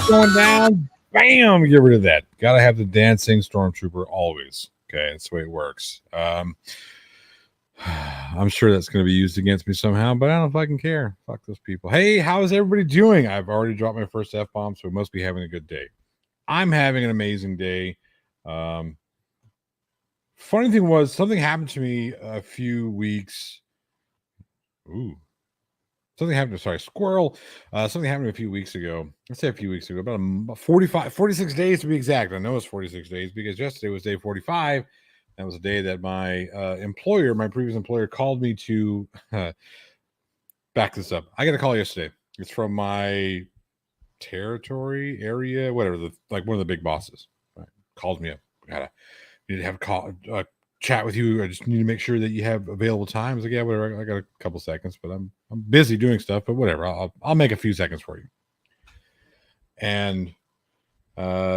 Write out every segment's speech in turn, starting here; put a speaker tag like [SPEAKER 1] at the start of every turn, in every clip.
[SPEAKER 1] going down. Bam! Get rid of that. Gotta have the dancing stormtrooper always. Okay, that's the way it works. I'm sure that's going to be used against me somehow, but I don't fucking care. Fuck those people. Hey, how is everybody doing? I've already dropped my first F-bomb, so we must be having a good day. I'm having an amazing day. Funny thing was, something happened to me a few weeks. Ooh. Something happened. Sorry, squirrel. Something happened a few weeks ago. Let's say a few weeks ago, about 46 days to be exact. I know it's 46 days because yesterday was day 45. That was a day that my my previous employer, called me to back this up. I got a call yesterday. It's from my territory area, whatever, like one of the big bosses. Right? Called me up. Need to have a chat with you. I just need to make sure that you have available time. I was like, yeah, whatever. I got a couple seconds, but I'm busy doing stuff, but whatever. I'll make a few seconds for you. And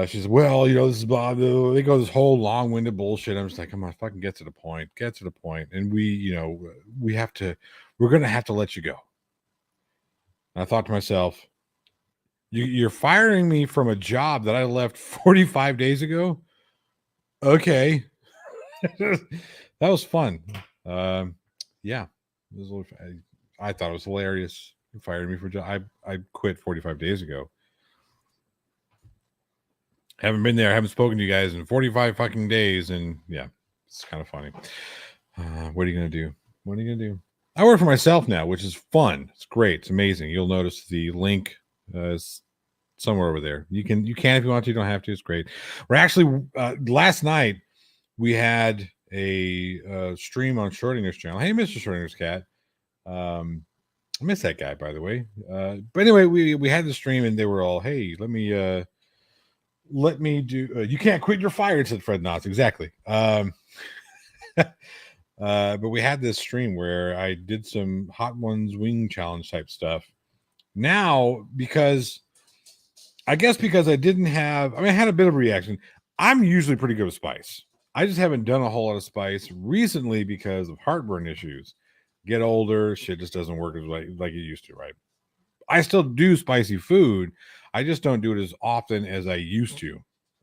[SPEAKER 1] she said, well, this is blah, blah. They go this whole long-winded bullshit. I'm just like, come on, fucking get to the point. And we're going to have to let you go. And I thought to myself, you're firing me from a job that I left 45 days ago? Okay. That was fun. Yeah. I thought it was hilarious. You fired me for a job. I quit 45 days ago. Haven't been there. Haven't spoken to you guys in 45 fucking days. And yeah, it's kind of funny. What are you going to do? I work for myself now, which is fun. It's great. It's amazing. You'll notice the link is somewhere over there. You can if you want to. You don't have to. It's great. We're actually, last night, we had a stream on Schrodinger's channel. Hey, Mr. Schrodinger's cat. I miss that guy, by the way. But anyway, we had the stream and they were all, hey, let me do. You can't quit. You're fired, said Fred Knotts. Exactly. But we had this stream where I did some Hot Ones wing challenge type stuff. Now, because I didn't have, I had a bit of a reaction. I'm usually pretty good with spice. I just haven't done a whole lot of spice recently because of heartburn issues. Get older, shit just doesn't work as like it used to, right? I still do spicy food. I just don't do it as often as I used to.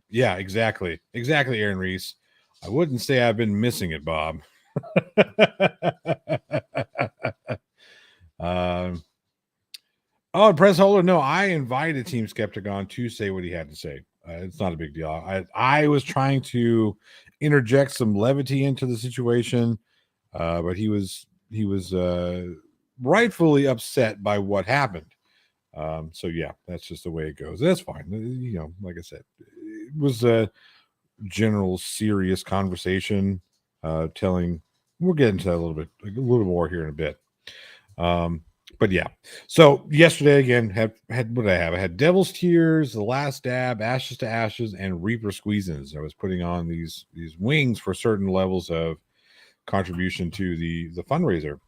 [SPEAKER 1] Yeah, exactly. Exactly, Aaron Reese. I wouldn't say I've been missing it, Bob. Press holder. No, I invited Team Skeptic on to say what he had to say. It's not a big deal. I was trying to interject some levity into the situation, but he was rightfully upset by what happened. So yeah, that's just the way it goes. That's fine. Like I said, it was a general serious conversation. We'll get into that a little more here in a bit. But yeah, so yesterday again had what did I have? I had Devil's Tears, The Last Dab, Ashes to Ashes, and Reaper Squeezins. I was putting on these wings for certain levels of contribution to the fundraiser.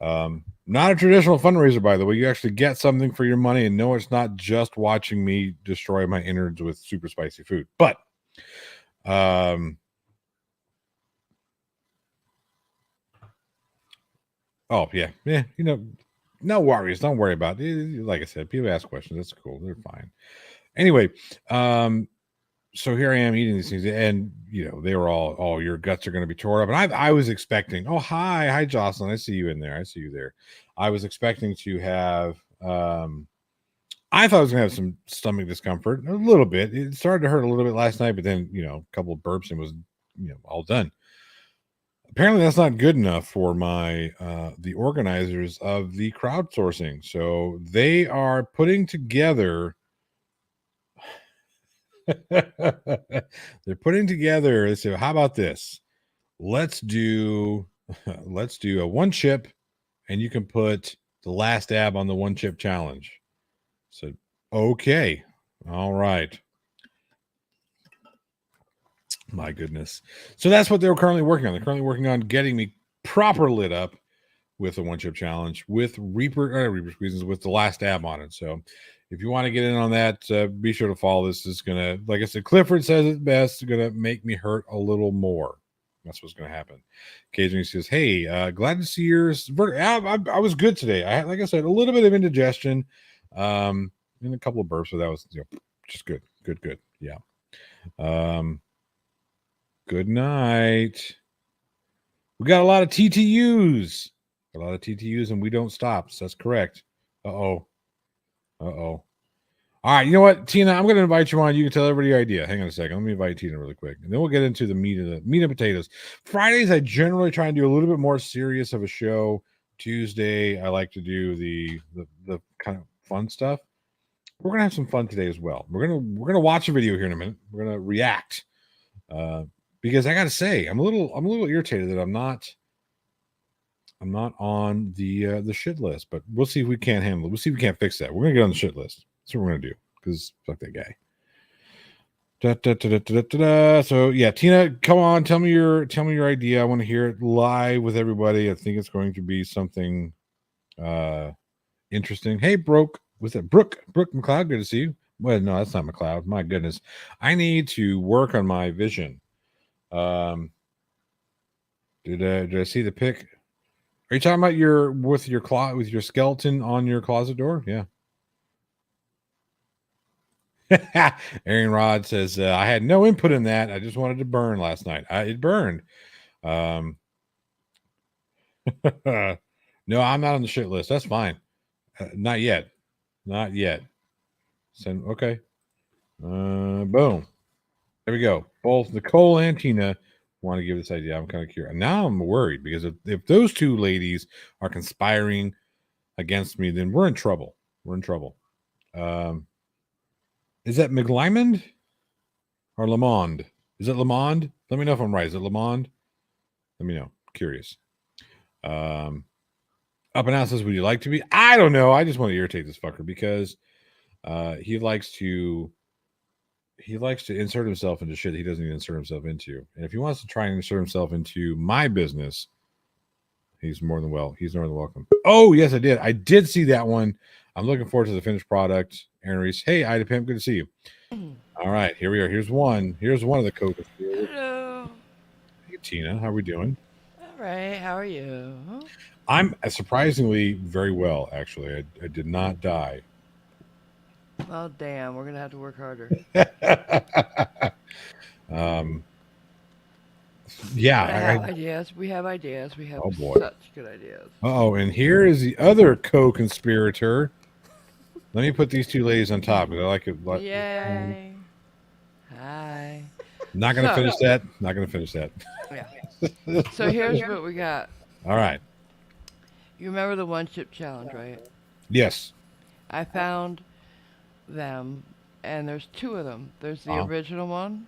[SPEAKER 1] Not a traditional fundraiser, by the way. You actually get something for your money, and no, it's not just watching me destroy my innards with super spicy food. But oh yeah, no worries. Don't worry about it. Like I said, people ask questions. That's cool. They're fine. Anyway, so here I am eating these things, and they were all, oh, your guts are going to be tore up. And I was expecting, oh, hi Jocelyn, I see you in there. I see you there. I was expecting to have, I thought I was going to have some stomach discomfort a little bit. It started to hurt a little bit last night, but then a couple of burps and was all done. Apparently that's not good enough for my the organizers of the crowdsourcing. So they are putting together. They're putting together. So how about this? Let's do a one chip, and you can put the last dab on the one chip challenge. So okay, all right. My goodness. So that's what they're currently working on. They're currently working on getting me proper lit up with the one chip challenge with Reaper Squeezins with the last dab on it. So if you want to get in on that, be sure to follow. This is going to, like I said, Clifford says it best, going to make me hurt a little more. That's what's going to happen. Occasionally he says, hey, glad to see yours. I was good today. I had, like I said, a little bit of indigestion and a couple of burps, so that was Just good. Good. Yeah. Good night. We got a lot of TTUs. And we don't stop. So that's correct. Uh-oh. All right, you know what, Tina? I'm going to invite you on. You can tell everybody your idea. Hang on a second. Let me invite Tina really quick, and then we'll get into the meat and potatoes. Fridays, I generally try and do a little bit more serious of a show. Tuesday, I like to do the kind of fun stuff. We're gonna have some fun today as well. We're gonna watch a video here in a minute. We're gonna react because I got to say, I'm a little irritated that I'm not on the shit list, but we'll see if we can't handle it. We'll see if we can't fix that. We're gonna get on the shit list. That's what we're gonna do because fuck that guy. So yeah, Tina, come on, tell me your idea. I want to hear it live with everybody. I think it's going to be something interesting. Hey, Brooke McLeod, good to see you. Well, no, that's not McLeod. My goodness, I need to work on my vision. Did I see the pic? Are you talking about with your skeleton on your closet door? Yeah. Aaron Rod says, I had no input in that. I just wanted to burn last night. It burned. No, I'm not on the shit list. That's fine. Not yet. Okay. Boom. There we go. Both Nicole and Tina want to give this idea. I'm kind of curious. Now I'm worried because if those two ladies are conspiring against me, then we're in trouble. Is that McLymond or Lamond? Is it Lamond? Let me know if I'm right. Is it Lamond? Let me know. Curious. Up and out says, would you like to be? I don't know. I just want to irritate this fucker because he likes to insert himself into shit he doesn't even insert himself into. And if he wants to try and insert himself into my business, he's more than welcome. Oh, yes, I did. I did see that one. I'm looking forward to the finished product. Aaron Reese. Hey, Ida Pimp, good to see you. All right, here we are. Here's one of the co-conspirators.
[SPEAKER 2] Hello.
[SPEAKER 1] Hey, Tina, how are we doing?
[SPEAKER 2] All right. How are you?
[SPEAKER 1] I'm surprisingly very well, actually. I did not die.
[SPEAKER 2] Oh, damn. We're going to have to work harder.
[SPEAKER 1] Yeah.
[SPEAKER 2] I have ideas. We have ideas. We have such good ideas.
[SPEAKER 1] Oh, and here is the other co-conspirator. Let me put these two ladies on top because I like it.
[SPEAKER 2] Yay. Hi.
[SPEAKER 1] Not going to finish that.
[SPEAKER 2] Yeah. So here's what we got.
[SPEAKER 1] All right.
[SPEAKER 2] You remember the one chip challenge, right?
[SPEAKER 1] Yes.
[SPEAKER 2] I found them, and there's two of them. There's the original one,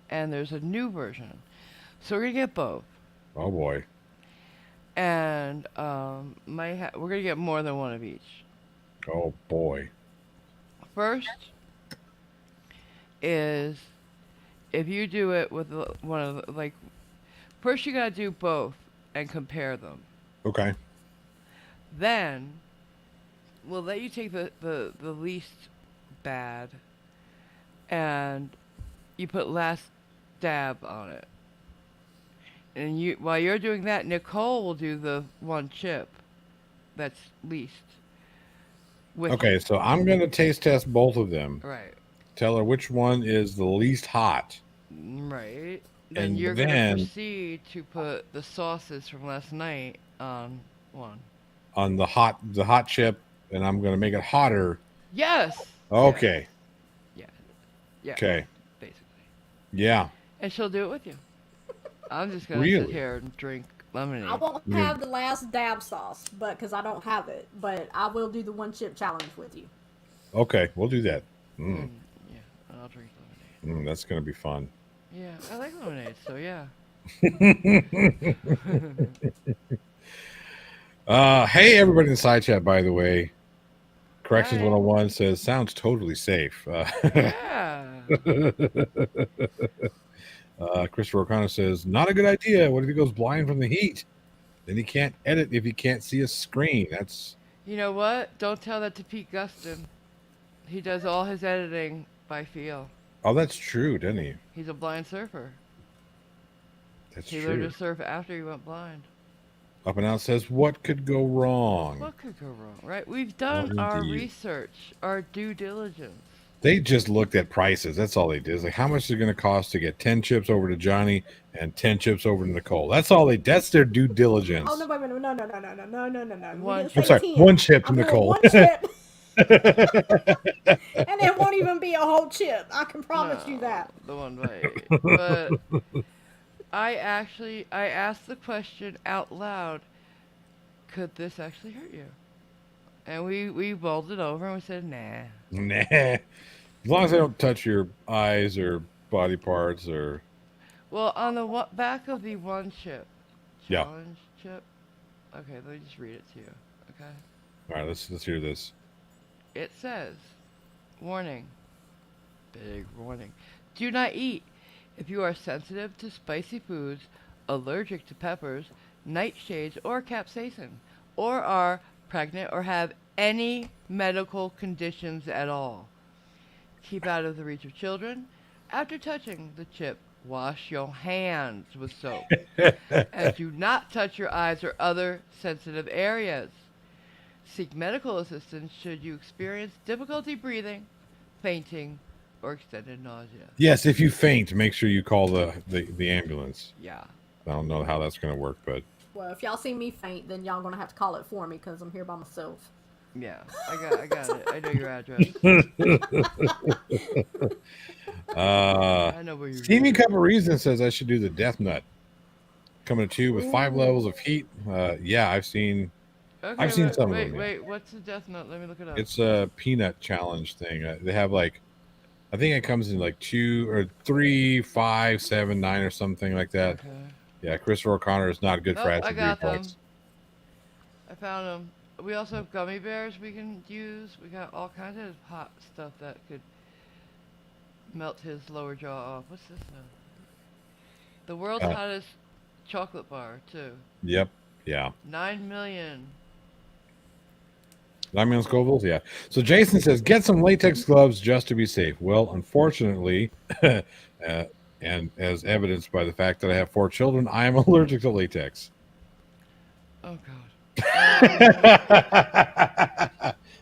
[SPEAKER 2] and there's a new version. So we're going to get both.
[SPEAKER 1] Oh, boy.
[SPEAKER 2] And we're going to get more than one of each.
[SPEAKER 1] Oh, boy.
[SPEAKER 2] First is if you do it with one of the, first you got to do both and compare them.
[SPEAKER 1] Okay.
[SPEAKER 2] Then we'll let you take the least bad and you put last dab on it. And while you're doing that, Nicole will do the one chip that's least.
[SPEAKER 1] Okay, so I'm going to taste test both of them.
[SPEAKER 2] Right.
[SPEAKER 1] Tell her which one is the least hot.
[SPEAKER 2] Right. Then you're going to proceed to put the sauces from last night on one.
[SPEAKER 1] On the hot chip, and I'm going to make it hotter.
[SPEAKER 2] Yes.
[SPEAKER 1] Okay.
[SPEAKER 2] Yeah.
[SPEAKER 1] Okay.
[SPEAKER 2] Basically.
[SPEAKER 1] Yeah.
[SPEAKER 2] And she'll do it with you. I'm just going to sit here and drink lemonade.
[SPEAKER 3] I won't have the last dab sauce, because I don't have it. But I will do the one chip challenge with you.
[SPEAKER 1] Okay, we'll do that.
[SPEAKER 2] Yeah, I'll drink lemonade.
[SPEAKER 1] That's going to be fun.
[SPEAKER 2] Yeah, I like lemonade, so yeah.
[SPEAKER 1] Hey, everybody in the side chat, by the way. Corrections 101 says, sounds totally safe.
[SPEAKER 2] Yeah.
[SPEAKER 1] Christopher O'Connor says, not a good idea. What if he goes blind from the heat? Then he can't edit if he can't see a screen. That's...
[SPEAKER 2] You know what? Don't tell that to Pete Guston. He does all his editing by feel.
[SPEAKER 1] Oh, that's true, doesn't he?
[SPEAKER 2] He's a blind surfer.
[SPEAKER 1] He
[SPEAKER 2] learned to surf after he went blind.
[SPEAKER 1] Up and Out says, what could go wrong?
[SPEAKER 2] What could go wrong, right? We've done our research, our due diligence.
[SPEAKER 1] They just looked at prices. That's all they did. It's like, how much is it going to cost to get 10 chips over to Johnny and 10 chips over to Nicole? That's all they. That's their due diligence.
[SPEAKER 3] Oh no! Wait a minute! No! We
[SPEAKER 2] One
[SPEAKER 3] didn't
[SPEAKER 2] chip.
[SPEAKER 3] say
[SPEAKER 1] I'm sorry,
[SPEAKER 3] 10.
[SPEAKER 1] one chip to
[SPEAKER 3] I'm doing
[SPEAKER 1] Nicole.
[SPEAKER 3] one chip, and it won't even be a whole chip. I can promise you that.
[SPEAKER 2] The one bite. But I asked the question out loud. Could this actually hurt you? And we mulled it over and we said, nah.
[SPEAKER 1] Nah. As long as they don't touch your eyes or body parts or.
[SPEAKER 2] Well, on the back of the one chip
[SPEAKER 1] Yeah.
[SPEAKER 2] challenge chip. Okay, let me just read it to you. Okay.
[SPEAKER 1] All right, let's hear this.
[SPEAKER 2] It says, warning, big warning. Do not eat if you are sensitive to spicy foods, allergic to peppers, nightshades, or capsaicin, or are pregnant or have any medical conditions at all. Keep out of the reach of children. After touching the chip, wash your hands with soap. And do not touch your eyes or other sensitive areas. Seek medical assistance should you experience difficulty breathing, fainting, or extended nausea.
[SPEAKER 1] Yes, if you faint, make sure you call the ambulance.
[SPEAKER 2] Yeah.
[SPEAKER 1] I don't know how that's going to work, but.
[SPEAKER 3] Well, if y'all see me faint, then y'all gonna have to call it for me because I'm here by myself.
[SPEAKER 2] Yeah, I got it. I know your address. I know where you're
[SPEAKER 1] Steamy Cup of Reason says I should do the Death Nut. Coming to you with 5 levels of heat. Yeah, I've seen
[SPEAKER 2] Okay,
[SPEAKER 1] I've seen
[SPEAKER 2] wait,
[SPEAKER 1] some of
[SPEAKER 2] wait,
[SPEAKER 1] them.
[SPEAKER 2] Wait, what's the death note? Let me look it up.
[SPEAKER 1] It's a peanut challenge thing. They have like, I think it comes in like 2 or 3, 5, 7, 9 or something like that.
[SPEAKER 2] Okay.
[SPEAKER 1] Yeah, Christopher O'Connor is not good for
[SPEAKER 2] I
[SPEAKER 1] acid
[SPEAKER 2] got them.
[SPEAKER 1] reflux.
[SPEAKER 2] I found them. We also have gummy bears we can use. We got all kinds of hot stuff that could melt his lower jaw off. What's this now? The world's hottest chocolate bar, too.
[SPEAKER 1] Yep. Yeah.
[SPEAKER 2] 9 million.
[SPEAKER 1] 9 million Scovilles? Yeah. So Jason says, get some latex gloves just to be safe. Well, unfortunately, and as evidenced by the fact that I have 4 children, I am allergic to latex.
[SPEAKER 2] Oh, God.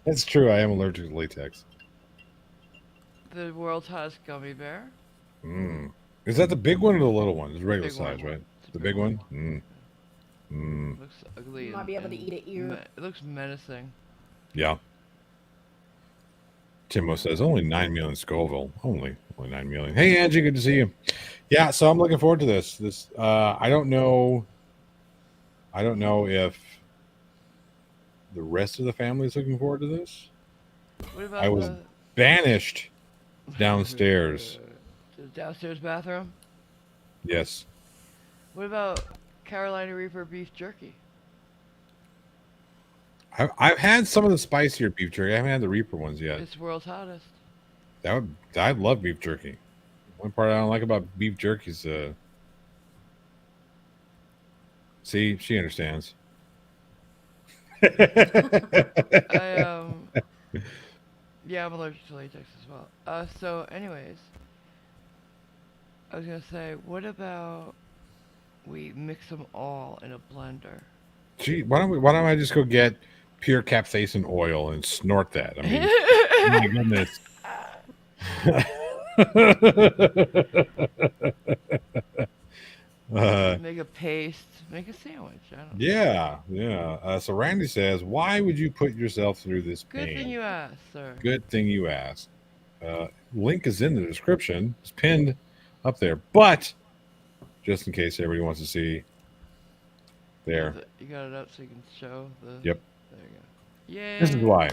[SPEAKER 1] That's true. I am allergic to latex.
[SPEAKER 2] The world's hottest gummy bear.
[SPEAKER 1] Is that the big one or the little one? It's regular
[SPEAKER 2] Big
[SPEAKER 1] size,
[SPEAKER 2] one.
[SPEAKER 1] right?
[SPEAKER 2] It's a
[SPEAKER 1] The
[SPEAKER 2] big
[SPEAKER 1] big one?
[SPEAKER 2] Looks ugly.
[SPEAKER 3] You might be able to eat an ear.
[SPEAKER 2] It looks menacing.
[SPEAKER 1] Yeah. Timo says only 9 million Scoville. Only 9 million. Hey Angie, good to see you. Yeah, so I'm looking forward to this. I don't know if the rest of the family is looking forward to this.
[SPEAKER 2] What about
[SPEAKER 1] I was banished downstairs.
[SPEAKER 2] The downstairs bathroom?
[SPEAKER 1] Yes.
[SPEAKER 2] What about Carolina Reaper beef jerky?
[SPEAKER 1] I've had some of the spicier beef jerky. I haven't had the Reaper ones yet.
[SPEAKER 2] It's world's hottest.
[SPEAKER 1] I love beef jerky. One part I don't like about beef jerky is see, she understands.
[SPEAKER 2] Yeah, I'm allergic to latex as well. So anyways, I was gonna say, what about we mix them all in a blender?
[SPEAKER 1] Gee, why don't I just go get pure capsaicin oil and snort that? I mean, oh my goodness.
[SPEAKER 2] Make a paste, make a sandwich. I don't know.
[SPEAKER 1] Yeah. So Randy says, why would you put yourself through this pain?
[SPEAKER 2] Good thing you asked, sir.
[SPEAKER 1] Good thing you asked. Link is in the description. It's pinned up there. But just in case everybody wants to see, there.
[SPEAKER 2] You got it up so you can show the...
[SPEAKER 1] Yep.
[SPEAKER 2] There you go. Yay.
[SPEAKER 1] This is why.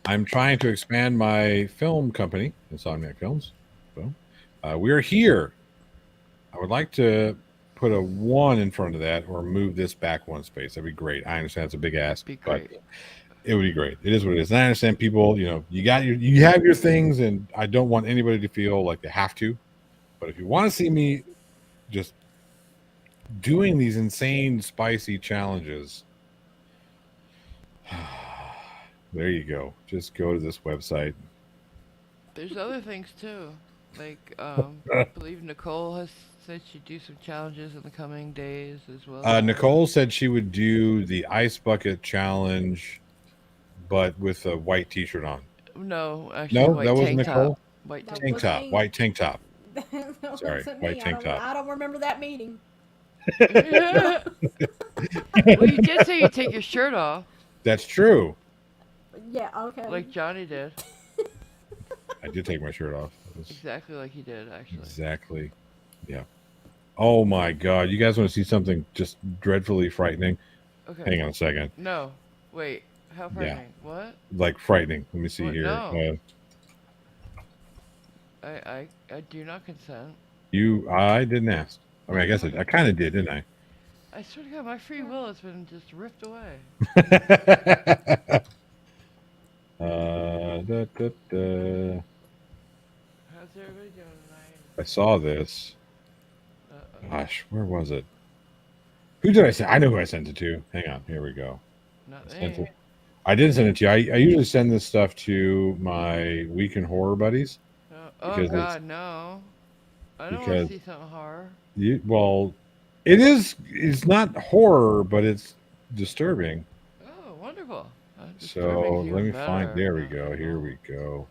[SPEAKER 1] I'm trying to expand my film company, Insomniac Films. So, we're here. I would like to put a 1 in front of that or move this back 1 space. That'd be great. I understand it's a big ask, but it would be great. It is what it is. And I understand people, you have your things, and I don't want anybody to feel like they have to. But if you want to see me just doing these insane, spicy challenges, there you go. Just go to this website.
[SPEAKER 2] There's other things too. Like, I believe Nicole has said she'd do some challenges in the coming days as well.
[SPEAKER 1] Nicole said she would do the ice bucket challenge, but with a white t-shirt on.
[SPEAKER 2] No, actually,
[SPEAKER 1] No,
[SPEAKER 2] white
[SPEAKER 1] that wasn't
[SPEAKER 2] tank
[SPEAKER 1] Nicole.
[SPEAKER 2] top. White
[SPEAKER 3] That
[SPEAKER 2] tank
[SPEAKER 1] Tank
[SPEAKER 3] wasn't
[SPEAKER 1] top,
[SPEAKER 3] me.
[SPEAKER 1] white tank top.
[SPEAKER 3] That
[SPEAKER 1] Sorry,
[SPEAKER 3] wasn't
[SPEAKER 1] white
[SPEAKER 3] me.
[SPEAKER 1] tank top.
[SPEAKER 3] I don't remember that meeting.
[SPEAKER 2] top. Well, you did say you take your shirt off,
[SPEAKER 1] That's true.
[SPEAKER 3] Yeah, okay.
[SPEAKER 2] like Johnny did.
[SPEAKER 1] I did take my shirt off. It was
[SPEAKER 2] Exactly like he did, actually.
[SPEAKER 1] exactly. Yeah. Oh my God! You guys want to see something just dreadfully frightening?
[SPEAKER 2] Okay.
[SPEAKER 1] Hang on a second.
[SPEAKER 2] No. Wait. How frightening? What?
[SPEAKER 1] Like frightening. Let me see
[SPEAKER 2] What?
[SPEAKER 1] here.
[SPEAKER 2] No. I do not consent.
[SPEAKER 1] I didn't ask. I mean, I guess I kind of did, didn't I?
[SPEAKER 2] I swear to God, my free will has been just ripped away.
[SPEAKER 1] Da, da, da.
[SPEAKER 2] How's everybody doing tonight?
[SPEAKER 1] I saw this.
[SPEAKER 2] Uh-oh.
[SPEAKER 1] Gosh, where was it? Who did I send? I know who I sent it to. Hang on, here we go.
[SPEAKER 2] Not
[SPEAKER 1] I sent
[SPEAKER 2] me.
[SPEAKER 1] it. I didn't send it to you. I usually send this stuff to my Week in Horror buddies.
[SPEAKER 2] Oh
[SPEAKER 1] Because
[SPEAKER 2] God, no. I don't want
[SPEAKER 1] because-
[SPEAKER 2] to see something horror.
[SPEAKER 1] Well, it is. It's not horror, but it's disturbing.
[SPEAKER 2] Oh, wonderful.
[SPEAKER 1] So
[SPEAKER 2] Disturbing's
[SPEAKER 1] let me
[SPEAKER 2] even
[SPEAKER 1] find.
[SPEAKER 2] better.
[SPEAKER 1] There we go. Here we go.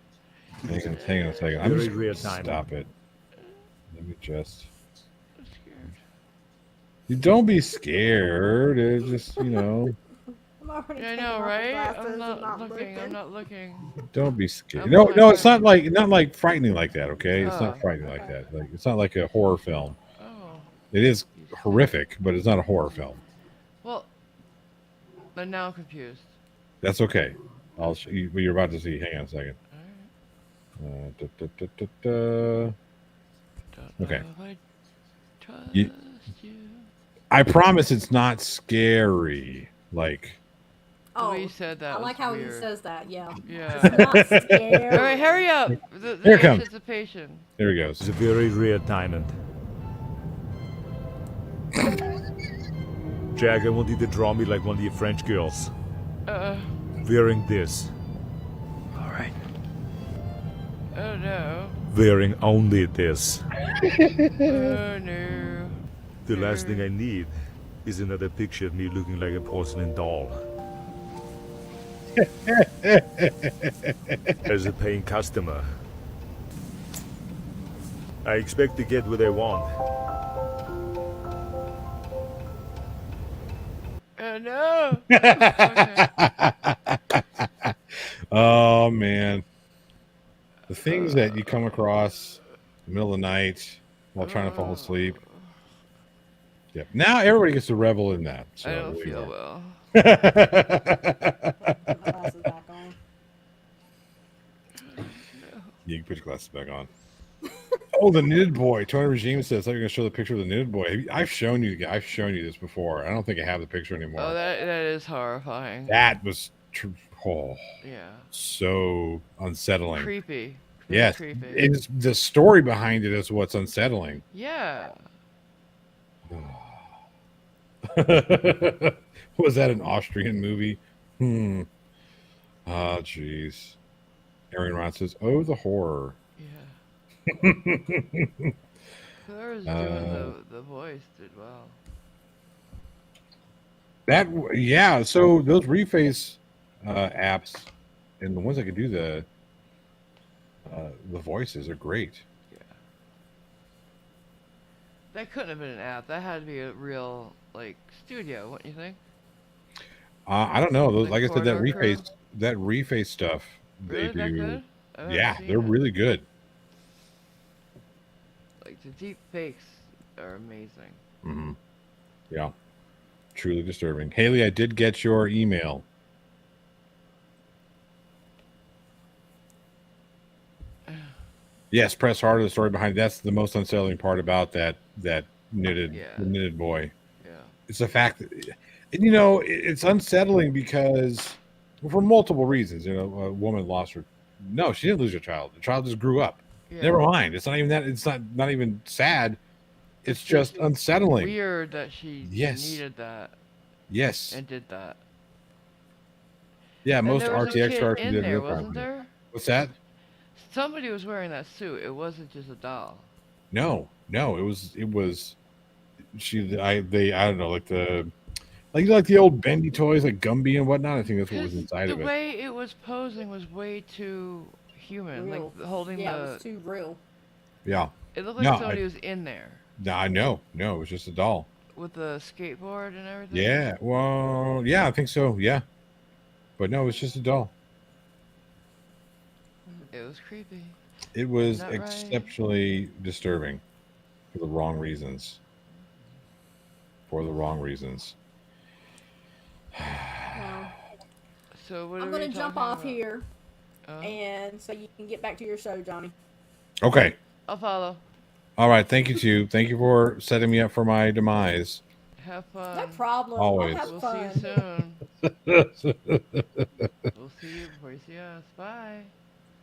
[SPEAKER 1] Hang on a second. I'm
[SPEAKER 4] Very
[SPEAKER 1] just
[SPEAKER 4] real time.
[SPEAKER 1] stop it. Let me just.
[SPEAKER 2] I'm scared.
[SPEAKER 1] You don't be scared. It's just
[SPEAKER 3] I'm already
[SPEAKER 2] Yeah, I
[SPEAKER 3] taking
[SPEAKER 2] know,
[SPEAKER 3] off the
[SPEAKER 2] right?
[SPEAKER 3] glasses
[SPEAKER 2] I'm
[SPEAKER 3] and
[SPEAKER 2] not looking. I'm not looking.
[SPEAKER 1] don't be scared.
[SPEAKER 2] I'm
[SPEAKER 1] No,
[SPEAKER 2] fine,
[SPEAKER 1] no, it's
[SPEAKER 2] fine.
[SPEAKER 1] not like frightening like that. Okay, it's not
[SPEAKER 2] Oh,
[SPEAKER 1] frightening like
[SPEAKER 3] okay.
[SPEAKER 1] that. Like it's not like a horror film.
[SPEAKER 2] Oh.
[SPEAKER 1] It is horrific, but it's not a horror film.
[SPEAKER 2] Well, but now I'm confused.
[SPEAKER 1] That's okay. I'll show you what you're about to see. Hang on a second.
[SPEAKER 2] Alright.
[SPEAKER 1] Da. Okay.
[SPEAKER 2] Don't know if I trust
[SPEAKER 1] You-
[SPEAKER 2] you.
[SPEAKER 1] I promise it's not scary. Like
[SPEAKER 2] The way
[SPEAKER 3] Oh,
[SPEAKER 2] you said that
[SPEAKER 3] I like
[SPEAKER 2] was
[SPEAKER 3] how
[SPEAKER 2] weird.
[SPEAKER 3] he says that. Yeah.
[SPEAKER 2] Yeah.
[SPEAKER 3] It's not scary.
[SPEAKER 2] All right, hurry up. The
[SPEAKER 1] Here it comes.
[SPEAKER 2] anticipation.
[SPEAKER 1] there he goes.
[SPEAKER 4] It's a very rare diamond. Jack, I want you to draw me like one of your French girls. Wearing this.
[SPEAKER 5] All right.
[SPEAKER 2] Oh no.
[SPEAKER 4] Wearing only this.
[SPEAKER 2] Oh no.
[SPEAKER 4] The last thing I need is another picture of me looking like a porcelain doll. As a paying customer, I expect to get what I want.
[SPEAKER 2] Oh no. Okay.
[SPEAKER 1] Oh man, the things that you come across in the middle of the night while trying to fall asleep. Yep. Now everybody gets to revel in that. So
[SPEAKER 2] I don't
[SPEAKER 1] there you
[SPEAKER 2] feel
[SPEAKER 1] go.
[SPEAKER 2] well.
[SPEAKER 3] My glasses back on.
[SPEAKER 1] You can put your glasses back on. Oh, the knitted boy. Tony Regime says, "I'm going to show the picture of the knitted boy." I've shown you this before. I don't think I have the picture anymore.
[SPEAKER 2] Oh, that is horrifying.
[SPEAKER 1] That was
[SPEAKER 2] Yeah.
[SPEAKER 1] so unsettling.
[SPEAKER 2] Creepy. Very
[SPEAKER 1] Yes,
[SPEAKER 2] Creepy.
[SPEAKER 1] it's the story behind it is what's unsettling.
[SPEAKER 2] Yeah.
[SPEAKER 1] Was that an Austrian movie? Oh, jeez. Aaron Ron says, "Oh, the horror."
[SPEAKER 2] Yeah. Whoever's doing the voice did well.
[SPEAKER 1] Yeah. So those reface apps and the ones that can do the voices are great.
[SPEAKER 2] Yeah. That couldn't have been an app. That had to be a real studio, wouldn't you think?
[SPEAKER 1] I don't know. Those,
[SPEAKER 2] Like
[SPEAKER 1] like I said, that
[SPEAKER 2] Corridor Crew?
[SPEAKER 1] reface stuff
[SPEAKER 2] Really
[SPEAKER 1] they
[SPEAKER 2] that
[SPEAKER 1] do.
[SPEAKER 2] good? I haven't
[SPEAKER 1] Yeah,
[SPEAKER 2] seen
[SPEAKER 1] they're
[SPEAKER 2] it.
[SPEAKER 1] really good.
[SPEAKER 2] Like the deep fakes are amazing.
[SPEAKER 1] Hmm. Yeah, truly disturbing. Haley, I did get your email. Yes, press harder. The story behind it. That's the most unsettling part about that knitted
[SPEAKER 2] Yeah.
[SPEAKER 1] the knitted boy.
[SPEAKER 2] Yeah.
[SPEAKER 1] It's the fact that, and it's unsettling because for multiple reasons. A woman lost her. No, she didn't lose her child. The child just grew up.
[SPEAKER 2] Yeah.
[SPEAKER 1] Never mind. It's not even that. It's not even sad. It's just unsettling.
[SPEAKER 2] Weird that she
[SPEAKER 1] Yes.
[SPEAKER 2] needed that
[SPEAKER 1] Yes.
[SPEAKER 2] and did that.
[SPEAKER 1] Yeah.
[SPEAKER 2] And
[SPEAKER 1] Most
[SPEAKER 2] there was a
[SPEAKER 1] RTX
[SPEAKER 2] kid
[SPEAKER 1] stars
[SPEAKER 2] in
[SPEAKER 1] did
[SPEAKER 2] there,
[SPEAKER 1] no
[SPEAKER 2] wasn't
[SPEAKER 1] problem.
[SPEAKER 2] there?
[SPEAKER 1] What's that?
[SPEAKER 2] Somebody was wearing that suit. It wasn't just a doll.
[SPEAKER 1] No. It was. She. I don't know. like the old bendy toys like Gumby and whatnot. I think that's what was
[SPEAKER 2] Because
[SPEAKER 1] inside
[SPEAKER 2] the
[SPEAKER 1] of it.
[SPEAKER 2] way it was posing was way too human.
[SPEAKER 3] Real.
[SPEAKER 2] Like holding
[SPEAKER 3] Yeah, it
[SPEAKER 2] the.
[SPEAKER 3] was too real.
[SPEAKER 1] Yeah.
[SPEAKER 2] It looked
[SPEAKER 1] No,
[SPEAKER 2] like somebody was in there
[SPEAKER 1] I know. No, it was just a doll.
[SPEAKER 2] with the skateboard and everything.
[SPEAKER 1] Yeah. Well, yeah, I think so. Yeah. But no, it was just a doll.
[SPEAKER 2] It was creepy.
[SPEAKER 1] It was
[SPEAKER 2] Not right.
[SPEAKER 1] exceptionally disturbing for the wrong reasons. For the wrong reasons.
[SPEAKER 3] Well,
[SPEAKER 2] So what
[SPEAKER 3] I'm
[SPEAKER 2] are
[SPEAKER 3] gonna
[SPEAKER 2] we
[SPEAKER 3] jump
[SPEAKER 2] talking
[SPEAKER 3] off
[SPEAKER 2] about?
[SPEAKER 3] here,
[SPEAKER 2] Oh,
[SPEAKER 3] and so you can get back to your show, Johnny.
[SPEAKER 1] Okay.
[SPEAKER 2] I'll follow.
[SPEAKER 1] All right. Thank you, too. Thank you for setting me up for my demise.
[SPEAKER 2] Have fun.
[SPEAKER 3] No problem.
[SPEAKER 1] Always.
[SPEAKER 3] I'll have
[SPEAKER 2] We'll
[SPEAKER 3] fun.
[SPEAKER 2] see you soon. We'll see you before you see us. Bye.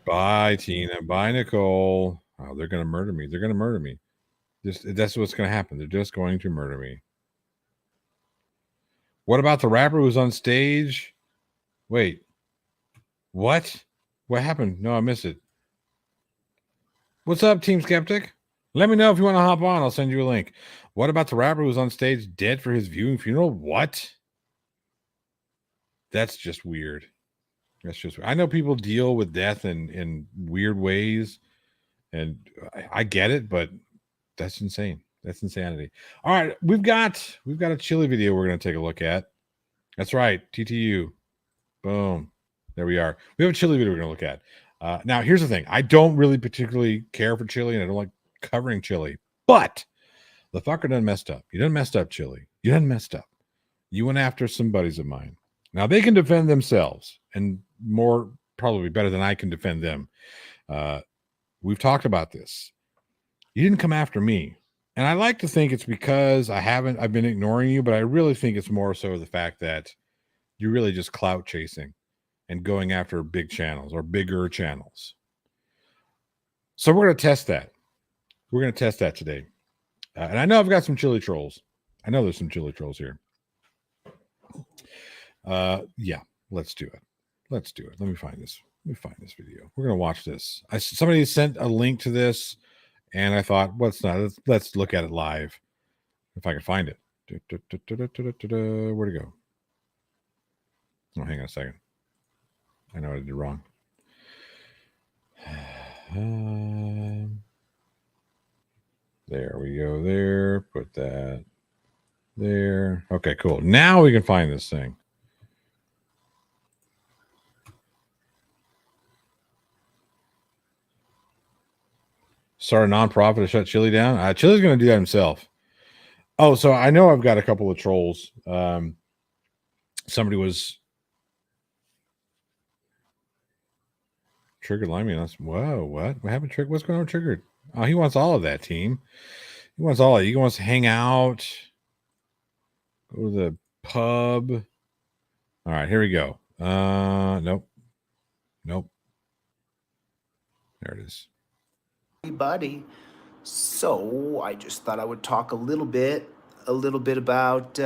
[SPEAKER 1] Bye, Tina. Bye, Nicole. Oh, they're going to murder me. They're going to murder me. That's what's going to happen. They're just going to murder me. What about the rapper who was on stage? Wait. What? What happened? No, I missed it. What's up, Team Skeptic? Let me know if you want to hop on. I'll send you a link. What about the rapper who was on stage dead for his viewing funeral? What? That's just weird. That's just weird. I know people deal with death in weird ways, and I get it, but that's insane. That's insanity. All right, we've got a chili video we're going to take a look at. That's right, TTU. Boom. There we are. We have a chili video we're going to look at. Now, here's the thing. I don't really particularly care for chili, and I don't like covering chili. But the fucker done messed up. You done messed up, chili. You done messed up. You went after some buddies of mine. Now, they can defend themselves, and more probably better than I can defend them. We've talked about this. You didn't come after me. And I like to think it's because I've been ignoring you, but I really think it's more so the fact that you're really just clout chasing and going after big channels or bigger channels. So we're going to test that. We're going to test that today. And I know I've got some chili trolls. I know there's some chili trolls here. Yeah, let's do it. Let's do it. Let me find this. Let me find this video. We're going to watch this. Somebody sent a link to this, and I thought, let's look at it live. If I can find it. Where'd it go? Oh, hang on a second. I know what I did wrong. There we go. There. Put that there. Okay, cool. Now we can find this thing. Start a nonprofit to shut Chili down. Chili's going to do that himself. Oh, so I know I've got a couple of trolls. Somebody was triggered limey. Whoa, what happened? What's going on? Triggered? Oh, he wants all of that, team. He wants all of it. He wants to hang out, go to the pub. All right, here we go. Nope. There it is.
[SPEAKER 5] Everybody. So I just thought I would talk a little bit about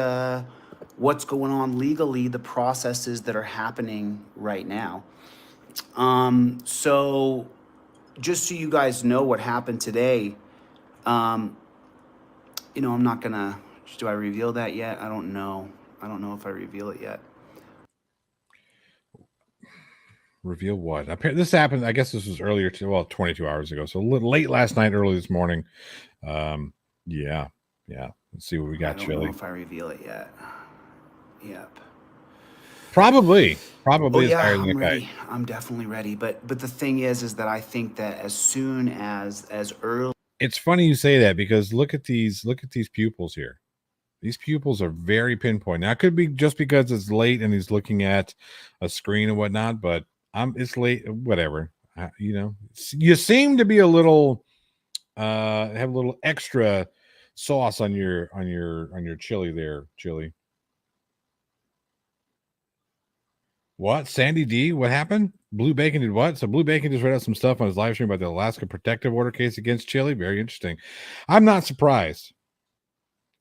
[SPEAKER 5] what's going on legally, the processes that are happening right now. So just so you guys know what happened today, I'm not gonna, do I reveal that yet? I don't know if I reveal it yet.
[SPEAKER 1] Reveal what? This happened. I guess this was earlier, 22 hours ago. So a little late last night, early this morning. Yeah. Let's see what we got,
[SPEAKER 5] I don't
[SPEAKER 1] Chili.
[SPEAKER 5] know if I reveal it yet. Yep.
[SPEAKER 1] Probably.
[SPEAKER 5] Oh
[SPEAKER 1] Is
[SPEAKER 5] yeah,
[SPEAKER 1] higher than
[SPEAKER 5] I'm
[SPEAKER 1] the
[SPEAKER 5] ready.
[SPEAKER 1] guy.
[SPEAKER 5] I'm definitely ready. But the thing is that I think that as soon as early.
[SPEAKER 1] It's funny you say that because look at these pupils here. These pupils are very pinpoint. Now it could be just because it's late and he's looking at a screen and whatnot, but it's late, whatever. You seem to be a little have a little extra sauce on your chili there, Chili. What? Sandy D? What happened? Blue Bacon did what? So Blue Bacon just read out some stuff on his live stream about the Alaska Protective Order case against Chili. Very interesting. I'm not surprised.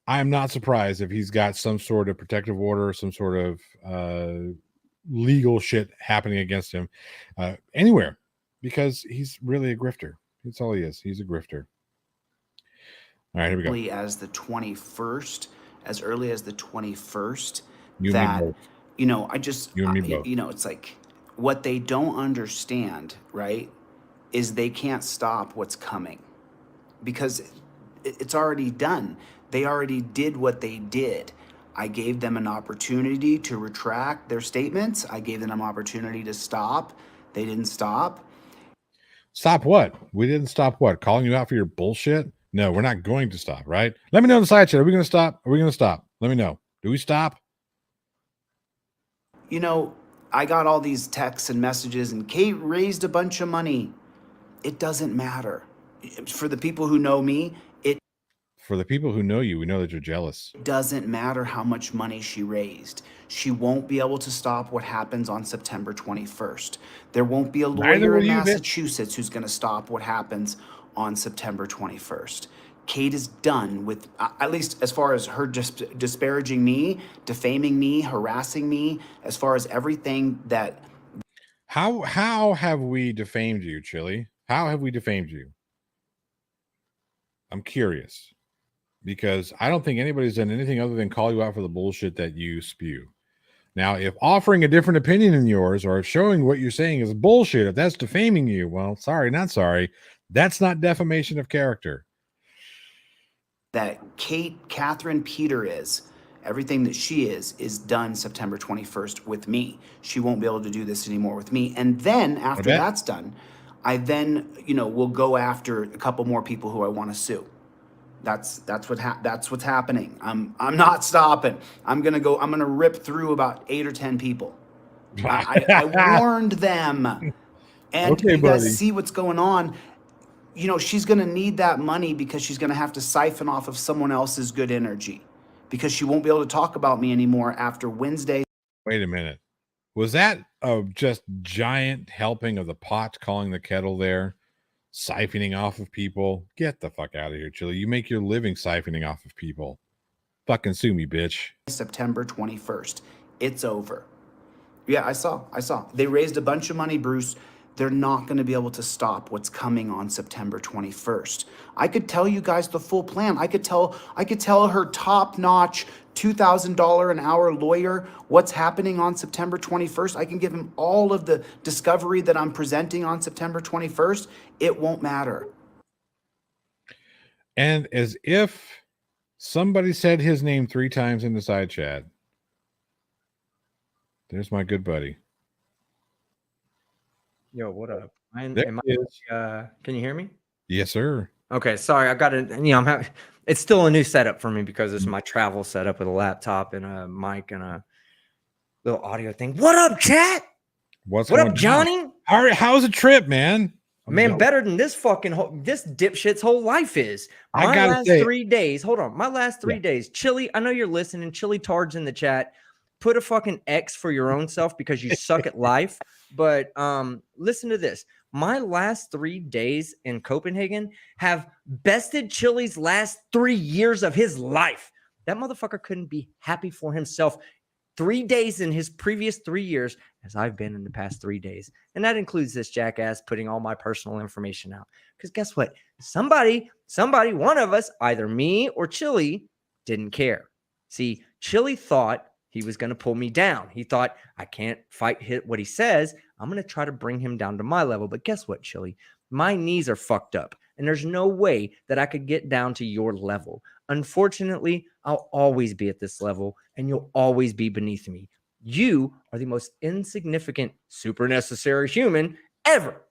[SPEAKER 1] I am not surprised if he's got some sort of protective order, some sort of legal shit happening against him anywhere, because he's really a grifter. That's all he is. He's a grifter. All right, here we go.
[SPEAKER 5] As early as the 21st,
[SPEAKER 1] You and me
[SPEAKER 5] that,
[SPEAKER 1] both.
[SPEAKER 5] you know, I just,
[SPEAKER 1] You and me both.
[SPEAKER 5] you know, it's like what they don't understand, right, is they can't stop what's coming because it's already done. They already did what they did. I gave them an opportunity to retract their statements. I gave them an opportunity to stop. They didn't stop.
[SPEAKER 1] Stop what? We didn't stop what? Calling you out for your bullshit? No, we're not going to stop, right? Let me know in the side chat. Are we going to stop? Are we going to stop? Let me know. Do we stop?
[SPEAKER 5] You know, I got all these texts and messages, and Kate raised a bunch of money. It doesn't matter. For the people who know me, it
[SPEAKER 1] For the people who know you, we know that you're jealous.
[SPEAKER 5] doesn't matter how much money she raised. She won't be able to stop what happens on September 21st. There won't be a
[SPEAKER 1] Neither
[SPEAKER 5] lawyer
[SPEAKER 1] will
[SPEAKER 5] in
[SPEAKER 1] you, bitch.
[SPEAKER 5] Massachusetts who's going to stop what happens on September 21st. Kate is done with, at least as far as her disparaging me, defaming me, harassing me, as far as everything that.
[SPEAKER 1] How have we defamed you, Chili? How have we defamed you? I'm curious because I don't think anybody's done anything other than call you out for the bullshit that you spew. Now, if offering a different opinion than yours or showing what you're saying is bullshit, if that's defaming you, well, sorry, not sorry. That's not defamation of character.
[SPEAKER 5] That Catherine Peter is, everything that she is done September 21st with me. She won't be able to do this anymore with me. And then after that's done, I then, you know, will go after a couple more people who I want to sue. That's what's happening. I'm not stopping. I'm gonna rip through about 8 or 10 people. I warned them. And
[SPEAKER 1] Okay,
[SPEAKER 5] you guys
[SPEAKER 1] buddy.
[SPEAKER 5] see what's going on. You know, she's going to need that money because she's going to have to siphon off of someone else's good energy because she won't be able to talk about me anymore after Wednesday.
[SPEAKER 1] Wait a minute. Was that a just giant helping of the pot calling the kettle there? Siphoning off of people? Get the fuck out of here, Chili. You make your living siphoning off of people. Fucking sue me, bitch.
[SPEAKER 5] September 21st. It's over. Yeah, I saw. They raised a bunch of money, Bruce. They're not going to be able to stop what's coming on September 21st. I could tell you guys the full plan. I could tell her top-notch $2,000 an hour lawyer what's happening on September 21st. I can give him all of the discovery that I'm presenting on September 21st. It won't matter.
[SPEAKER 1] And as if somebody said his name 3 times in the side chat, there's my good buddy.
[SPEAKER 6] Yo, what up?
[SPEAKER 1] There he is.
[SPEAKER 6] Can you hear me?
[SPEAKER 1] Yes, sir.
[SPEAKER 6] Okay, sorry. I got it. You know, I'm having. It's still a new setup for me because it's my travel setup with a laptop and a mic and a little audio thing. What up, chat?
[SPEAKER 1] What
[SPEAKER 6] up, Johnny?
[SPEAKER 1] How's the trip, man?
[SPEAKER 6] Man, better than this this dipshit's whole life is.
[SPEAKER 1] I
[SPEAKER 6] My
[SPEAKER 1] gotta
[SPEAKER 6] last
[SPEAKER 1] say,
[SPEAKER 6] 3 days. Hold on. My last 3 days. Chili, I know you're listening. Chili Tards in the chat. Put a fucking X for your own self because you suck at life. But listen to this. My last 3 days in Copenhagen have bested Chili's last 3 years of his life. That motherfucker couldn't be happy for himself 3 days in his previous 3 years as I've been in the past 3 days. And that includes this jackass putting all my personal information out. Because guess what? Somebody, one of us, either me or Chili, didn't care. See, Chili thought he was going to pull me down. He thought, I can't hit what he says. I'm going to try to bring him down to my level. But guess what, Chili? My knees are fucked up. And there's no way that I could get down to your level. Unfortunately, I'll always be at this level and you'll always be beneath me. You are the most insignificant, super necessary human ever.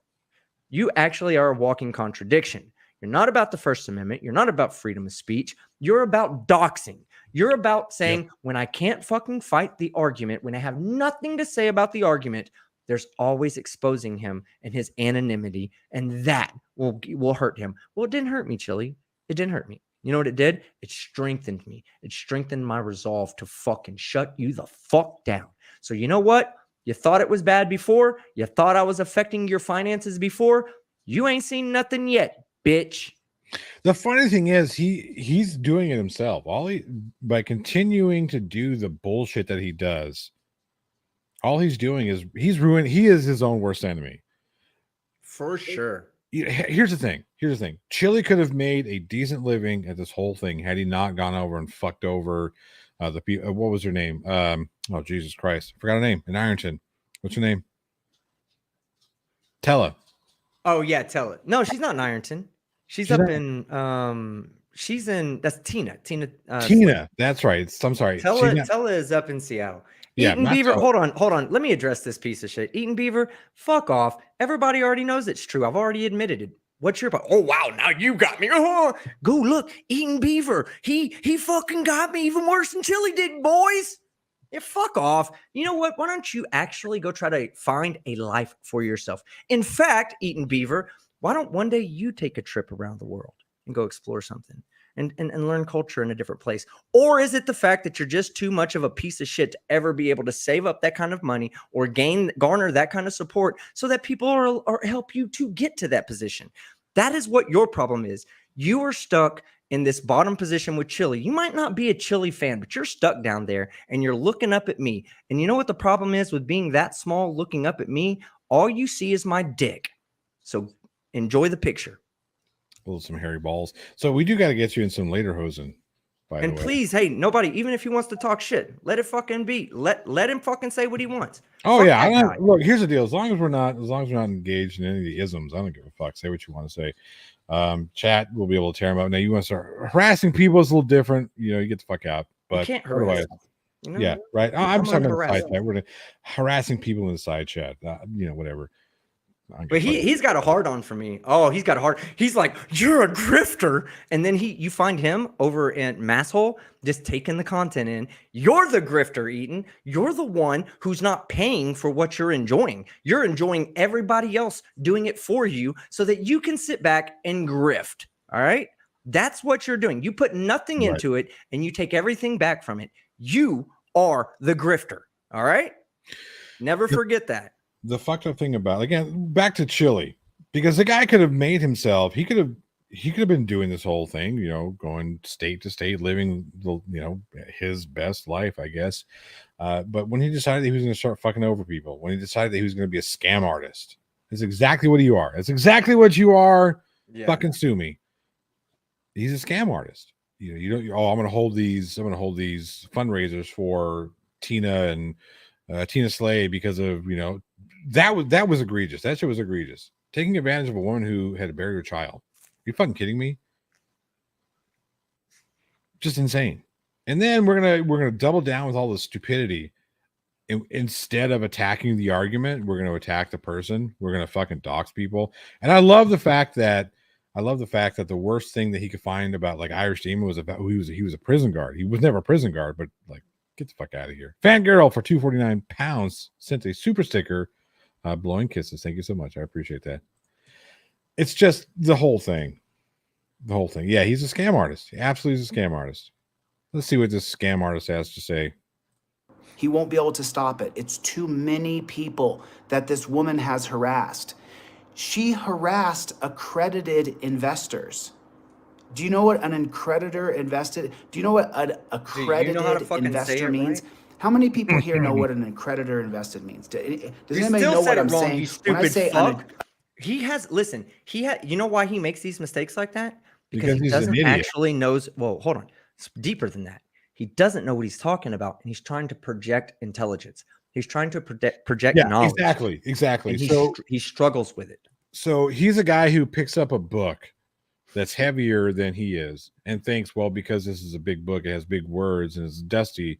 [SPEAKER 6] You actually are a walking contradiction. You're not about the First Amendment. You're not about freedom of speech. You're about doxing. You're about saying, when I can't fucking fight the argument, when I have nothing to say about the argument, there's always exposing him and his anonymity, and that will hurt him. Well, it didn't hurt me, Chili. It didn't hurt me. You know what it did? It strengthened me. It strengthened my resolve to fucking shut you the fuck down. So you know what? You thought it was bad before? You thought I was affecting your finances before? You ain't seen nothing yet, bitch.
[SPEAKER 1] The funny thing is he's doing it himself. By continuing to do the bullshit that he does, all he's doing is he is his own worst enemy.
[SPEAKER 6] For sure.
[SPEAKER 1] Here's the thing. Chili could have made a decent living at this whole thing had he not gone over and fucked over What was her name? Oh Jesus Christ, I forgot her name. In Ironton, what's her name? Tella.
[SPEAKER 6] Oh yeah, tell it. No, she's not in Ironton. She's up in she's in that's Tina. Tina.
[SPEAKER 1] Tina. That's right. I'm sorry.
[SPEAKER 6] Tella is up in Seattle.
[SPEAKER 1] Yeah,
[SPEAKER 6] Eaton
[SPEAKER 1] not
[SPEAKER 6] Beaver.
[SPEAKER 1] Tella.
[SPEAKER 6] Hold on. Let me address this piece of shit. Eaton Beaver, fuck off. Everybody already knows it's true. I've already admitted it. What's your oh wow, now you got me. Oh, go look, Eaton Beaver. He fucking got me even worse than Chili did, boys. Yeah, fuck off. You know what? Why don't you actually go try to find a life for yourself? In fact, Eaton Beaver, why don't one day you take a trip around the world and go explore something and learn culture in a different place? Or is it the fact that you're just too much of a piece of shit to ever be able to save up that kind of money or garner that kind of support so that people are help you to get to that position? That is what your problem is. You are stuck in this bottom position with Chili. You might not be a Chili fan, but you're stuck down there and you're looking up at me. And you know what the problem is with being that small, looking up at me? All you see is my dick. So enjoy the picture.
[SPEAKER 1] Some hairy balls. So we do got to get you in some later hosen.
[SPEAKER 6] And please, hey, nobody, even if he wants to talk shit, let it fucking be. Let him fucking say what he wants.
[SPEAKER 1] Oh
[SPEAKER 6] Fuck
[SPEAKER 1] yeah, look. Here's the deal. As long as we're not engaged in any of the isms, I don't give a fuck. Say what you want to say. Chat will be able to tear them up. Now you want to start harassing people is a little different. You know, you get the fuck out. But
[SPEAKER 6] you can't harass. You know?
[SPEAKER 1] Yeah, right. I'm just talking about the side chat. We're harassing people in the side chat. You know, whatever.
[SPEAKER 6] But he's got a hard on for me. Oh, he's got a hard. He's like, you're a grifter, and then you find him over in Masshole just taking the content in. You're the grifter, Eaton. You're the one who's not paying for what you're enjoying. You're enjoying everybody else doing it for you, so that you can sit back and grift. All right, that's what you're doing. You put nothing into it, and you take everything back from it. You are the grifter. All right, never forget that.
[SPEAKER 1] The fucked up thing about, again, back to Chili, because the guy could have made himself. He could have been doing this whole thing, you know, going state to state, living his best life, I guess. But when he decided that he was going to start fucking over people, when he decided that he was going to be a scam artist, that's exactly what you are. That's exactly what you are. Yeah. Fucking sue me. He's a scam artist. You don't. Oh, I'm going to hold these fundraisers for Tina and Tina Slay because of that was egregious. That shit was egregious. Taking advantage of a woman who had to bury her child. Are you fucking kidding me? Just insane. And then we're gonna double down with all the stupidity. Instead of attacking the argument, we're gonna attack the person. We're gonna fucking dox people. And I love the fact that the worst thing that he could find about like Irish Demon was about he was a prison guard. He was never a prison guard, but like, get the fuck out of here. Fangirl for 249 pounds sent a super sticker. Blowing kisses. Thank you so much. I appreciate that. It's just the whole thing. Yeah, he's a scam artist. He absolutely is a scam artist. Let's see what this scam artist has to say.
[SPEAKER 5] He won't be able to stop it. It's too many people that this woman has harassed. She harassed accredited investors. Do you know what an accreditor invested? Do you know what an accredited investor means? Right? How many people here know what an accreditor invested means? Does anybody know what I'm saying?
[SPEAKER 6] You stupid when I say fuck. You know why he makes these mistakes like that? Because he doesn't actually knows. Well, hold on. It's deeper than that. He doesn't know what he's talking about, and he's trying to project intelligence. He's trying to project knowledge.
[SPEAKER 1] Exactly.
[SPEAKER 6] And he struggles with it.
[SPEAKER 1] So he's a guy who picks up a book that's heavier than he is and thinks, well, because this is a big book, it has big words and it's dusty.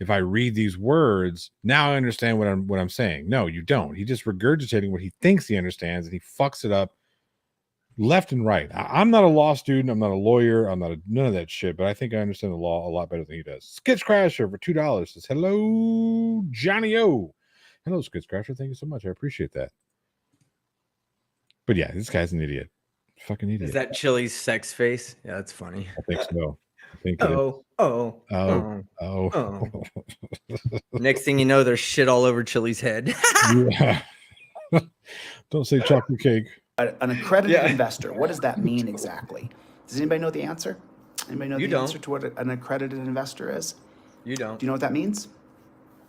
[SPEAKER 1] If I read these words, now I understand what I'm saying. No, you don't. He's just regurgitating what he thinks he understands, and he fucks it up left and right. I'm not a law student. I'm not a lawyer. I'm not none of that shit, but I think I understand the law a lot better than he does. Skits Crasher for $2 says, hello, Johnny O. Hello, Skits Crasher. Thank you so much. I appreciate that. But yeah, this guy's an idiot. Fucking idiot.
[SPEAKER 6] Is that Chili's sex face? Yeah, that's funny.
[SPEAKER 1] I think so.
[SPEAKER 6] Next thing you know, there's shit all over Chili's head.
[SPEAKER 1] Yeah. Don't say chocolate cake.
[SPEAKER 5] An accredited investor. What does that mean exactly? Does anybody know the answer? Anybody know the answer to what an accredited investor is?
[SPEAKER 6] You don't.
[SPEAKER 5] Do you know what that means?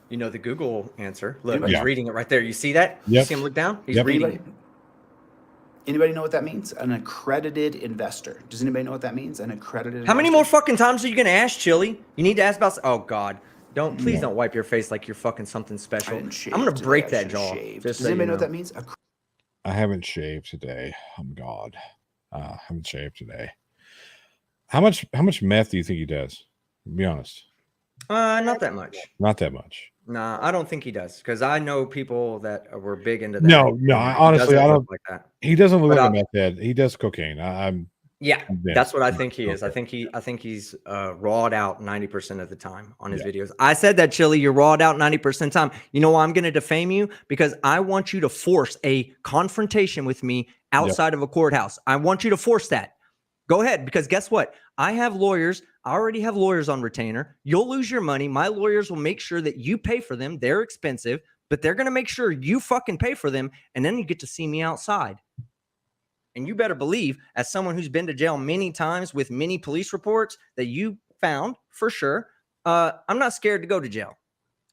[SPEAKER 6] You know the Google answer. Look, he's reading it right there. You see that?
[SPEAKER 1] Yep.
[SPEAKER 6] You see him look down? He's reading it.
[SPEAKER 5] Anybody know what that means? An accredited investor. Does anybody know what that means? An accredited
[SPEAKER 6] How many
[SPEAKER 5] investor?
[SPEAKER 6] more fucking times are you gonna ask, Chili? You need to ask about. Oh God, please
[SPEAKER 1] Yeah.
[SPEAKER 6] don't wipe your face like you're fucking something
[SPEAKER 5] I
[SPEAKER 6] special.
[SPEAKER 5] didn't shave
[SPEAKER 6] I'm gonna
[SPEAKER 5] today.
[SPEAKER 6] break
[SPEAKER 5] I
[SPEAKER 6] that
[SPEAKER 5] should've
[SPEAKER 6] jaw.
[SPEAKER 5] shaved.
[SPEAKER 6] Just
[SPEAKER 5] Does
[SPEAKER 6] so
[SPEAKER 5] anybody
[SPEAKER 6] you
[SPEAKER 5] know what
[SPEAKER 6] know.
[SPEAKER 5] that means?
[SPEAKER 1] I haven't shaved today. Oh God. Haven't shaved today. How much meth do you think he does? Be honest.
[SPEAKER 6] Not that much.
[SPEAKER 1] Not that much.
[SPEAKER 6] Nah, I don't think he does because I know people that were big into that.
[SPEAKER 1] No,
[SPEAKER 6] and
[SPEAKER 1] I,
[SPEAKER 6] he
[SPEAKER 1] honestly,
[SPEAKER 6] doesn't
[SPEAKER 1] I
[SPEAKER 6] look
[SPEAKER 1] don't.
[SPEAKER 6] like that.
[SPEAKER 1] He doesn't look
[SPEAKER 6] But
[SPEAKER 1] like a meth head. He does cocaine. I'm
[SPEAKER 6] Yeah,
[SPEAKER 1] convinced.
[SPEAKER 6] that's what I think he is. I
[SPEAKER 1] Okay.
[SPEAKER 6] think he's rawed out 90% of the time on his
[SPEAKER 1] Yeah.
[SPEAKER 6] videos. I said that, Chili, you're rawed out 90% of the time. You know why I'm going to defame you? Because I want you to force a confrontation with me outside of a courthouse. I want you to force that. Go ahead, because guess what? I have lawyers. I already have lawyers on retainer. You'll lose your money. My lawyers will make sure that you pay for them. They're expensive, but they're going to make sure you fucking pay for them. And then you get to see me outside. And you better believe, as someone who's been to jail many times with many police reports that you found for sure, I'm not scared to go to jail.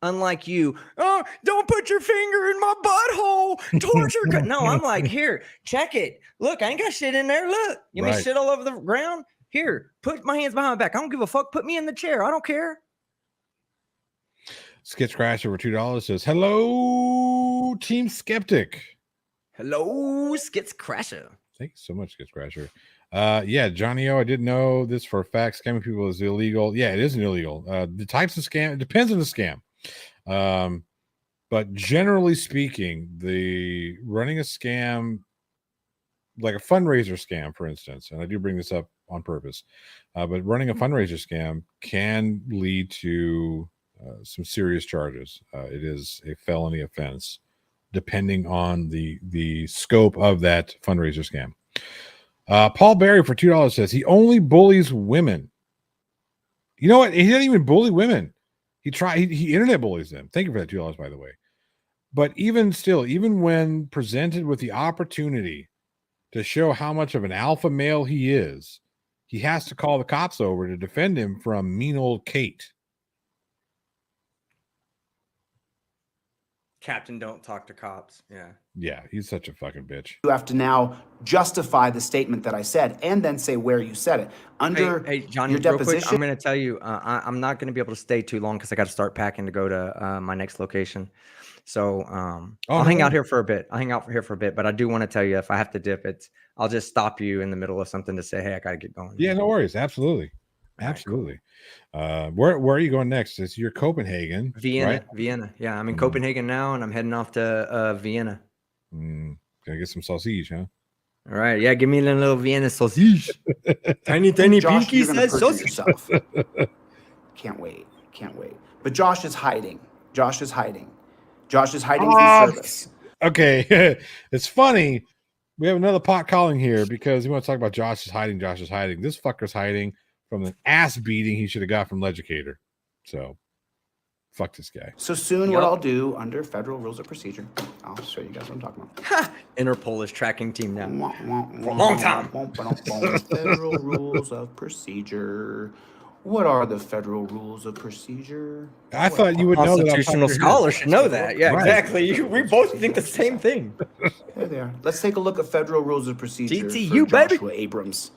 [SPEAKER 6] Unlike you, oh, don't put your finger in my butthole. Torture. No, I'm like, here, check it. Look, I ain't got shit in there. Look, you mean
[SPEAKER 1] Right.
[SPEAKER 6] shit all over the ground? Here, put my hands behind my back. I don't give a fuck. Put me in the chair. I don't care.
[SPEAKER 1] Sketch Crash over $2 says, "Hello, Team Skeptic."
[SPEAKER 6] Hello, Skits Crasher.
[SPEAKER 1] Thank you so much, Sketch Crasher. Yeah, Johnny O, I didn't know this for a fact. Scamming people is illegal. Yeah, it isn't illegal. The types of scam, it depends on the scam. But generally speaking, the running a scam, like a fundraiser scam, for instance, and I do bring this up on purpose, but running a fundraiser scam can lead to some serious charges. It is a felony offense, depending on the scope of that fundraiser scam. Paul Berry for $2 says he only bullies women. You know what? He doesn't even bully women. He internet bullies them. Thank you for that $2, by the way. But even still, even when presented with the opportunity to show how much of an alpha male he is, he has to call the cops over to defend him from mean old Kate.
[SPEAKER 6] Captain, don't talk to cops. Yeah.
[SPEAKER 1] Yeah, he's such a fucking bitch.
[SPEAKER 5] You have to now justify the statement that I said and then say where you said it. Under
[SPEAKER 6] Hey, Johnny,
[SPEAKER 5] your
[SPEAKER 6] real quick,
[SPEAKER 5] deposition.
[SPEAKER 6] I'm going to tell you, I'm not going to be able to stay too long because I got to start packing to go to my next location. So I'll hang out here for a bit. But I do want to tell you, if I have to dip, I'll just stop you in the middle of something to say, hey, I got to get going.
[SPEAKER 1] Yeah, no worries. Absolutely.
[SPEAKER 6] All right, cool.
[SPEAKER 1] Absolutely. Where are you going next? It's your Copenhagen.
[SPEAKER 6] Vienna.
[SPEAKER 1] Right?
[SPEAKER 6] Yeah, I'm in Copenhagen now, and I'm heading off to Vienna.
[SPEAKER 1] Gonna get some sausage, huh?
[SPEAKER 6] All right. Yeah, give me a little Vienna sausage. Tiny
[SPEAKER 5] Josh,
[SPEAKER 6] pinky
[SPEAKER 5] you're gonna
[SPEAKER 6] says
[SPEAKER 5] perjure
[SPEAKER 6] sausage.
[SPEAKER 5] yourself. Can't wait. But Josh is hiding. Josh is hiding from service.
[SPEAKER 1] Okay. It's funny. We have another pot calling here because we want to talk about Josh is hiding. This fucker's hiding from an ass beating he should have got from Legicator. So fuck this guy.
[SPEAKER 5] So soon,
[SPEAKER 6] Yup.
[SPEAKER 5] what I'll do under federal rules of procedure, I'll show you guys what I'm talking about.
[SPEAKER 6] Interpol is tracking team now.
[SPEAKER 5] For
[SPEAKER 6] a long time.
[SPEAKER 5] Federal rules of procedure. What are the federal rules of procedure?
[SPEAKER 1] I thought you would know that.
[SPEAKER 6] Constitutional scholars should know that. Yeah,
[SPEAKER 1] Right.
[SPEAKER 6] exactly. We both think the same thing.
[SPEAKER 5] There they are. Let's take a look at federal rules of procedure
[SPEAKER 6] GTU,
[SPEAKER 5] for
[SPEAKER 6] baby.
[SPEAKER 5] Joshua Abrams.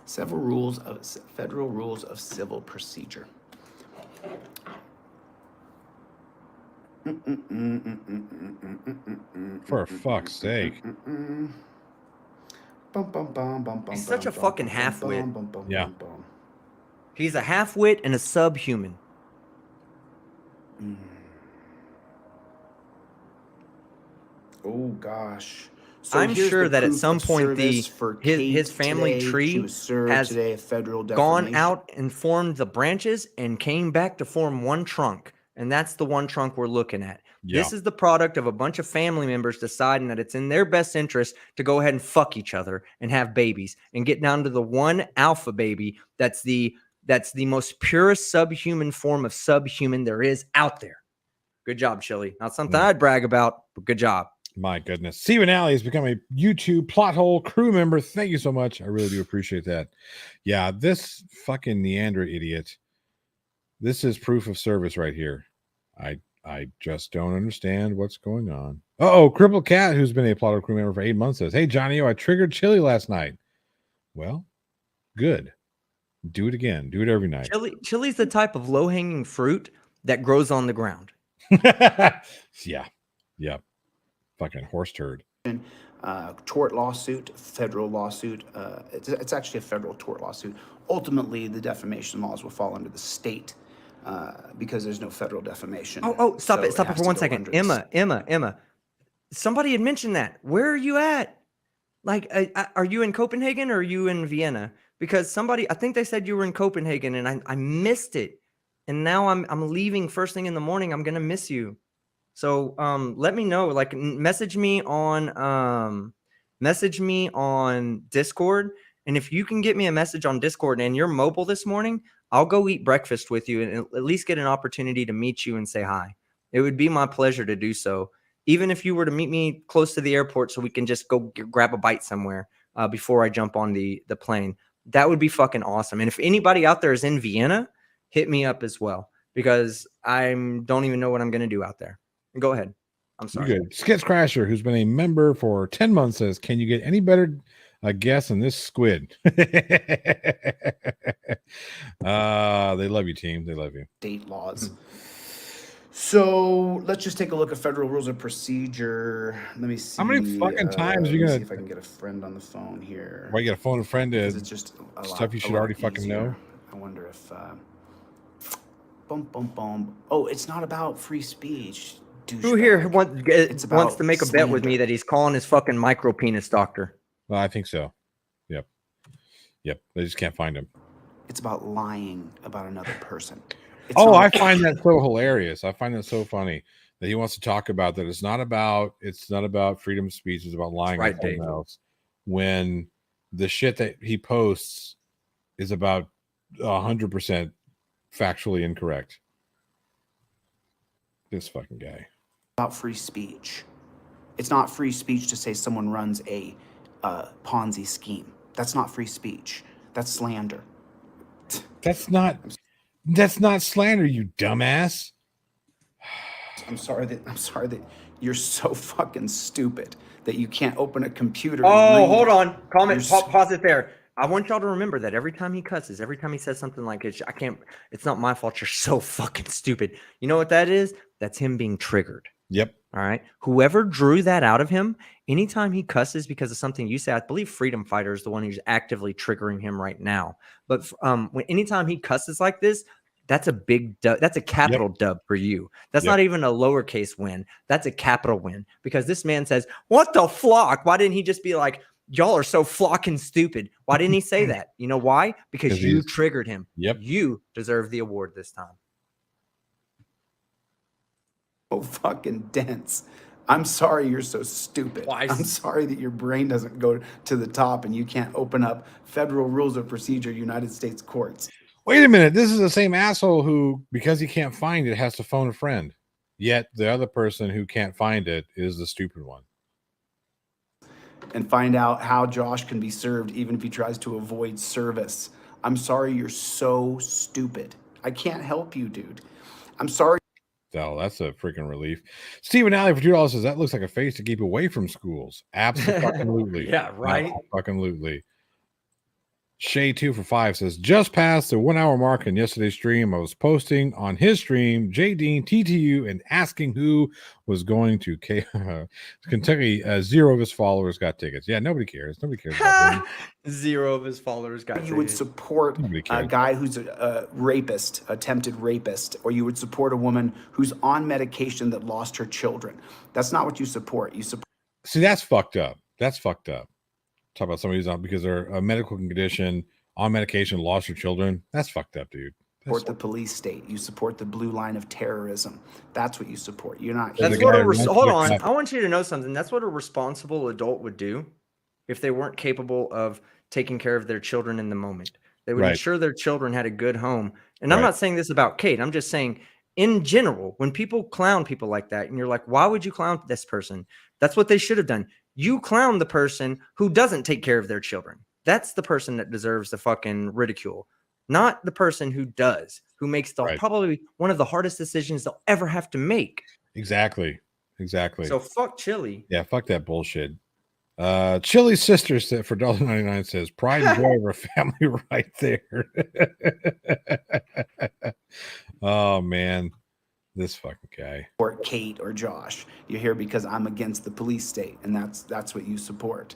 [SPEAKER 5] Federal rules of civil procedure.
[SPEAKER 1] For fuck's sake.
[SPEAKER 6] He's such a fucking half-wit.
[SPEAKER 1] Yeah.
[SPEAKER 6] He's a half-wit and a subhuman.
[SPEAKER 5] Oh gosh. So
[SPEAKER 6] I'm
[SPEAKER 5] here's
[SPEAKER 6] sure
[SPEAKER 5] the
[SPEAKER 6] that at
[SPEAKER 5] proof
[SPEAKER 6] some
[SPEAKER 5] of
[SPEAKER 6] point
[SPEAKER 5] service for
[SPEAKER 6] his
[SPEAKER 5] Kate
[SPEAKER 6] family
[SPEAKER 5] today.
[SPEAKER 6] tree
[SPEAKER 5] She was served
[SPEAKER 6] has
[SPEAKER 5] today a federal
[SPEAKER 6] gone
[SPEAKER 5] defamation.
[SPEAKER 6] out and formed the branches and came back to form one trunk. And that's the one trunk we're looking at.
[SPEAKER 1] Yeah.
[SPEAKER 6] This is the product of a bunch of family members deciding that it's in their best interest to go ahead and fuck each other and have babies and get down to the one alpha baby that's the most purest subhuman form of subhuman there is out there. Good job, Chili. Not something I'd brag about, but good job.
[SPEAKER 1] My goodness. Steven Alley has become a YouTube plot hole crew member. Thank you so much. I really do appreciate that. Yeah, this fucking Neander idiot. This is proof of service right here. I just don't understand what's going on. Oh, Crippled Cat, who's been a Plotto crew member for 8 months, says, "Hey, Johnny, I triggered Chili last night." Well, good. Do it again. Do it every night.
[SPEAKER 6] Chili's the type of low-hanging fruit that grows on the ground.
[SPEAKER 1] Yeah. Yep. Fucking horse turd.
[SPEAKER 5] Tort lawsuit, federal lawsuit. It's actually a federal tort lawsuit. Ultimately, the defamation laws will fall under the state because there's no federal defamation.
[SPEAKER 6] Stop it for 1 second. Emma. Somebody had mentioned that. Where are you at? Like, are you in Copenhagen or are you in Vienna? Because I think they said you were in Copenhagen and I missed it. And now I'm leaving first thing in the morning. I'm going to miss you. So let me know, like message me on Discord. And if you can get me a message on Discord and you're mobile this morning, I'll go eat breakfast with you and at least get an opportunity to meet you and say hi. It would be my pleasure to do so. Even if you were to meet me close to the airport so we can just go grab a bite somewhere before I jump on the plane, that would be fucking awesome. And if anybody out there is in Vienna, hit me up as well, because I don't even know what I'm going to do out there. Go ahead. I'm sorry.
[SPEAKER 1] Good. Skits Crasher, who's been a member for 10 months, says, "Can you get any better guess than this squid?" They love you, team. They love you.
[SPEAKER 5] State laws. So let's just take a look at federal rules of procedure. Let me see.
[SPEAKER 1] How many fucking times are you
[SPEAKER 5] let me
[SPEAKER 1] gonna
[SPEAKER 5] see if I can get a friend on the phone here?
[SPEAKER 1] Why you got to phone a friend to
[SPEAKER 5] It's just
[SPEAKER 1] stuff you should already fucking know?
[SPEAKER 5] I wonder if Oh, it's not about free speech.
[SPEAKER 6] Who here
[SPEAKER 5] It's
[SPEAKER 6] wants to
[SPEAKER 5] about
[SPEAKER 6] make a bet with
[SPEAKER 5] slander.
[SPEAKER 6] me that he's calling his fucking micro penis doctor?
[SPEAKER 1] Well, I think so. Yep. They just can't find him.
[SPEAKER 5] It's about lying about another person. It's
[SPEAKER 1] Oh,
[SPEAKER 5] not-
[SPEAKER 1] I find that so hilarious. I find that so funny that he wants to talk about that. It's not about freedom of speech. It's about lying
[SPEAKER 6] Right,
[SPEAKER 1] about something
[SPEAKER 6] Dave.
[SPEAKER 1] else. When the shit that he posts is about 100% factually incorrect. This fucking guy.
[SPEAKER 5] about free speech. It's not free speech to say someone runs a Ponzi scheme. That's not free speech. That's slander.
[SPEAKER 1] That's not slander, you dumbass.
[SPEAKER 5] I'm sorry that you're so fucking stupid that you can't open a computer.
[SPEAKER 6] Oh,
[SPEAKER 5] and read.
[SPEAKER 6] hold on. Comment.
[SPEAKER 5] You're
[SPEAKER 6] Pause it there. I want y'all to remember that every time he cusses, every time he says something like it's not my fault. You're so fucking stupid. You know what that is? That's him being triggered.
[SPEAKER 1] Yep.
[SPEAKER 6] All right. Whoever drew that out of him, anytime he cusses because of something you say, I believe Freedom Fighter is the one who's actively triggering him right now. But anytime he cusses like this, that's a big dub. That's a capital dub for you. That's not even a lowercase win. That's a capital win, because this man says, "What the flock?" Why didn't he just be like, "Y'all are so flocking stupid"? Why didn't he say that? You know why? Because you triggered him.
[SPEAKER 1] Yep.
[SPEAKER 6] You deserve the award this time.
[SPEAKER 5] so fucking dense. I'm sorry you're so stupid.
[SPEAKER 6] Twice.
[SPEAKER 5] I'm sorry that your brain doesn't go to the top and you can't open up federal rules of procedure, United States courts.
[SPEAKER 1] Wait a minute. This is the same asshole who, because he can't find it, has to phone a friend. Yet the other person who can't find it is the stupid one.
[SPEAKER 5] And find out how Josh can be served even if he tries to avoid service. I'm sorry you're so stupid. I can't help you, dude. I'm sorry.
[SPEAKER 1] So that's a freaking relief. Stephen Alley for $2 says, "That looks like a face to keep away from schools." Absolutely.
[SPEAKER 6] Yeah, right.
[SPEAKER 1] Absolutely. Shay 2 for $5 says, "Just past the 1 hour mark in yesterday's stream. I was posting on his stream, J Dean TTU, and asking who was going to Kentucky. 0 of his followers got tickets." Yeah, nobody cares. Nobody cares about him.
[SPEAKER 6] 0 of his followers got
[SPEAKER 5] You would
[SPEAKER 6] tickets.
[SPEAKER 5] support
[SPEAKER 1] Nobody
[SPEAKER 5] a
[SPEAKER 1] cares.
[SPEAKER 5] guy who's a rapist, attempted rapist, or you would support a woman who's on medication that lost her children. That's not what you support. You support
[SPEAKER 1] See, that's fucked up. That's fucked up. Talk about somebody who's on because they're a medical condition, on medication, lost their children. That's fucked up, dude. That's
[SPEAKER 5] the police state. You support the blue line of terrorism. That's what you support. You're not.
[SPEAKER 1] There's
[SPEAKER 6] That's
[SPEAKER 1] a
[SPEAKER 6] what
[SPEAKER 1] guy
[SPEAKER 6] a
[SPEAKER 1] who runs
[SPEAKER 6] hold
[SPEAKER 1] like
[SPEAKER 6] on.
[SPEAKER 1] that.
[SPEAKER 6] I want you to know something. That's what a responsible adult would do if they weren't capable of taking care of their children in the moment. They would
[SPEAKER 1] Right.
[SPEAKER 6] ensure their children had a good home. And I'm
[SPEAKER 1] Right.
[SPEAKER 6] not saying this about Kate. I'm just saying in general, when people clown people like that, and you're like, why would you clown this person? That's what they should have done. You clown the person who doesn't take care of their children. That's the person that deserves the fucking ridicule. not the person who does, who makes the
[SPEAKER 1] Right.
[SPEAKER 6] probably one of the hardest decisions they'll ever have to make.
[SPEAKER 1] Exactly.
[SPEAKER 6] So fuck Chili.
[SPEAKER 1] Yeah, fuck that bullshit. Chili's sister said for $1.99 says pride and joy of our family right there. Oh man, this fucking guy.
[SPEAKER 5] Or Kate or Josh. You're here because I'm against the police state, and that's what you support.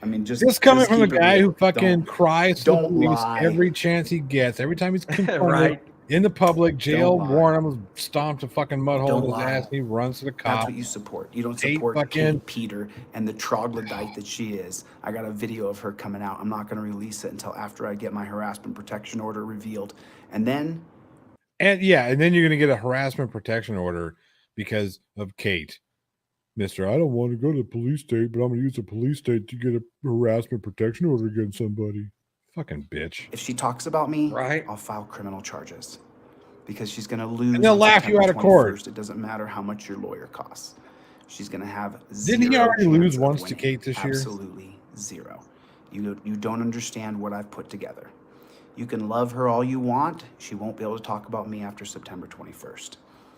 [SPEAKER 5] I mean, just
[SPEAKER 1] coming from a
[SPEAKER 5] keep it
[SPEAKER 1] guy
[SPEAKER 5] real.
[SPEAKER 1] who fucking cries to the
[SPEAKER 5] don't
[SPEAKER 1] police
[SPEAKER 5] lie.
[SPEAKER 1] every chance he gets. Every time he's confronted
[SPEAKER 6] Right.
[SPEAKER 1] in the public, jail,
[SPEAKER 5] lie.
[SPEAKER 1] warrant him, stomped a fucking mud hole
[SPEAKER 5] Don't
[SPEAKER 1] in his
[SPEAKER 5] lie.
[SPEAKER 1] ass, and he runs to the
[SPEAKER 5] That's
[SPEAKER 1] cop.
[SPEAKER 5] what you support. You don't
[SPEAKER 1] Kate
[SPEAKER 5] support
[SPEAKER 1] fucking-
[SPEAKER 5] Kate Peter and the troglodyte that she is. I got a video of her coming out. I'm not going to release it until after I get my harassment protection order revealed. And then
[SPEAKER 1] And then you're gonna get a harassment protection order because of Kate. Mister, I don't want to go to the police state, but I'm gonna use the police state to get a harassment protection order against somebody. Fucking bitch.
[SPEAKER 5] if she talks about me,
[SPEAKER 6] Right.
[SPEAKER 5] I'll file criminal charges because she's going to lose.
[SPEAKER 1] And they'll
[SPEAKER 5] on
[SPEAKER 1] laugh you
[SPEAKER 5] September
[SPEAKER 1] out of court.
[SPEAKER 5] 21st. It doesn't matter how much your lawyer costs. She's going to have
[SPEAKER 1] Didn't he
[SPEAKER 5] zero
[SPEAKER 1] already
[SPEAKER 5] chance
[SPEAKER 1] lose
[SPEAKER 5] of
[SPEAKER 1] once to
[SPEAKER 5] winning.
[SPEAKER 1] Kate this year?
[SPEAKER 5] Absolutely zero. You don't understand what I've put together. You can love her all you want. She won't be able to talk about me after September 21st.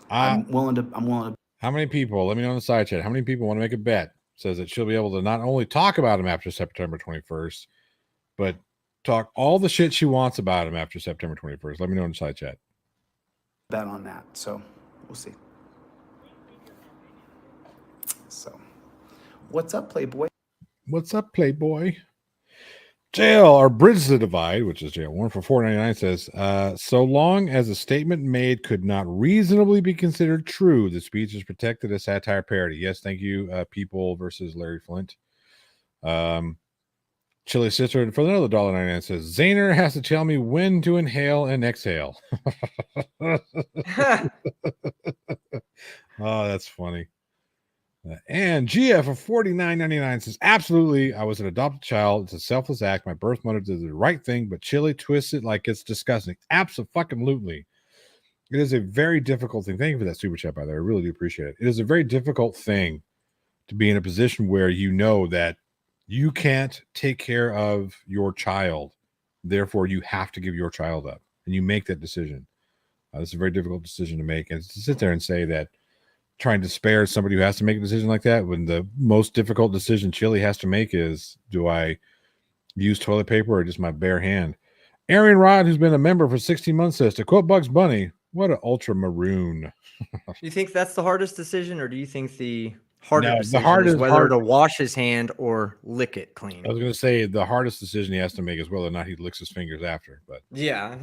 [SPEAKER 5] I'm willing to
[SPEAKER 1] How many people? Let me know in the side chat. How many people want to make a bet? Says that she'll be able to not only talk about him after September 21st, but talk all the shit she wants about him after September 21st. Let me know in the side chat.
[SPEAKER 5] bet on that. So we'll see. So what's up, Playboy?
[SPEAKER 1] What's up, Playboy? Jail or Bridge the Divide, which is jail one for $4.99 says, so long as a statement made could not reasonably be considered true, the speech is protected as satire parody. Yes, thank you, People versus Larry Flint. Chili Sister for another $1.99 says, Zaner has to tell me when to inhale and exhale. Oh, that's funny. And GF for $49.99 says, absolutely, I was an adopted child. It's a selfless act. My birth mother did the right thing, but Chili twists it like it's disgusting. Absolutely. It is a very difficult thing. Thank you for that super chat, by the way. I really do appreciate it. It is a very difficult thing to be in a position where you know that you can't take care of your child. Therefore, you have to give your child up. And you make that decision. It's a very difficult decision to make. And to sit there and say that trying to spare somebody who has to make a decision like that when the most difficult decision Chili has to make is, do I use toilet paper or just my bare hand? Arian Rod, who's been a member for 16 months, says, to quote Bugs Bunny, what an ultra maroon.
[SPEAKER 6] You think that's the hardest decision, or do you think the harder decision
[SPEAKER 1] hardest
[SPEAKER 6] is whether to wash his hand or lick it clean?
[SPEAKER 1] I was going to say the hardest decision he has to make is whether or not he licks his fingers after. But
[SPEAKER 6] Yeah.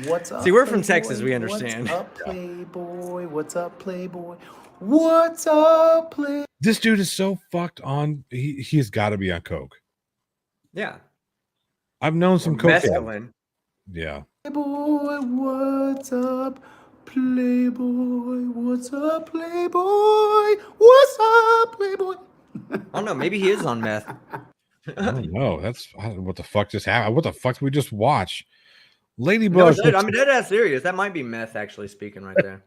[SPEAKER 5] What's up?
[SPEAKER 6] See, we're from
[SPEAKER 5] Playboy?
[SPEAKER 6] Texas. We understand.
[SPEAKER 5] What's up, Playboy? What's up, Playboy? What's up, Playboy?
[SPEAKER 1] this dude is so fucked on. He's got to be on coke.
[SPEAKER 6] Yeah.
[SPEAKER 1] I've known some coke.
[SPEAKER 6] Mescaline.
[SPEAKER 1] Yeah.
[SPEAKER 5] Playboy, what's up, Playboy? What's up, Playboy? What's up, Playboy?
[SPEAKER 6] I don't know. Maybe he is on meth.
[SPEAKER 1] I don't know. What the fuck just happened? What the fuck did we just watch?
[SPEAKER 6] No,
[SPEAKER 1] Ladybug.
[SPEAKER 6] dude, I mean, that's serious. That might be meth actually speaking right there.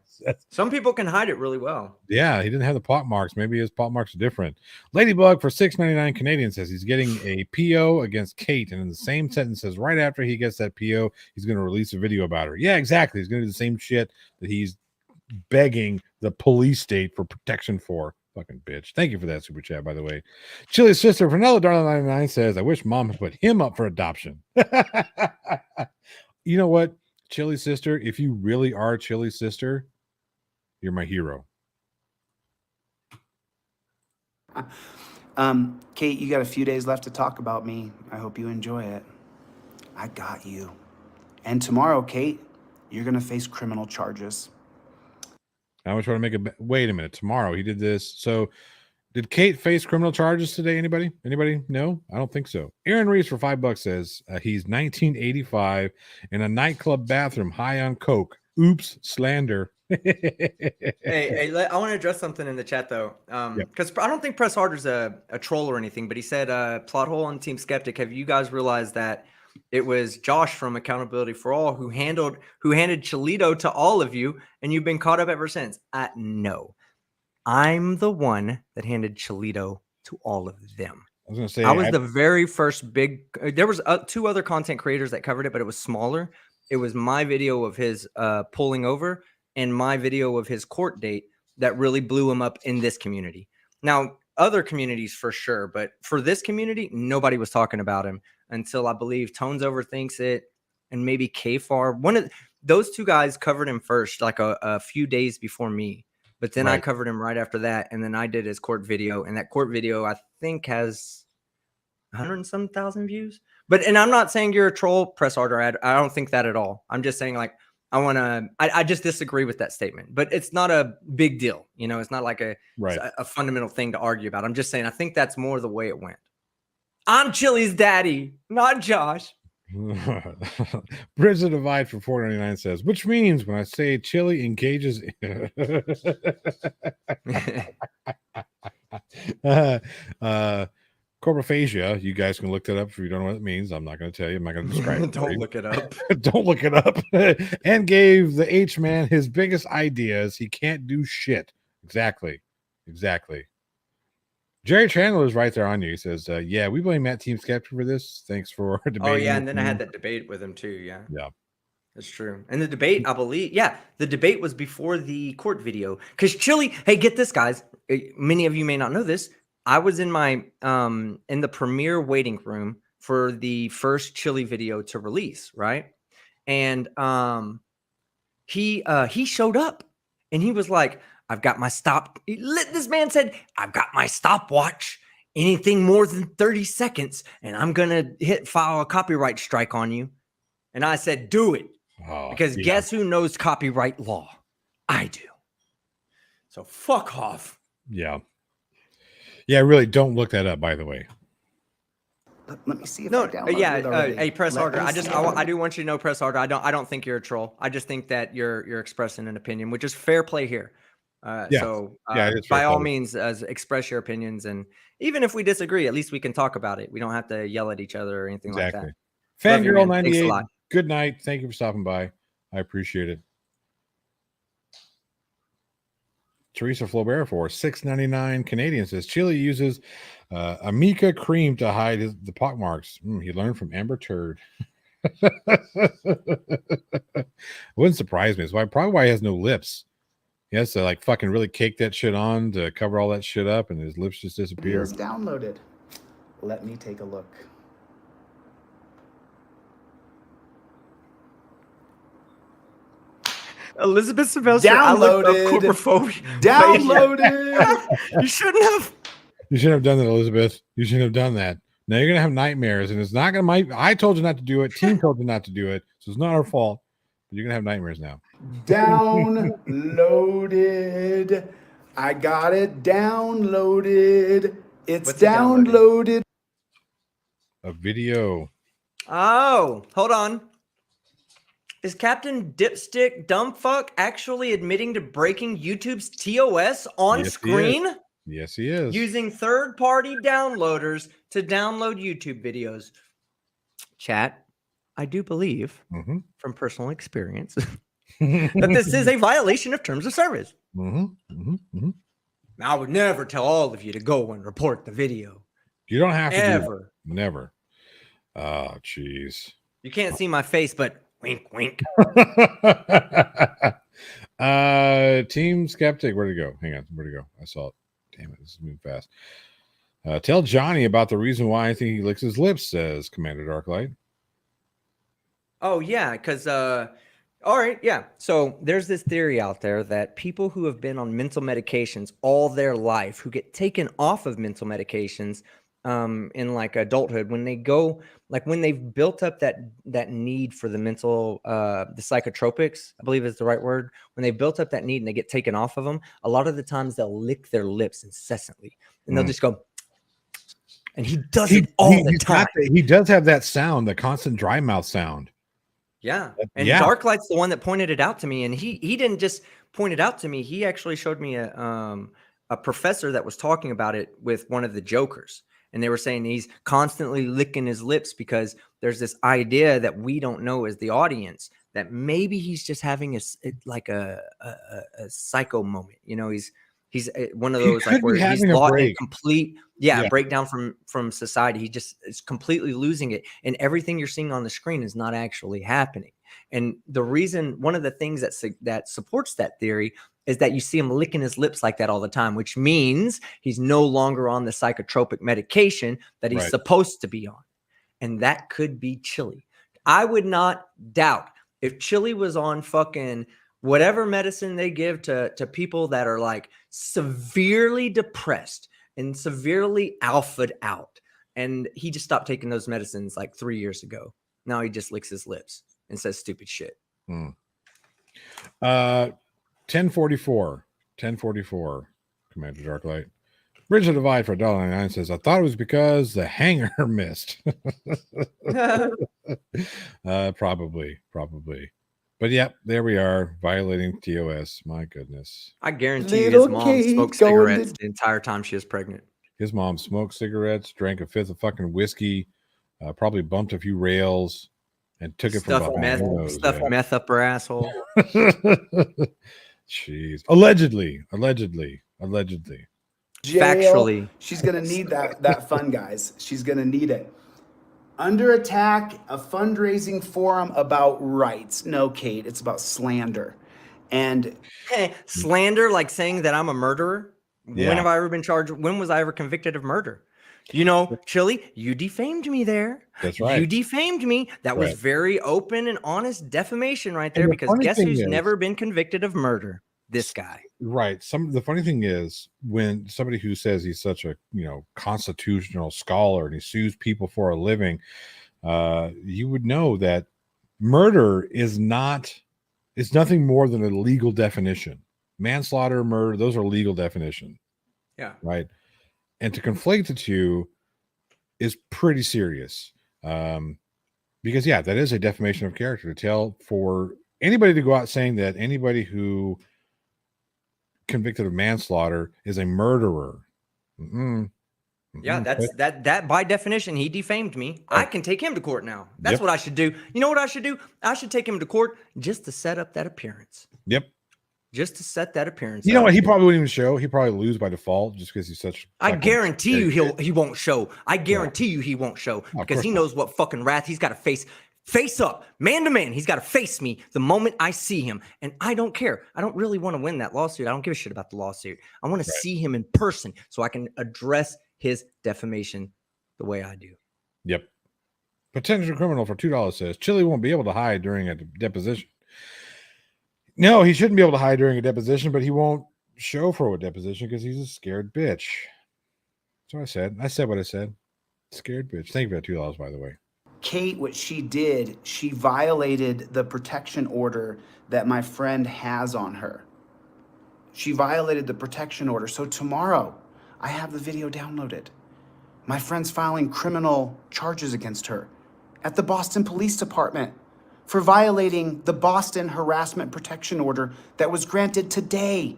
[SPEAKER 6] Some people can hide it really well.
[SPEAKER 1] Yeah, he didn't have the pot marks. Maybe his pot marks are different. Ladybug for $6.99 Canadian says he's getting a PO against Kate, and in the same sentence says right after he gets that PO, he's going to release a video about her. Yeah, exactly. He's going to do the same shit that he's begging the police state for protection for. Fucking bitch. Thank you for that super chat, by the way. Chili's sister for another $1.99 says, I wish mom had put him up for adoption. You know what, Chili's sister, if you really are Chili's sister, you're my hero.
[SPEAKER 5] Kate, you got a few days left to talk about me. I hope you enjoy it. I got you. And tomorrow, Kate, you're going to face criminal charges.
[SPEAKER 1] I was trying to make a wait a minute. Tomorrow he did this. So did Kate face criminal charges today? Anybody? No, I don't think so. Aaron Reese for $5 says he's 1985 in a nightclub bathroom, high on coke. Oops, slander.
[SPEAKER 6] Hey, I want to address something in the chat though, because I don't think Press Harder's a troll or anything, but he said, "Plot hole on Team Skeptic. Have you guys realized that it was Josh from Accountability for All who handed Cholito to all of you, and you've been caught up ever since?" No, I'm the one that handed Cholito to all of them.
[SPEAKER 1] was gonna say
[SPEAKER 6] I was the very first big. There was 2 other content creators that covered it, but it was smaller. It was my video of his pulling over and my video of his court date that really blew him up in this community. Now, other communities for sure, but for this community, nobody was talking about him until I believe Tones Overthinks It and maybe KFAR. One of those 2 guys covered him first, like a few days before me. But then I covered him right after that, and then I did his court video, and that court video I think has 100 and some thousand views. But and I'm not saying you're a troll, press harder. I don't think that at all. I'm just saying like I just disagree with that statement. But it's not a big deal, you know. It's not like a fundamental thing to argue about. I'm just saying I think that's more the way it went. I'm Chili's daddy, not Josh.
[SPEAKER 1] Bridge the Divide for $4.99 says, which means when I say Chili engages corpophagia, you guys can look that up if you don't know what it means. I'm not going to tell you. I'm not going to describe it.
[SPEAKER 6] Don't look it up.
[SPEAKER 1] Don't look it up. And gave the H-man his biggest ideas. He can't do shit. Exactly. Jerry Chandler is right there on you. He says, yeah, we blame Matt Team Skeptic for this. Thanks for debating.
[SPEAKER 6] Oh, yeah, and then I had that debate with him too, yeah.
[SPEAKER 1] Yeah.
[SPEAKER 6] That's true. And the debate, I believe, the debate was before the court video. Because Chili, hey, get this, guys. Many of you may not know this. I was in my in the premiere waiting room for the first Chili video to release, right? And he showed up and he was like, I've got my this man said, I've got my stopwatch. Anything more than 30 seconds, and I'm gonna file a copyright strike on you. And I said, do it. Because guess who knows copyright law? I do. So fuck off.
[SPEAKER 1] Yeah. Yeah, really don't look that up, by the way.
[SPEAKER 5] Let me see if I downloaded it already.
[SPEAKER 6] Hey, press harder. I do want you to know, press harder. I don't think you're a troll. I just think that you're expressing an opinion, which is fair play here. So by all means, express your opinions, and even if we disagree, at least we can talk about it. We don't have to yell at each other or anything like that.
[SPEAKER 1] Fangirl 98. Good night. Thank you for stopping by. I appreciate it. Teresa Flaubert for $6.99 Canadian says Chili uses Amica cream to hide the pockmarks. He learned from Amber Turd. Wouldn't surprise me. It's probably why he has no lips. He has to like fucking really cake that shit on to cover all that shit up, and his lips just disappear.
[SPEAKER 5] It's downloaded. Let me take a look.
[SPEAKER 6] Elizabeth Sylvester.
[SPEAKER 5] Downloaded. Downloaded.
[SPEAKER 6] You shouldn't have.
[SPEAKER 1] You shouldn't have done that, Elizabeth. You shouldn't have done that. Now you're gonna have nightmares, and it's not gonna. I told you not to do it. Team told you not to do it, so it's not our fault. But you're gonna have nightmares now.
[SPEAKER 5] Downloaded. I got it downloaded. It's downloaded.
[SPEAKER 1] A video.
[SPEAKER 6] Oh, hold on. Is Captain Dipstick Dumbfuck actually admitting to breaking YouTube's TOS on screen?
[SPEAKER 1] Yes, he is.
[SPEAKER 6] Using third-party downloaders to download YouTube videos. Chat, I do believe from personal experience that this is a violation of terms of service. Now, I would never tell all of you to go and report the video.
[SPEAKER 1] You don't have to.
[SPEAKER 6] Ever.
[SPEAKER 1] Never. Oh, jeez.
[SPEAKER 6] You can't see my face, but wink, wink.
[SPEAKER 1] Team Skeptic, where'd it go? Hang on, where'd it go? I saw it. Damn it, this is moving fast. Tell Johnny about the reason why I think he licks his lips, says Commander Darklight.
[SPEAKER 6] Oh, yeah, because, all right, yeah. So there's this theory out there that people who have been on mental medications all their life, who get taken off of mental medications in like adulthood, when they go, like when they've built up that need for the mental, the psychotropics, I believe is the right word, when they built up that need and they get taken off of them, a lot of the times they'll lick their lips incessantly and they'll just go, and he does it all the time.
[SPEAKER 1] He does have that sound, the constant dry mouth sound.
[SPEAKER 6] Yeah. And Darklight's the one that pointed it out to me. And he didn't just point it out to me. He actually showed me a professor that was talking about it with one of the jokers. And they were saying he's constantly licking his lips because there's this idea that we don't know as the audience that maybe he's just having a psycho moment. You know, he's He's one of
[SPEAKER 1] He
[SPEAKER 6] those
[SPEAKER 1] could
[SPEAKER 6] like
[SPEAKER 1] be
[SPEAKER 6] where he's
[SPEAKER 1] having a
[SPEAKER 6] lost in
[SPEAKER 1] break.
[SPEAKER 6] complete
[SPEAKER 1] Yeah.
[SPEAKER 6] breakdown from society. He just is completely losing it, and everything you're seeing on the screen is not actually happening. And the reason, one of the things that supports that theory is that you see him licking his lips like that all the time, which means he's no longer on the psychotropic medication that he's
[SPEAKER 1] Right.
[SPEAKER 6] supposed to be on, and that could be Chili. I would not doubt if Chili was on fucking whatever medicine they give to people that are like severely depressed and severely alphaed out. And he just stopped taking those medicines like 3 years ago. Now he just licks his lips and says stupid shit.
[SPEAKER 1] 1044. Commander Darklight. Bridge of Divide for $1.99 says, I thought it was because the hanger missed. Probably. But yep, there we are, violating TOS. My goodness.
[SPEAKER 6] I guarantee you
[SPEAKER 5] Little
[SPEAKER 6] his mom
[SPEAKER 5] Kate
[SPEAKER 6] smoked
[SPEAKER 5] going to-
[SPEAKER 6] cigarettes the entire time she was pregnant.
[SPEAKER 1] His mom smoked cigarettes, drank a fifth of fucking whiskey, probably bumped a few rails, and took it from
[SPEAKER 6] Stuffed
[SPEAKER 1] behind. Who knows,
[SPEAKER 6] stuffed
[SPEAKER 1] yeah.
[SPEAKER 6] meth up her asshole.
[SPEAKER 1] Jeez. Allegedly.
[SPEAKER 5] Jail.
[SPEAKER 6] Factually.
[SPEAKER 5] She's gonna need that fund, guys. She's gonna need it. Under attack, a fundraising forum about rights. No, Kate, it's about slander. And
[SPEAKER 6] Slander, like saying that I'm a murderer.
[SPEAKER 1] Yeah.
[SPEAKER 6] When have I ever been charged? When was I ever convicted of murder? You know, Chili, you defamed me there.
[SPEAKER 1] That's right.
[SPEAKER 6] You defamed me. That was
[SPEAKER 1] Right.
[SPEAKER 6] very open and honest defamation right there,
[SPEAKER 1] the
[SPEAKER 6] because
[SPEAKER 1] funny
[SPEAKER 6] guess
[SPEAKER 1] thing
[SPEAKER 6] who's
[SPEAKER 1] is-
[SPEAKER 6] never been convicted of murder? This guy.
[SPEAKER 1] Right. The funny thing is, when somebody who says he's such a constitutional scholar and he sues people for a living, you would know that murder is nothing more than a legal definition. Manslaughter, murder, those are legal definition.
[SPEAKER 6] Yeah.
[SPEAKER 1] Right. And to conflate the two is pretty serious. Because that is a defamation of character, to tell for anybody to go out saying that anybody who convicted of manslaughter is a murderer.
[SPEAKER 6] Yeah, that by definition, he defamed me. I can take him to court now. That's what I should do. You know what I should do? I should take him to court just to set up that appearance.
[SPEAKER 1] Yep.
[SPEAKER 6] Just to set that appearance.
[SPEAKER 1] You know
[SPEAKER 6] up.
[SPEAKER 1] what? He probably wouldn't even show. He probably lose by default just because he's such.
[SPEAKER 6] I guarantee you he won't show. I guarantee you he won't show because he knows what fucking wrath he's got to face up, man to man. He's got to face me the moment I see him. And I don't care. I don't really want to win that lawsuit. I don't give a shit about the lawsuit. I want to see him in person so I can address his defamation the way I do.
[SPEAKER 1] Yep. Potential criminal for $2 says Chili won't be able to hide during a deposition. No, he shouldn't be able to hide during a deposition, but he won't show for a deposition because he's a scared bitch. That's what I said. I said what I said. Scared bitch. Thank you for that $2, by the way.
[SPEAKER 5] Kate, what she did, she violated the protection order that my friend has on her. She violated the protection order. So tomorrow, I have the video downloaded. My friend's filing criminal charges against her at the Boston Police Department for violating the Boston harassment protection order that was granted today.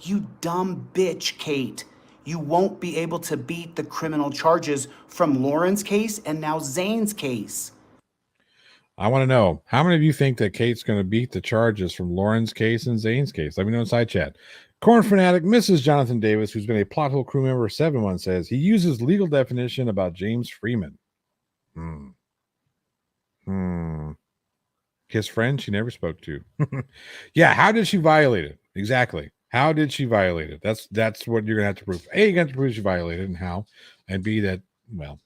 [SPEAKER 5] You dumb bitch, Kate. You won't be able to beat the criminal charges from Lauren's case and now Zane's case.
[SPEAKER 1] I want to know, how many of you think that Kate's going to beat the charges from Lauren's case and Zane's case? Let me know in side chat. Corn Fanatic, Mrs. Jonathan Davis, who's been a plot hole crew member for 7 months, says he uses legal definition about James Freeman. His friend she never spoke to. Yeah, how did she violate it? Exactly. How did she violate it? That's what you're gonna have to prove. A, you're gonna have to prove she violated it, and how, and B, that, well,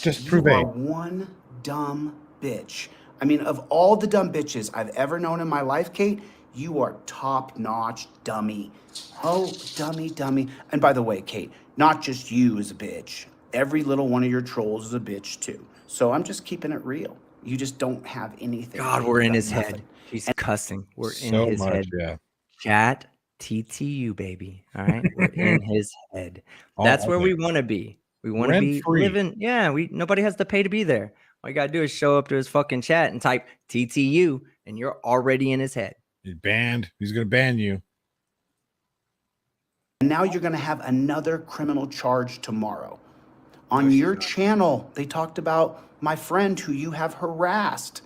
[SPEAKER 1] just prove
[SPEAKER 5] You
[SPEAKER 1] A.
[SPEAKER 5] are one dumb bitch. I mean, of all the dumb bitches I've ever known in my life, Kate, you are top-notch dummy. Oh, dummy. And by the way, Kate, not just you is a bitch. Every little one of your trolls is a bitch too. So I'm just keeping it real. You just don't have anything.
[SPEAKER 6] God,
[SPEAKER 5] Kate.
[SPEAKER 6] we're
[SPEAKER 5] You
[SPEAKER 6] in
[SPEAKER 5] got
[SPEAKER 6] his
[SPEAKER 5] nothing.
[SPEAKER 6] head. He's cussing. We're
[SPEAKER 1] So
[SPEAKER 6] in his
[SPEAKER 1] much,
[SPEAKER 6] head.
[SPEAKER 1] yeah.
[SPEAKER 6] Chat TTU, baby. All right. We're in his head.
[SPEAKER 1] All
[SPEAKER 6] That's where
[SPEAKER 1] day.
[SPEAKER 6] we want to be. We want to be
[SPEAKER 1] Rent-free.
[SPEAKER 6] living. Yeah. Nobody has to pay to be there. All you got to do is show up to his fucking chat and type TTU, and you're already in his head.
[SPEAKER 1] He's banned. He's gonna ban you.
[SPEAKER 5] And now you're going to have another criminal charge tomorrow. On your channel, they talked about my friend who you have harassed.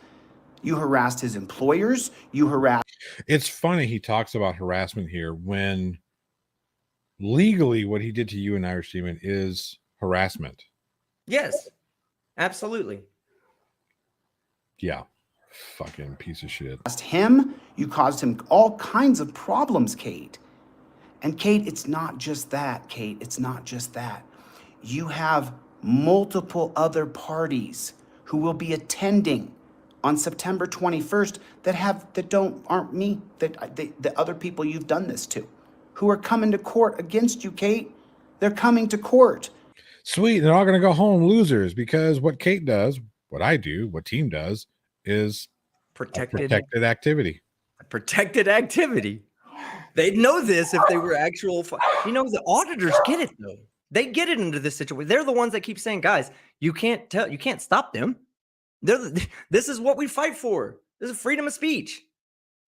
[SPEAKER 5] You harassed his employers. You harassed.
[SPEAKER 1] It's funny he talks about harassment here when legally, what he did to you and Irish Demon is harassment.
[SPEAKER 6] Yes, absolutely.
[SPEAKER 1] Yeah. Fucking piece of shit.
[SPEAKER 5] Him, you caused him all kinds of problems, Kate. And Kate, it's not just that, Kate. It's not just that. You have multiple other parties who will be attending on September 21st that aren't me, the other people you've done this to, who are coming to court against you, Kate. They're coming to court.
[SPEAKER 1] Sweet. They're all going to go home losers because what Kate does, what I do, what team does is
[SPEAKER 6] Protected
[SPEAKER 1] activity.
[SPEAKER 6] Protected activity. They'd know this if they were actual. The auditors get it though. They get it into this situation. They're the ones that keep saying, guys, you can't stop them. This is what we fight for. This is freedom of speech.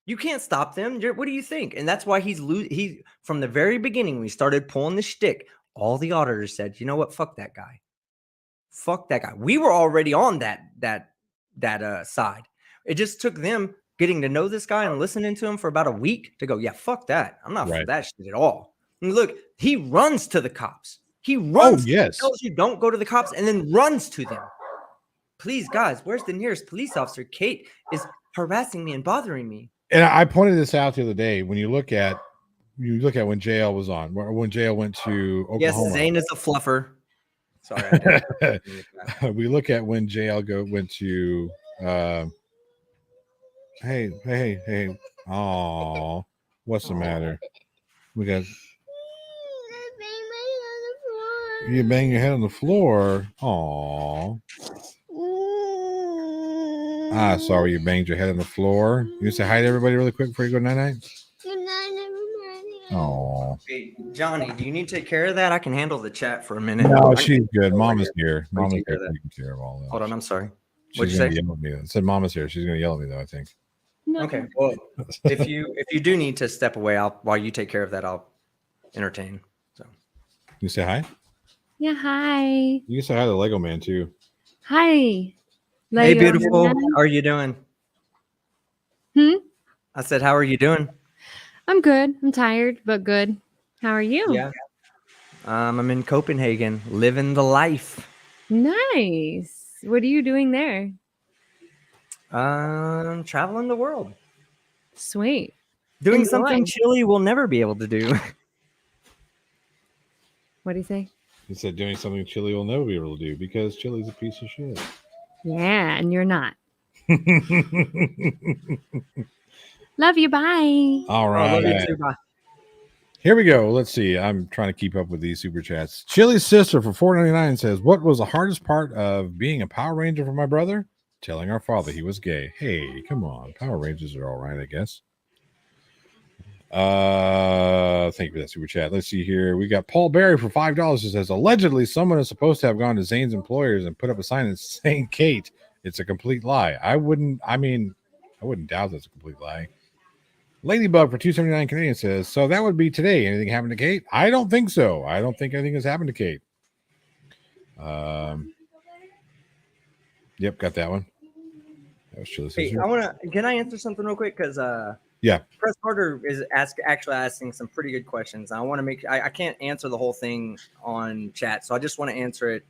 [SPEAKER 6] You can't stop them. What do you think? And that's why he from the very beginning, when he started pulling the shtick, all the auditors said, you know what? Fuck that guy. Fuck that guy. We were already on that side. It just took them getting to know this guy and listening to him for about a week to go, yeah, fuck that. I'm not for that shit at all. And look, he runs to the cops. He runs.
[SPEAKER 1] Yes.
[SPEAKER 6] Tells you don't go to the cops and then runs to them. Please, guys, where's the nearest police officer? Kate is harassing me and bothering me.
[SPEAKER 1] And I pointed this out the other day. When you look at when JL was on, when JL went to Oklahoma.
[SPEAKER 6] Yes, Zane is a fluffer. Sorry.
[SPEAKER 1] We look at when JL went to hey. Oh, what's the matter? We got you bang your head on the floor. Oh. Sorry, you banged your head on the floor. You say hi to everybody really quick before you go night-night?
[SPEAKER 7] Good night, everybody.
[SPEAKER 1] Oh.
[SPEAKER 6] Hey, Johnny, do you need to take care of that? I can handle the chat for a minute.
[SPEAKER 1] No, she's good. Mama's here. Mama's here taking care of all that.
[SPEAKER 6] Hold on, I'm sorry.
[SPEAKER 1] What'd you say? Yell at me. I said Mama's here. She's gonna yell at me though, I think.
[SPEAKER 7] No.
[SPEAKER 6] Okay. Well, if you do need to step away, while you take care of that, I'll entertain. So
[SPEAKER 1] you say hi?
[SPEAKER 7] Yeah, hi.
[SPEAKER 1] You can say hi to Lego Man too.
[SPEAKER 7] Hi.
[SPEAKER 6] Hey, beautiful. How are you doing? I said, how are you doing?
[SPEAKER 7] I'm good. I'm tired, but good. How are you?
[SPEAKER 6] Yeah. I'm in Copenhagen, living the life.
[SPEAKER 7] Nice. What are you doing there?
[SPEAKER 6] Traveling the world.
[SPEAKER 7] Sweet.
[SPEAKER 6] Doing
[SPEAKER 7] Enjoy.
[SPEAKER 6] something Chili will never be able to do.
[SPEAKER 7] What do you say?
[SPEAKER 1] He said doing something Chili will never be able to do because Chili's a piece of shit.
[SPEAKER 7] Yeah, and you're not. Love you. Bye.
[SPEAKER 1] All right.
[SPEAKER 6] Love you too. Bye.
[SPEAKER 1] Here we go. Let's see. I'm trying to keep up with these super chats. Chili's sister for $4.99 says, "What was the hardest part of being a Power Ranger for my brother? Telling our father he was gay." Hey, come on. Power Rangers are all right, I guess. Thank you for that super chat. Let's see here. We got Paul Berry for $5 who says, allegedly someone is supposed to have gone to Zane's employers and put up a sign that's saying Kate. It's a complete lie. I wouldn't doubt that's a complete lie. Ladybug for $2.79 Canadian says, so that would be today. Anything happened to Kate? I don't think so. I don't think anything has happened to Kate. Yep, got that one. That was Chili's
[SPEAKER 6] Hey,
[SPEAKER 1] sister.
[SPEAKER 6] can I answer something real quick? Because
[SPEAKER 1] yeah,
[SPEAKER 6] Press Carter is actually asking some pretty good questions. I want to make I can't answer the whole thing on chat, so I just want to answer it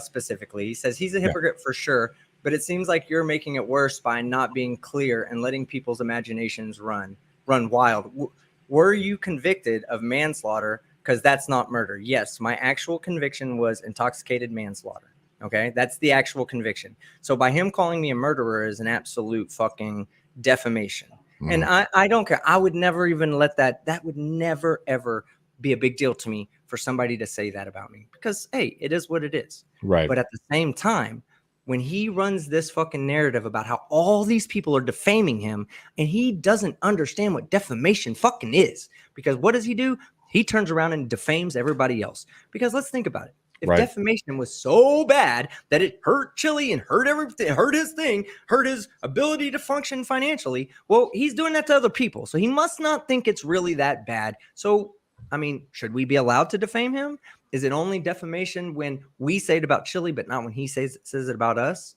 [SPEAKER 6] specifically. He says he's a hypocrite for sure, but it seems like you're making it worse by not being clear and letting people's imaginations run wild. Were you convicted of manslaughter? Because that's not murder. Yes, my actual conviction was intoxicated manslaughter. Okay, that's the actual conviction. So by him calling me a murderer is an absolute fucking defamation. And I don't care. I would never even let that would never, ever be a big deal to me for somebody to say that about me because, hey, it is what it is.
[SPEAKER 1] Right.
[SPEAKER 6] But at the same time, when he runs this fucking narrative about how all these people are defaming him and he doesn't understand what defamation fucking is, because what does he do? He turns around and defames everybody else. Because let's think about it. If defamation was so bad that it hurt Chili and hurt everything, hurt his thing, hurt his ability to function financially, well, he's doing that to other people. So he must not think it's really that bad. So, I mean, should we be allowed to defame him? Is it only defamation when we say it about Chili, but not when he says it about us?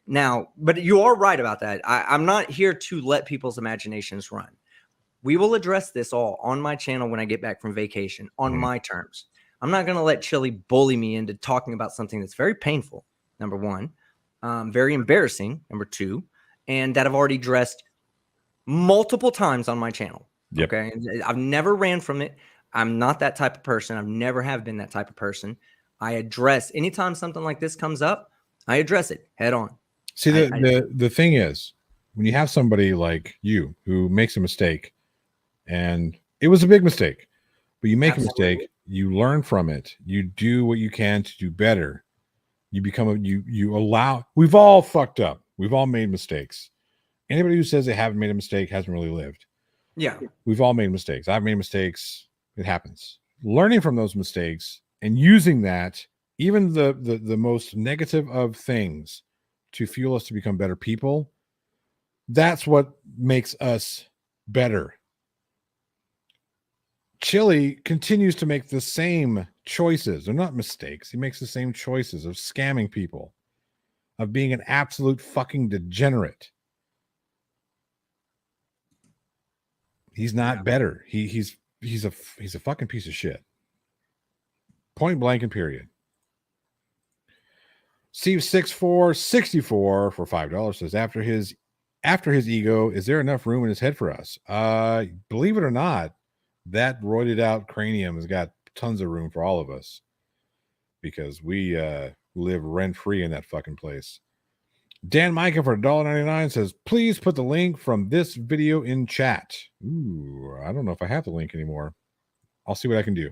[SPEAKER 6] Now, but you are right about that. I'm not here to let people's imaginations run. We will address this all on my channel when I get back from vacation on my terms. I'm not going to let Chili bully me into talking about something that's very painful, number one, very embarrassing, number two, and that I've already addressed multiple times on my channel.
[SPEAKER 1] Yep.
[SPEAKER 6] Okay. And I've never ran from it. I'm not that type of person. I've never have been that type of person. I address anytime something like this comes up, I address it head on.
[SPEAKER 1] See, the thing is, when you have somebody like you who makes a mistake, and it was a big mistake, but you make a mistake, you learn from it, you do what you can to do better. You become you allow. We've all fucked up. We've all made mistakes. Anybody who says they haven't made a mistake hasn't really lived.
[SPEAKER 6] Yeah.
[SPEAKER 1] We've all made mistakes. I've made mistakes. It happens. Learning from those mistakes and using that, even the most negative of things, to fuel us to become better people, that's what makes us better. Chili continues to make the same choices. They're not mistakes. He makes the same choices of scamming people, of being an absolute fucking degenerate. He's not better. He's a fucking piece of shit. Point blank and period. Steve6464 for $5 says, after his ego, is there enough room in his head for us? Believe it or not, that roided out cranium has got tons of room for all of us, because we live rent free in that fucking place. Dan Micah for $1.99 says, please put the link from this video in chat. Ooh, I don't know if I have the link anymore. I'll see what I can do.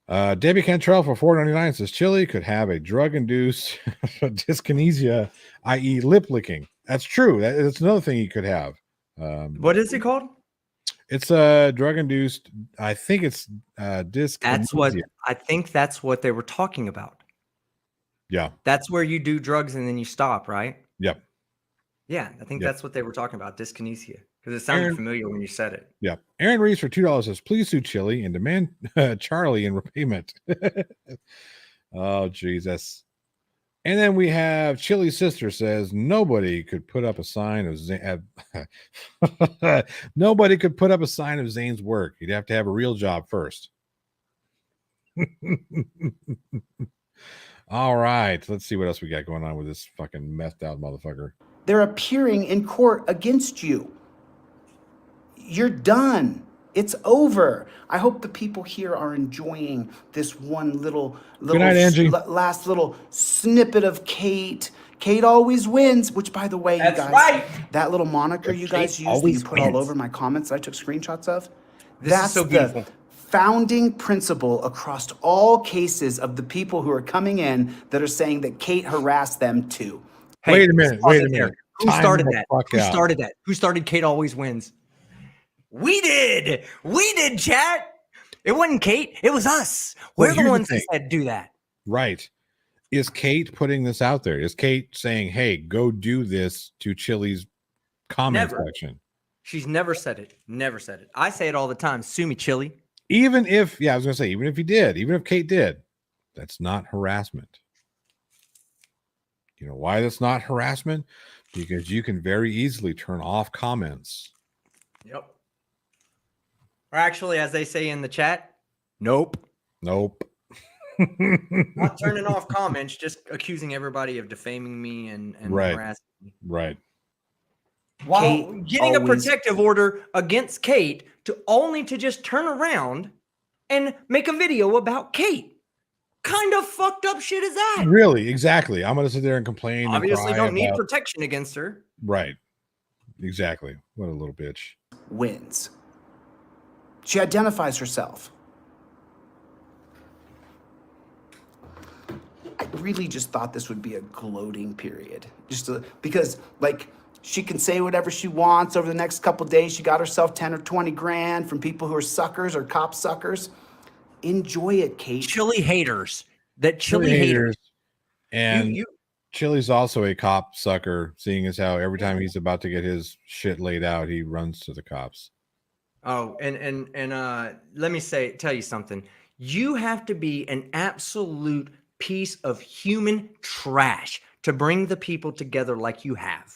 [SPEAKER 1] Debbie Cantrell for $4.99 says, Chili could have a drug-induced dyskinesia, i.e. lip licking. That's true. That's another thing he could have.
[SPEAKER 6] What is it called?
[SPEAKER 1] It's a drug-induced, I think it's dyskinesia.
[SPEAKER 6] I think that's what they were talking about.
[SPEAKER 1] Yeah.
[SPEAKER 6] That's where you do drugs and then you stop, right?
[SPEAKER 1] Yep.
[SPEAKER 6] Yeah, I think that's what they were talking about, dyskinesia, because it sounded familiar when you said it.
[SPEAKER 1] Yeah. Aaron Reese for $2 says, please sue Chili and demand Charlie in repayment. Oh, Jesus. And then we have Chili's sister says, nobody could put up a sign of nobody could put up a sign of Zane's work. You'd have to have a real job first. All right, let's see what else we got going on with this fucking methed out motherfucker.
[SPEAKER 5] They're appearing in court against you. You're done. It's over. I hope the people here are enjoying this one little
[SPEAKER 1] Good night, Angie.
[SPEAKER 5] last little snippet of Kate. Kate always wins, which, by the way,
[SPEAKER 6] That's
[SPEAKER 5] you guys,
[SPEAKER 6] right.
[SPEAKER 5] that little moniker you guys use that you put all over my comments that I took screenshots of,
[SPEAKER 6] This is so beautiful.
[SPEAKER 5] the founding principle across all cases of the people who are coming in that are saying that Kate harassed them too.
[SPEAKER 6] Hey,
[SPEAKER 1] wait a minute.
[SPEAKER 6] Who started that? Who
[SPEAKER 1] out.
[SPEAKER 6] started that? Who started Kate always wins? We did. We did, chat. It wasn't Kate. It was us. We're the ones that said do that.
[SPEAKER 1] Right. Is Kate putting this out there? Is Kate saying, hey, go do this to Chili's comment section?
[SPEAKER 6] She's never said it. Never said it. I say it all the time. Sue me, Chili.
[SPEAKER 1] Even if, I was going to say, even if he did, even if Kate did, that's not harassment. You know why that's not harassment? Because you can very easily turn off comments.
[SPEAKER 6] Yep. Or actually, as they say in the chat, nope.
[SPEAKER 1] Nope.
[SPEAKER 6] Not turning off comments, just accusing everybody of defaming me and harassing me.
[SPEAKER 1] Right.
[SPEAKER 6] While getting a protective order against Kate to just turn around and make a video about Kate. Kind of fucked up shit is that?
[SPEAKER 1] Really? Exactly. I'm going to sit there and complain.
[SPEAKER 6] Obviously
[SPEAKER 1] and
[SPEAKER 6] don't need protection against her.
[SPEAKER 1] Right. Exactly. What a little bitch.
[SPEAKER 5] Wins. She identifies herself. I really just thought this would be a gloating period. Because, like, she can say whatever she wants over the next couple days. She got herself 10 or 20 grand from people who are suckers or cop suckers. Enjoy it, Kate.
[SPEAKER 6] Chili haters. Chili haters.
[SPEAKER 1] And Chili's also a cop sucker, seeing as how every time he's about to get his shit laid out, he runs to the cops.
[SPEAKER 6] Oh, and let me tell you something. You have to be an absolute piece of human trash to bring the people together like you have.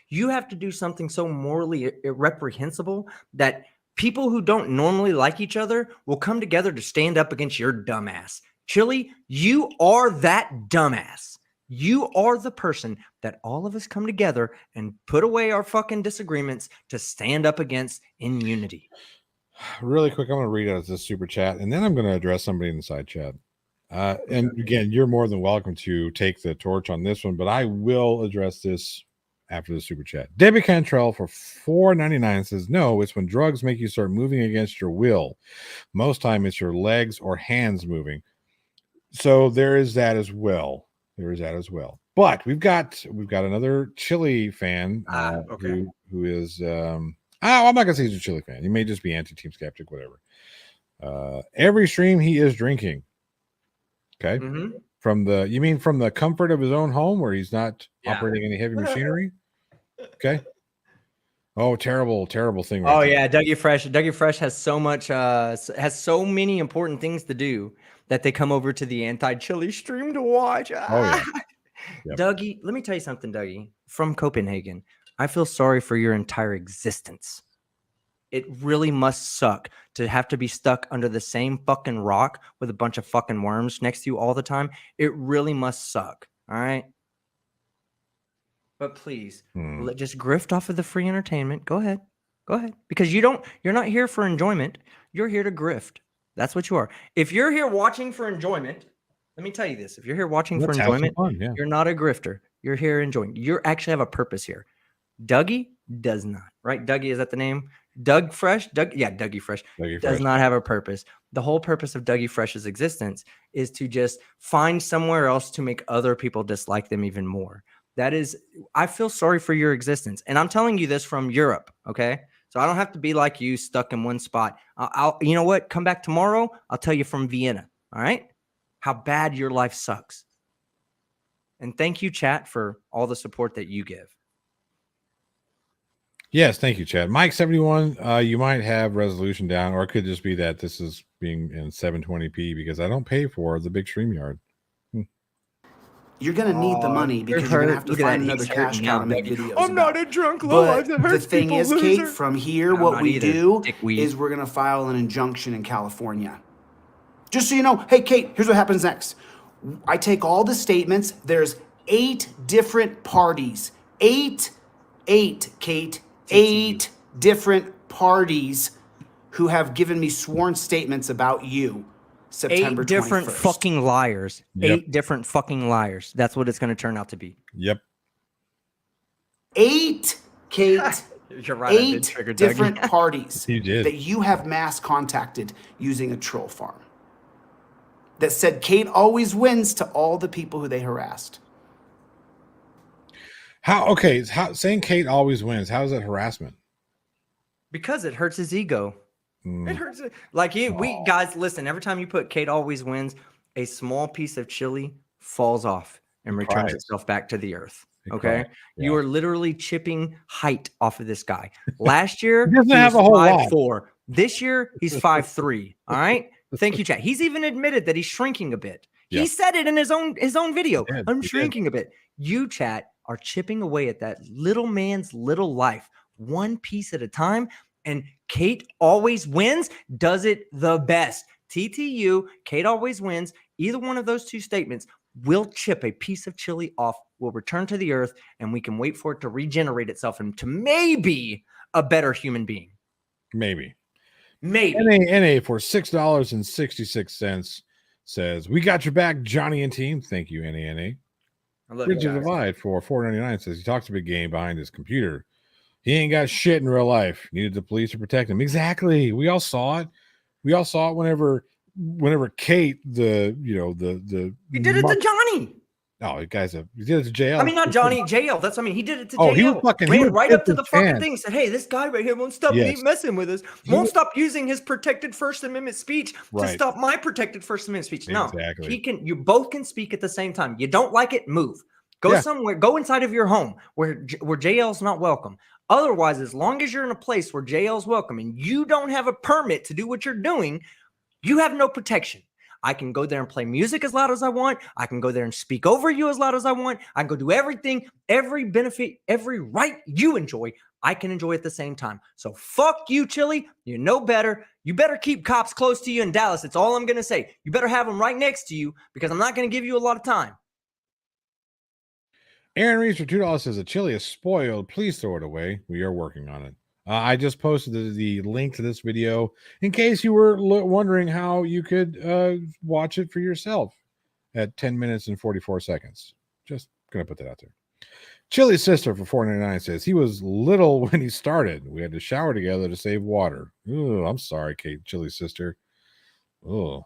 [SPEAKER 6] You have to do something so morally reprehensible that people who don't normally like each other will come together to stand up against your dumbass. Chili, you are that dumbass. You are the person that all of us come together and put away our fucking disagreements to stand up against in unity.
[SPEAKER 1] Really quick, I'm going to read out this super chat, and then I'm going to address somebody in the side chat. And again, you're more than welcome to take the torch on this one, but I will address this after the super chat. Debbie Cantrell for $4.99 says, no, it's when drugs make you start moving against your will. Most time it's your legs or hands moving. So there is that as well. But we've got another Chili fan who is I'm not gonna say he's a Chili fan. He may just be anti-team skeptic, whatever. Every stream he is drinking. Okay.
[SPEAKER 6] Mm-hmm.
[SPEAKER 1] From the comfort of his own home where he's not operating any heavy machinery? Okay. Oh, terrible thing.
[SPEAKER 6] Right there. Dougie Fresh has so much has so many important things to do that they come over to the anti-Chili stream to watch.
[SPEAKER 1] Oh yeah.
[SPEAKER 6] Yep. Dougie, let me tell you something, Dougie. From Copenhagen, I feel sorry for your entire existence. It really must suck to have to be stuck under the same fucking rock with a bunch of fucking worms next to you all the time. It really must suck. All right. But please, just grift off of the free entertainment. Go ahead. Because you're not here for enjoyment. You're here to grift. That's what you are. If you're here watching for enjoyment, let me tell you this. If you're here watching for enjoyment, you're not a grifter. You're here enjoying. You actually have a purpose here. Dougie does not, right? Dougie, is that the name? Dougie Fresh does not have a purpose. The whole purpose of Dougie Fresh's existence is to just find somewhere else to make other people dislike them even more. I feel sorry for your existence. And I'm telling you this from Europe, okay? So I don't have to be like you, stuck in one spot. You know what? Come back tomorrow. I'll tell you from Vienna, all right? How bad your life sucks. And thank you, chat, for all the support that you give.
[SPEAKER 1] Yes, thank you, Chad. Mike 71, you might have resolution down, or it could just be that this is being in 720p because I don't pay for the big StreamYard.
[SPEAKER 5] You're going to need the money because you're going to have to find another cash cow to make videos.
[SPEAKER 6] I'm not a drunk low.
[SPEAKER 5] But the thing is, Kate, from here, what we do is we're going to file an injunction in California. Just so you know, hey, Kate, here's what happens next. I take all the statements. There's 8 different parties. 8, Kate. 8 different parties who have given me sworn statements about you. September
[SPEAKER 6] 8 different
[SPEAKER 5] 21st.
[SPEAKER 6] Fucking liars.
[SPEAKER 1] Yep.
[SPEAKER 6] 8 different fucking liars. That's what it's going to turn out to be.
[SPEAKER 1] Yep.
[SPEAKER 5] 8, Kate.
[SPEAKER 6] You're right.
[SPEAKER 5] 8 different parties
[SPEAKER 1] You did.
[SPEAKER 5] that you have mass contacted using a troll farm that said Kate always wins to all the people who they harassed.
[SPEAKER 1] Saying Kate always wins, how is that harassment?
[SPEAKER 6] Because it hurts his ego. It hurts it. Like we guys, listen, every time you put Kate always wins, a small piece of chili falls off and returns itself back to the earth. Okay. Yeah. You are literally chipping height off of this guy. Last year, he was 5'4". This year, he's 5'3". All right. Thank you, chat. He's even admitted that he's shrinking a bit. Yeah. He said it in his own video. I'm shrinking a bit. You, chat, are chipping away at that little man's little life, one piece at a time. And Kate always wins, does it the best. TTU, Kate always wins. Either one of those 2 statements will chip a piece of chili off, will return to the earth, and we can wait for it to regenerate itself into maybe a better human being.
[SPEAKER 1] Maybe.
[SPEAKER 6] NA
[SPEAKER 1] for $6.66 says, we got your back, Johnny and team. Thank you, NA. Richard Divide for $4.99 says he talks a big game behind his computer. He ain't got shit in real life. Needed the police to protect him. Exactly. We all saw it. Whenever Kate,
[SPEAKER 6] he did it to Johnny.
[SPEAKER 1] No, he did it to JL.
[SPEAKER 6] I mean, not Johnny, JL. That's what I mean. He did it to
[SPEAKER 1] JL.
[SPEAKER 6] He was ran right up to the fucking
[SPEAKER 1] fans.
[SPEAKER 6] thing. Said, "Hey, this guy right here won't stop messing with us. Won't stop using his protected First Amendment speech to stop my protected First Amendment speech." No, he can. You both can speak at the same time. You don't like it? Move. Go somewhere. Go inside of your home where JL's not welcome. Otherwise, as long as you're in a place where JL's welcome and you don't have a permit to do what you're doing, you have no protection. I can go there and play music as loud as I want. I can go there and speak over you as loud as I want. I can go do everything, every benefit, every right you enjoy, I can enjoy at the same time. So fuck you, Chili. You know better. You better keep cops close to you in Dallas. It's all I'm going to say. You better have them right next to you because I'm not going to give you a lot of time.
[SPEAKER 1] Aaron Reeves for $2 says, a chili is spoiled. Please throw it away. We are working on it. I just posted the link to this video in case you were wondering how you could watch it for yourself at 10 minutes and 44 seconds. Just going to put that out there. Chili's sister for $4.99 says, he was little when he started. We had to shower together to save water. Oh, I'm sorry, Kate. Chili's sister. Oh.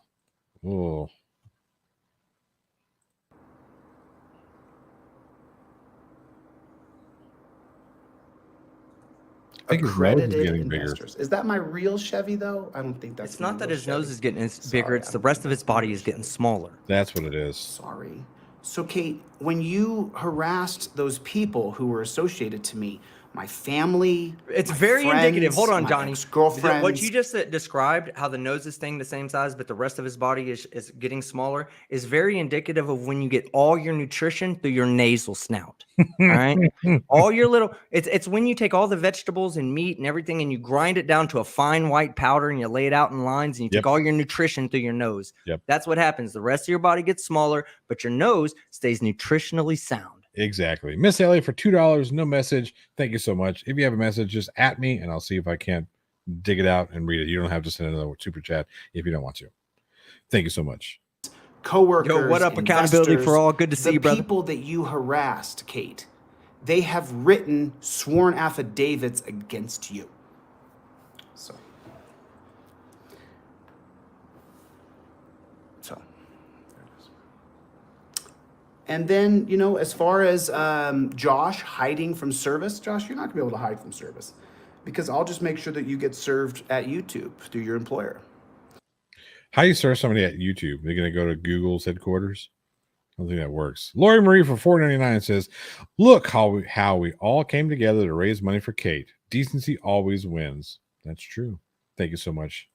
[SPEAKER 5] Accredited investors. Is that my real Chevy though? I don't think that's.
[SPEAKER 6] It's not that his nose is getting bigger. It's the rest of his body is getting smaller.
[SPEAKER 1] That's what it is.
[SPEAKER 5] Sorry. So Kate, when you harassed those people who were associated to me, my family,
[SPEAKER 6] it's
[SPEAKER 5] my
[SPEAKER 6] very
[SPEAKER 5] friends,
[SPEAKER 6] indicative. Hold on, Johnny.
[SPEAKER 5] Girlfriends.
[SPEAKER 6] What you just described, how the nose is staying the same size, but the rest of his body is getting smaller, is very indicative of when you get all your nutrition through your nasal snout. All right, all your little. It's when you take all the vegetables and meat and everything, and you grind it down to a fine white powder, and you lay it out in lines, and you take all your nutrition through your nose. That's what happens. The rest of your body gets smaller, but your nose stays nutritionally sound.
[SPEAKER 1] Exactly. Miss Elliott for $2, no message. Thank you so much. If you have a message, just at me and I'll see if I can't dig it out and read it. You don't have to send another super chat if you don't want to. Thank you so much.
[SPEAKER 5] Co-workers.
[SPEAKER 6] Yo, what up? Accountability for all. Good to see you, brother.
[SPEAKER 5] The people that you harassed, Kate, they have written sworn affidavits against you. So. And then, you know, as far as Josh hiding from service, Josh, you're not gonna be able to hide from service because I'll just make sure that you get served at YouTube through your employer.
[SPEAKER 1] How do you serve somebody at YouTube? They're gonna go to Google's headquarters? I don't think that works. Lori Marie for $4.99 says, look how we all came together to raise money for Kate. Decency always wins. That's true. Thank you so much.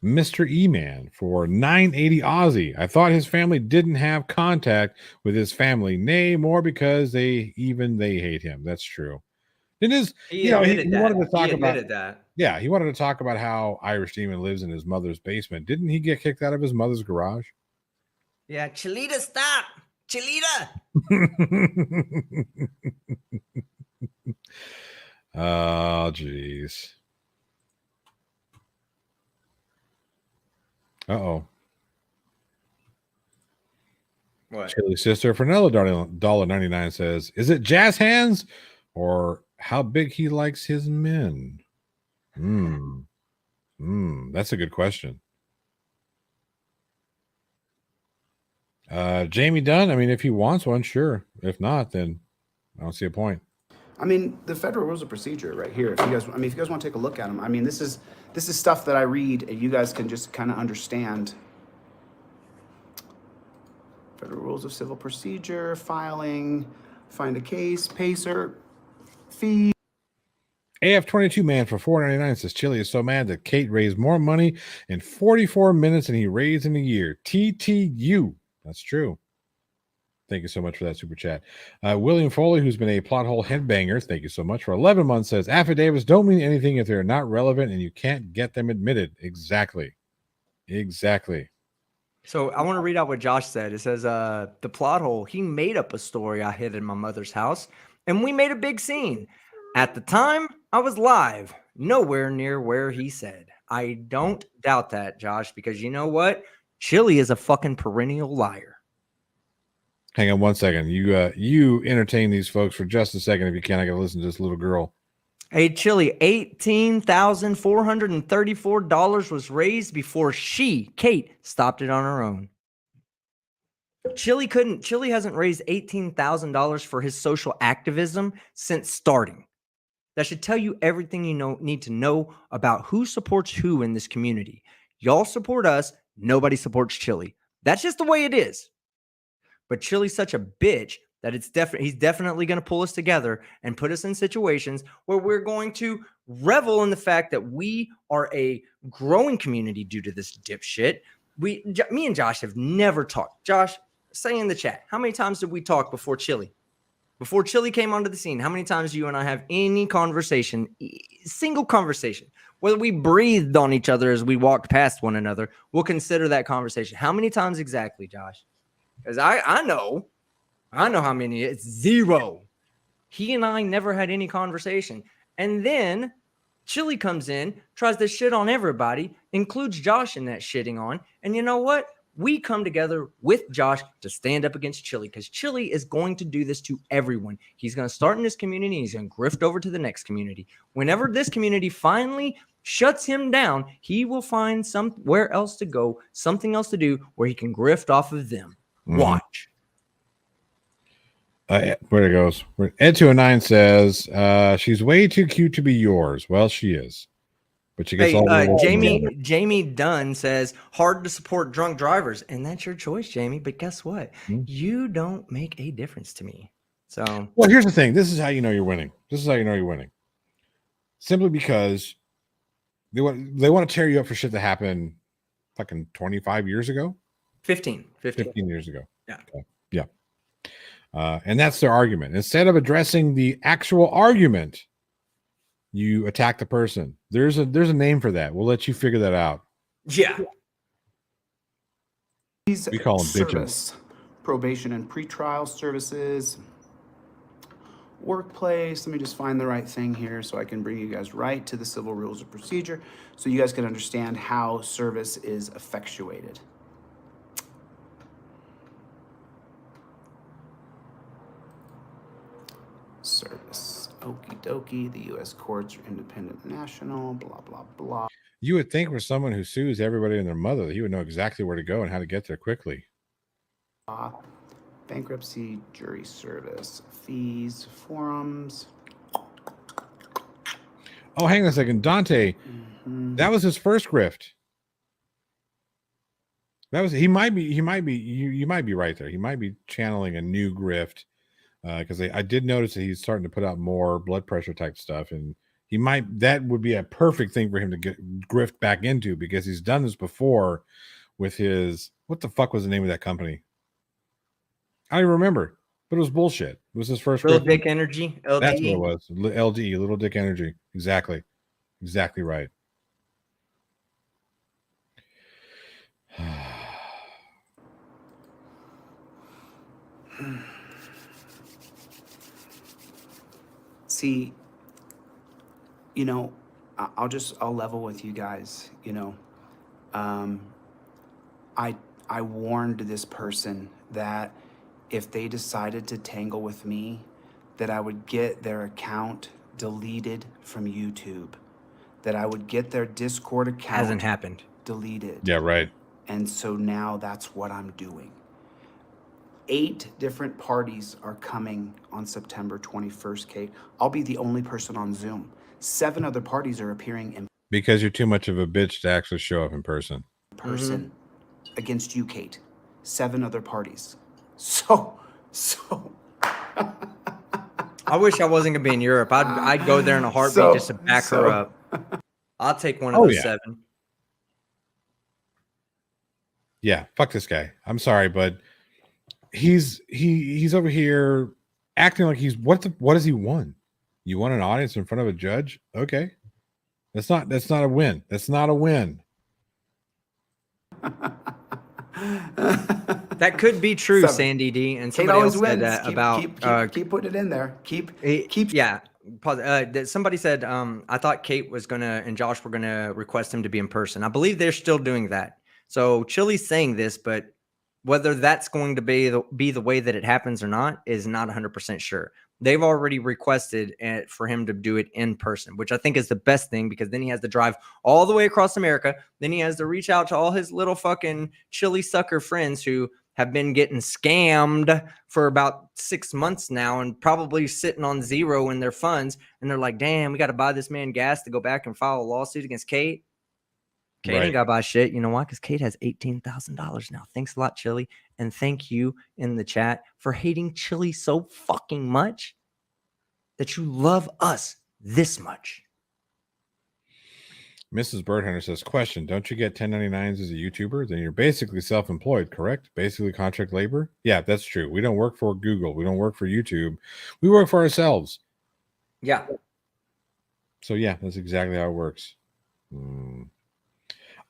[SPEAKER 1] Mr. E-Man for $9.80 Aussie. I thought his family didn't have contact with his family. Nay, more because they hate him. That's true. It is. He wanted to talk about
[SPEAKER 6] that.
[SPEAKER 1] Yeah, he wanted to talk about how Irish Demon lives in his mother's basement. Didn't he get kicked out of his mother's garage?
[SPEAKER 6] Yeah, Chelita, stop, Chelita.
[SPEAKER 1] Oh, jeez. Uh-oh.
[SPEAKER 6] What?
[SPEAKER 1] Chili's sister for another $1.99 says, is it jazz hands or how big he likes his men? That's a good question. Jamie Dunn, I mean, if he wants one, sure. If not, then I don't see a point.
[SPEAKER 5] I mean, the federal rules of procedure right here. If you guys want to take a look at them, I mean, this is stuff that I read, and you guys can just kind of understand. Federal rules of civil procedure, filing, find a case, pacer, fee.
[SPEAKER 1] AF22 man for $4.99 says Chili is so mad that Kate raised more money in 44 minutes than he raised in a year. TTU. That's true. Thank you so much for that super chat. William Foley, who's been a plot hole headbanger, thank you so much for 11 months, says affidavits don't mean anything if they're not relevant and you can't get them admitted. Exactly.
[SPEAKER 6] So I want to read out what Josh said. It says, the plot hole, he made up a story I hid in my mother's house, and we made a big scene. At the time, I was live, nowhere near where he said. I don't doubt that, Josh, because you know what? Chili is a fucking perennial liar.
[SPEAKER 1] Hang on one second. You entertain these folks for just a second if you can. I got to listen to this little girl.
[SPEAKER 6] Hey, Chili, $18,434 was raised before Kate, stopped it on her own. Chili hasn't raised $18,000 for his social activism since starting. That should tell you everything you need to know about who supports who in this community. Y'all support us. Nobody supports Chili. That's just the way it is. But Chili's such a bitch that he's definitely going to pull us together and put us in situations where we're going to revel in the fact that we are a growing community due to this dipshit. me and Josh have never talked. Josh, say in the chat, how many times did we talk before Chili? Before Chili came onto the scene, how many times do you and I have any conversation, single conversation, whether we breathed on each other as we walked past one another, we'll consider that conversation. How many times exactly, Josh? Because I know how many. It's 0. He and I never had any conversation. And then Chili comes in, tries to shit on everybody, includes Josh in that shitting on. And you know what? We come together with Josh to stand up against Chili, because Chili is going to do this to everyone. He's going to start in this community. He's going to grift over to the next community. Whenever this community finally shuts him down, he will find somewhere else to go, something else to do where he can grift off of them. Watch.
[SPEAKER 1] Where it goes? Ed209 says she's way too cute to be yours. Well, she is. But she gets
[SPEAKER 6] Jamie Dunn says hard to support drunk drivers, and that's your choice, Jamie. But guess what? You don't make a difference to me. So,
[SPEAKER 1] well, here's the thing. This is how you know you're winning. Simply because they want to tear you up for shit that happened fucking 25 years ago.
[SPEAKER 6] 15
[SPEAKER 1] years ago.
[SPEAKER 6] Yeah.
[SPEAKER 1] Okay. Yeah. And that's their argument. Instead of addressing the actual argument, you attack the person. There's a name for that. We'll let you figure that out.
[SPEAKER 6] Yeah.
[SPEAKER 1] We call them
[SPEAKER 5] Service,
[SPEAKER 1] bitches.
[SPEAKER 5] probation and pretrial services, workplace. Let me just find the right thing here so I can bring you guys right to the civil rules of procedure so you guys can understand how service is effectuated. Service. Okie dokie. The U.S. courts are independent national, blah, blah, blah.
[SPEAKER 1] You would think for someone who sues everybody and their mother that he would know exactly where to go and how to get there quickly.
[SPEAKER 5] Bankruptcy, jury service, fees, forums.
[SPEAKER 1] Oh, hang on a second. Dante, that was his first grift. You might be right there. He might be channeling a new grift. Because I did notice that he's starting to put out more blood pressure type stuff, and that would be a perfect thing for him to get grift back into, because he's done this before with his, what the fuck was the name of that company? I don't even remember, but it was bullshit. It was his first
[SPEAKER 6] Little
[SPEAKER 1] grift.
[SPEAKER 6] Dick Energy, LDE.
[SPEAKER 1] That's what it was. LDE, Little Dick Energy. Exactly right.
[SPEAKER 5] See, I'll level with you guys. I warned this person that if they decided to tangle with me, that I would get their account deleted from YouTube, that I would get their Discord account
[SPEAKER 6] Hasn't happened.
[SPEAKER 5] deleted.
[SPEAKER 1] Yeah, right.
[SPEAKER 5] And so now that's what I'm doing. 8 different parties are coming on September 21st, Kate. I'll be the only person on Zoom. 7 other parties are appearing in
[SPEAKER 1] Because you're too much of a bitch to actually show up in person.
[SPEAKER 5] Against you, Kate. 7 other parties. So
[SPEAKER 6] I wish I wasn't gonna be in Europe. I'd go there in a heartbeat just to back her up. I'll take one of those 7.
[SPEAKER 1] Yeah, fuck this guy. I'm sorry, but he's over here acting like he's what does he want? You want an audience in front of a judge? Okay. That's not a win. That's not a win.
[SPEAKER 6] That could be true, Sandy D. And somebody else said that about
[SPEAKER 5] keep putting it in there. Keep.
[SPEAKER 6] Yeah. Pause. Somebody said I thought Kate was gonna and Josh were gonna request him to be in person. I believe they're still doing that. So Chili's saying this, but whether that's going to be the way that it happens or not is not 100% sure. They've already requested for him to do it in person, which I think is the best thing, because then he has to drive all the way across America. Then he has to reach out to all his little fucking Chili sucker friends who have been getting scammed for about 6 months now and probably sitting on zero in their funds. And they're like, damn, we got to buy this man gas to go back and file a lawsuit against Kate. Kate ain't got to buy shit. You know why? Because Kate has $18,000 now. Thanks a lot, Chili. And thank you in the chat for hating Chili so fucking much that you love us this much.
[SPEAKER 1] Mrs. Birdhunter says, question, don't you get 1099s as a YouTuber? Then you're basically self-employed, correct? Basically contract labor? Yeah, that's true. We don't work for Google. We don't work for YouTube. We work for ourselves.
[SPEAKER 6] Yeah.
[SPEAKER 1] So yeah, that's exactly how it works.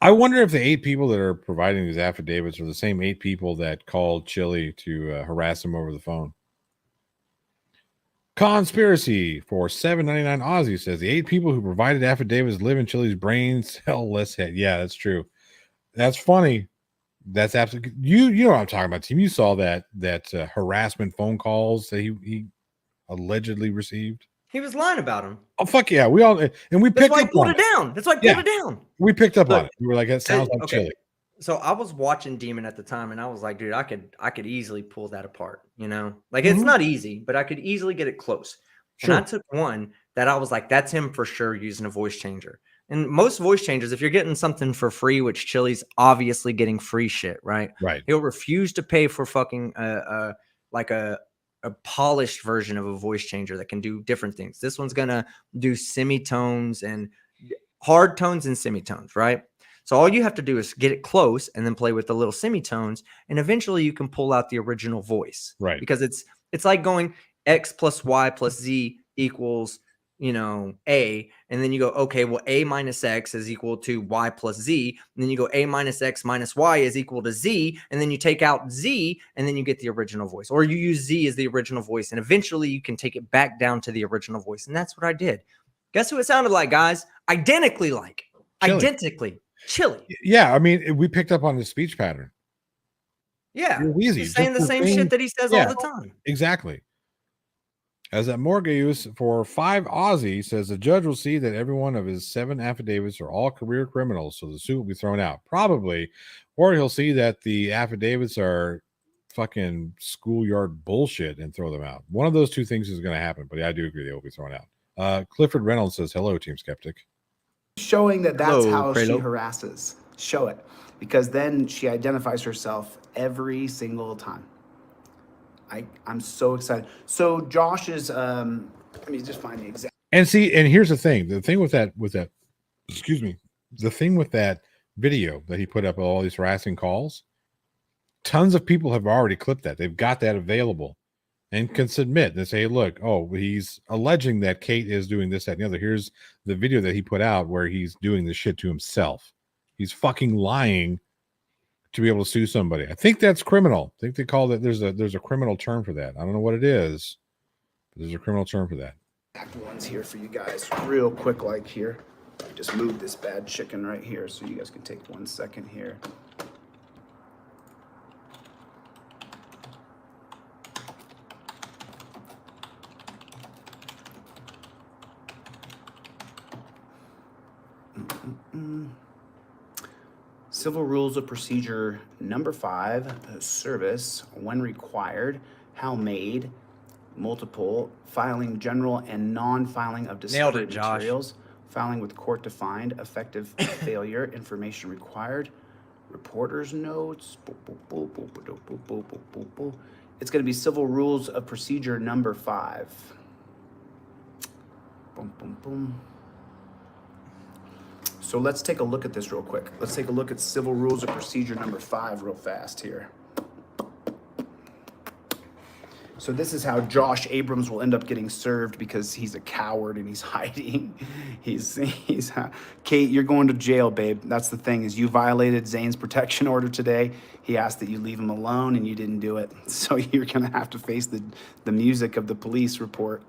[SPEAKER 1] I wonder if the 8 people that are providing these affidavits are the same 8 people that called Chili to harass him over the phone. Conspiracy for $7.99 Aussie says the 8 people who provided affidavits live in Chili's brain cell less head. Yeah, that's true. That's funny. That's absolutely you know what I'm talking about, team. You saw that harassment phone calls that he allegedly received.
[SPEAKER 6] He was lying about him.
[SPEAKER 1] Oh fuck yeah, we all and we
[SPEAKER 6] That's
[SPEAKER 1] picked
[SPEAKER 6] why I
[SPEAKER 1] up
[SPEAKER 6] pulled
[SPEAKER 1] on
[SPEAKER 6] it down. That's why I pulled
[SPEAKER 1] Yeah.
[SPEAKER 6] it down.
[SPEAKER 1] We picked up
[SPEAKER 6] Look,
[SPEAKER 1] on it. We were like, that sounds like
[SPEAKER 6] okay.
[SPEAKER 1] Chili.
[SPEAKER 6] So I was watching Demon at the time, and I was like, dude, I could easily pull that apart. You know, like it's not easy, but I could easily get it close.
[SPEAKER 1] Sure.
[SPEAKER 6] And I took one that I was like, that's him for sure using a voice changer. And most voice changers, if you're getting something for free, which Chili's obviously getting free shit, right?
[SPEAKER 1] Right.
[SPEAKER 6] He'll refuse to pay for fucking like a polished version of a voice changer that can do different things. This one's gonna do semitones and hard tones and semitones, right? So all you have to do is get it close and then play with the little semitones, and eventually you can pull out the original voice,
[SPEAKER 1] Right.
[SPEAKER 6] Because it's like going X plus Y plus Z equals, you know, A, and then you go, okay, well, A minus X is equal to Y plus Z, and then you go A minus X minus Y is equal to Z, and then you take out Z, and then you get the original voice, or you use Z as the original voice, and eventually you can take it back down to the original voice, and that's what I did. Guess who it sounded like, guys? Identically like.
[SPEAKER 1] Chili.
[SPEAKER 6] Identically. Chili.
[SPEAKER 1] Yeah, I mean, we picked up on the speech pattern.
[SPEAKER 6] Yeah.
[SPEAKER 1] It was easy.
[SPEAKER 6] He's saying
[SPEAKER 1] Just
[SPEAKER 6] the same
[SPEAKER 1] thing-
[SPEAKER 6] shit that he says
[SPEAKER 1] Yeah.
[SPEAKER 6] all the time.
[SPEAKER 1] Exactly. As that Morgaeus for 5 Aussie says, the judge will see that every one of his 7 affidavits are all career criminals, so the suit will be thrown out. Probably. Or he'll see that the affidavits are fucking schoolyard bullshit and throw them out. One of those 2 things is going to happen, but I do agree they will be thrown out. Clifford Reynolds says, hello, Team Skeptic.
[SPEAKER 5] Showing that that's
[SPEAKER 6] Hello,
[SPEAKER 5] how she
[SPEAKER 6] Kralo.
[SPEAKER 5] harasses. Show it. Because then she identifies herself every single time. I'm so excited. So Josh's let me just find the exact.
[SPEAKER 1] And see, and here's the thing with that, excuse me, the thing with that video that he put up of all these harassing calls, tons of people have already clipped that. They've got that available and can submit and say, look, oh, he's alleging that Kate is doing this, that, and the other. Here's the video that he put out where he's doing this shit to himself. He's fucking lying to be able to sue somebody. I think that's criminal. I think they call it, there's a criminal term for that. I don't know what it is, but there's a criminal term for that.
[SPEAKER 5] Ones here for you guys, real quick, like here. Just move this bad chicken right here so you guys can take 1 second here. Civil Rules of Procedure number 5, service when required, how made, multiple, filing general and non-filing of
[SPEAKER 6] Nailed it,
[SPEAKER 5] discovered
[SPEAKER 6] Josh.
[SPEAKER 5] materials, filing with court defined, effective failure, information required, reporter's notes, It's going to be Civil Rules of Procedure number 5. Boom, boom, boom. So let's take a look at this real quick. Let's take a look at Civil Rules of Procedure number 5 real fast here. So this is how Josh Abrams will end up getting served because he's a coward and he's hiding. He's Kate, you're going to jail, babe. That's the thing, is you violated Zane's protection order today. He asked that you leave him alone and you didn't do it. So you're gonna have to face the music of the police report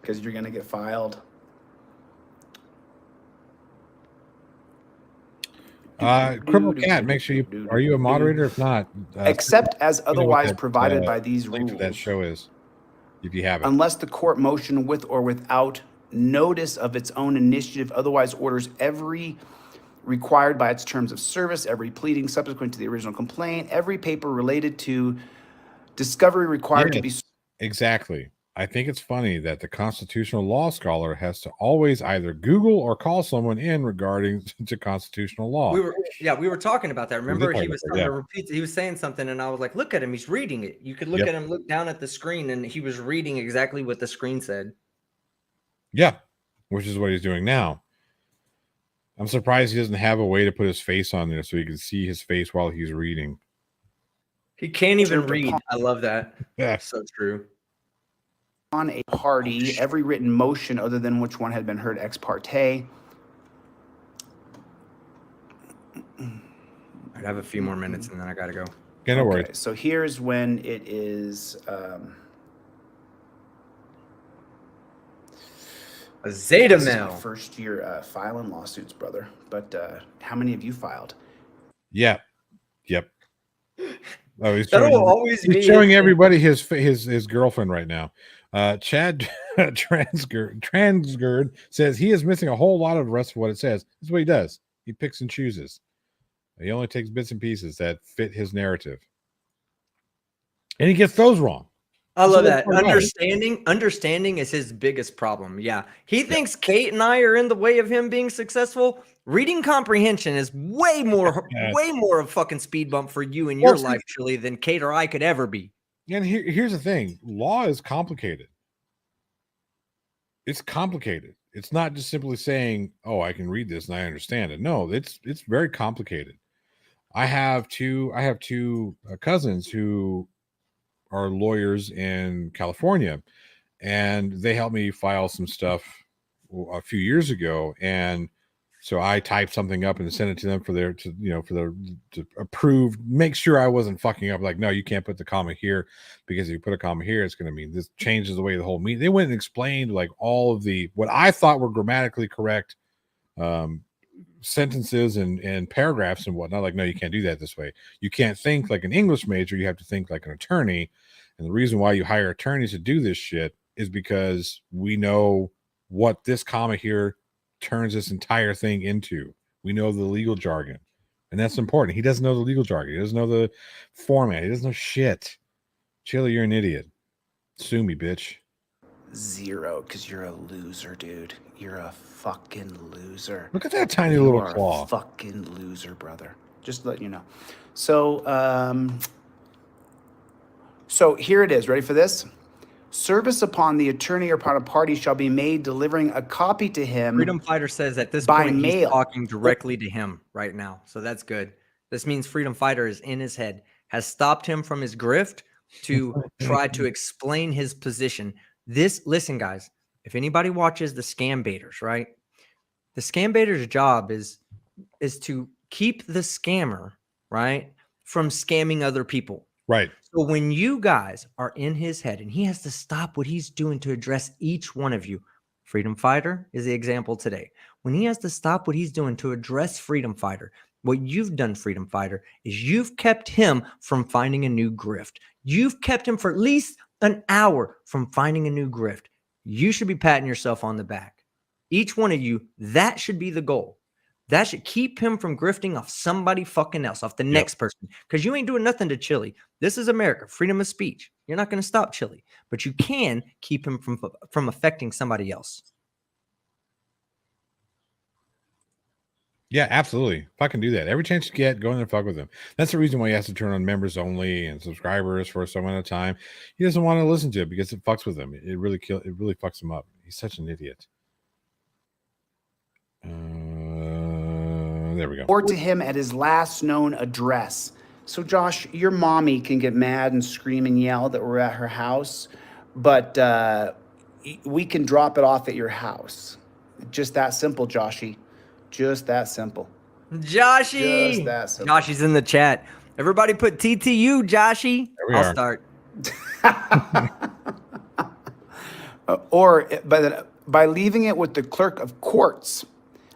[SPEAKER 5] because you're gonna get filed.
[SPEAKER 1] Cripple Cat, make sure are you a moderator? If not,
[SPEAKER 5] Except as
[SPEAKER 1] you know what
[SPEAKER 5] otherwise
[SPEAKER 1] that,
[SPEAKER 5] provided by these
[SPEAKER 1] link
[SPEAKER 5] rules.
[SPEAKER 1] for that show is, if you have it.
[SPEAKER 5] Unless the court motion with or without notice of its own initiative otherwise orders every required by its terms of service, every pleading subsequent to the original complaint, every paper related to discovery required to be.
[SPEAKER 1] Yes, exactly. I think it's funny that the constitutional law scholar has to always either Google or call someone in regarding to constitutional law.
[SPEAKER 6] We were talking about that. Remember,
[SPEAKER 1] talk
[SPEAKER 6] he
[SPEAKER 1] about
[SPEAKER 6] was
[SPEAKER 1] that,
[SPEAKER 6] trying
[SPEAKER 1] yeah.
[SPEAKER 6] to repeat. He was saying something, and I was like, "Look at him! He's reading it." You could look
[SPEAKER 1] Yep.
[SPEAKER 6] at him, look down at the screen, and he was reading exactly what the screen said.
[SPEAKER 1] Yeah, which is what he's doing now. I'm surprised he doesn't have a way to put his face on there so you can see his face while he's reading.
[SPEAKER 6] He can't even
[SPEAKER 5] Served
[SPEAKER 6] read.
[SPEAKER 5] upon-
[SPEAKER 6] I love that.
[SPEAKER 1] Yeah.
[SPEAKER 6] So true.
[SPEAKER 5] On a party, every written motion other than which one had been heard ex parte.
[SPEAKER 6] I have a few more minutes and then I gotta go.
[SPEAKER 1] Yeah, no worries.
[SPEAKER 5] Okay, so here's when it is.
[SPEAKER 6] A Zeta
[SPEAKER 5] This is my
[SPEAKER 6] mail.
[SPEAKER 5] first year filing lawsuits, brother. But how many have you filed?
[SPEAKER 1] Yeah. Yep. Oh, he's
[SPEAKER 6] That'll
[SPEAKER 1] showing,
[SPEAKER 6] always be
[SPEAKER 1] he's showing
[SPEAKER 6] his-
[SPEAKER 1] everybody his girlfriend right now. Chad Transgird says he is missing a whole lot of the rest of what it says. This is what he does. He picks and chooses. He only takes bits and pieces that fit his narrative. And he gets those wrong.
[SPEAKER 6] I love
[SPEAKER 1] So
[SPEAKER 6] that.
[SPEAKER 1] that's all right.
[SPEAKER 6] Understanding is his biggest problem. Yeah. He thinks Kate and I are in the way of him being successful. Reading comprehension is way more of a fucking speed bump for you in your
[SPEAKER 1] Well, see-
[SPEAKER 6] life, Chili, than Kate or I could ever be.
[SPEAKER 1] And here's the thing. Law is complicated. It's complicated. It's not just simply saying, "Oh, I can read this and I understand it." No, it's very complicated. I have two cousins who are lawyers in California, and they helped me file some stuff a few years ago. And so I typed something up and sent it to them to approve, make sure I wasn't fucking up. Like, no, you can't put the comma here because if you put a comma here, it's going to mean this changes the way the whole meaning. They went and explained like all of what I thought were grammatically correct sentences and paragraphs and whatnot. Like, no, you can't do that this way. You can't think like an English major. You have to think like an attorney. And the reason why you hire attorneys to do this shit is because we know what this comma here turns this entire thing into. We know the legal jargon, and that's important. He doesn't know the legal jargon. He doesn't know the format. He doesn't know shit. Chili, you're an idiot. Sue me, bitch.
[SPEAKER 5] 0, because you're a loser, dude. You're a fucking loser.
[SPEAKER 1] Look at that tiny
[SPEAKER 5] You
[SPEAKER 1] little
[SPEAKER 5] are
[SPEAKER 1] claw.
[SPEAKER 5] a fucking loser, brother. Just let you know. So, so here it is. Ready for this? Service upon the attorney or upon a party shall be made delivering a copy to him.
[SPEAKER 6] Freedom Fighter says at this
[SPEAKER 5] By
[SPEAKER 6] point
[SPEAKER 5] mail.
[SPEAKER 6] he's talking directly to him right now. So that's good. This means Freedom Fighter is in his head, has stopped him from his grift to try to explain his position. Listen, guys, if anybody watches the scam baiters, right? The scam baiter's job is to keep the scammer, right, from scamming other people.
[SPEAKER 1] Right.
[SPEAKER 6] So when you guys are in his head and he has to stop what he's doing to address each one of you, Freedom Fighter is the example today. When he has to stop what he's doing to address Freedom Fighter, what you've done, Freedom Fighter, is you've kept him from finding a new grift. You've kept him for at least an hour from finding a new grift. You should be patting yourself on the back. Each one of you, that should be the goal. That should keep him from grifting off somebody fucking else, off the next person. Because you ain't doing nothing to Chili. This is America, freedom of speech. You're not going to stop Chili, but you can keep him from affecting somebody else.
[SPEAKER 1] Yeah, absolutely. If I can do that, every chance you get, go in there and fuck with him. That's the reason why he has to turn on members only and subscribers for some amount of time. He doesn't want to listen to it because it fucks with him. It really fucks him up. He's such an idiot. There we go.
[SPEAKER 5] Or to him at his last known address. So, Josh, your mommy can get mad and scream and yell that we're at her house, but we can drop it off at your house. Just that simple, Joshy. Just that simple.
[SPEAKER 6] Joshy!
[SPEAKER 5] Just that simple.
[SPEAKER 6] Joshy's in the chat. Everybody put TTU, Joshy.
[SPEAKER 1] There we
[SPEAKER 6] I'll
[SPEAKER 1] are.
[SPEAKER 6] start.
[SPEAKER 5] Or by leaving it with the clerk of courts.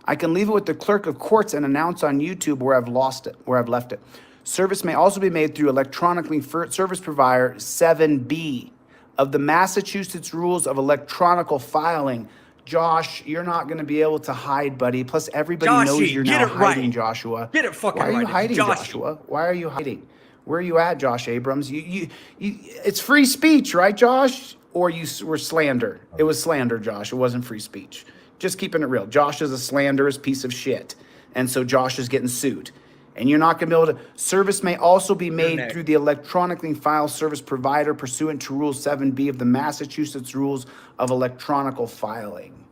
[SPEAKER 5] I can leave it with the clerk of courts and announce on YouTube where I've left it. Service may also be made through electronically service provider 7B of the Massachusetts Rules of Electronical Filing. Josh, you're not going to be able to hide, buddy. Plus, everybody knows
[SPEAKER 6] Joshy,
[SPEAKER 5] you're
[SPEAKER 6] get
[SPEAKER 5] now
[SPEAKER 6] it right.
[SPEAKER 5] hiding, Joshua.
[SPEAKER 6] Get it fucking
[SPEAKER 5] Why are you
[SPEAKER 6] right.
[SPEAKER 5] hiding,
[SPEAKER 6] Joshy.
[SPEAKER 5] Joshua? Why are you hiding? Where are you at, Josh Abrams? You it's free speech, right, Josh? Or you were slander? It was slander, Josh. It wasn't free speech. Just keeping it real. Josh is a slanderous piece of shit. And so Josh is getting sued. And you're not going to be able to. Service may also be made through the electronically filed service provider pursuant to Rule 7B of the Massachusetts Rules of Electronical Filing.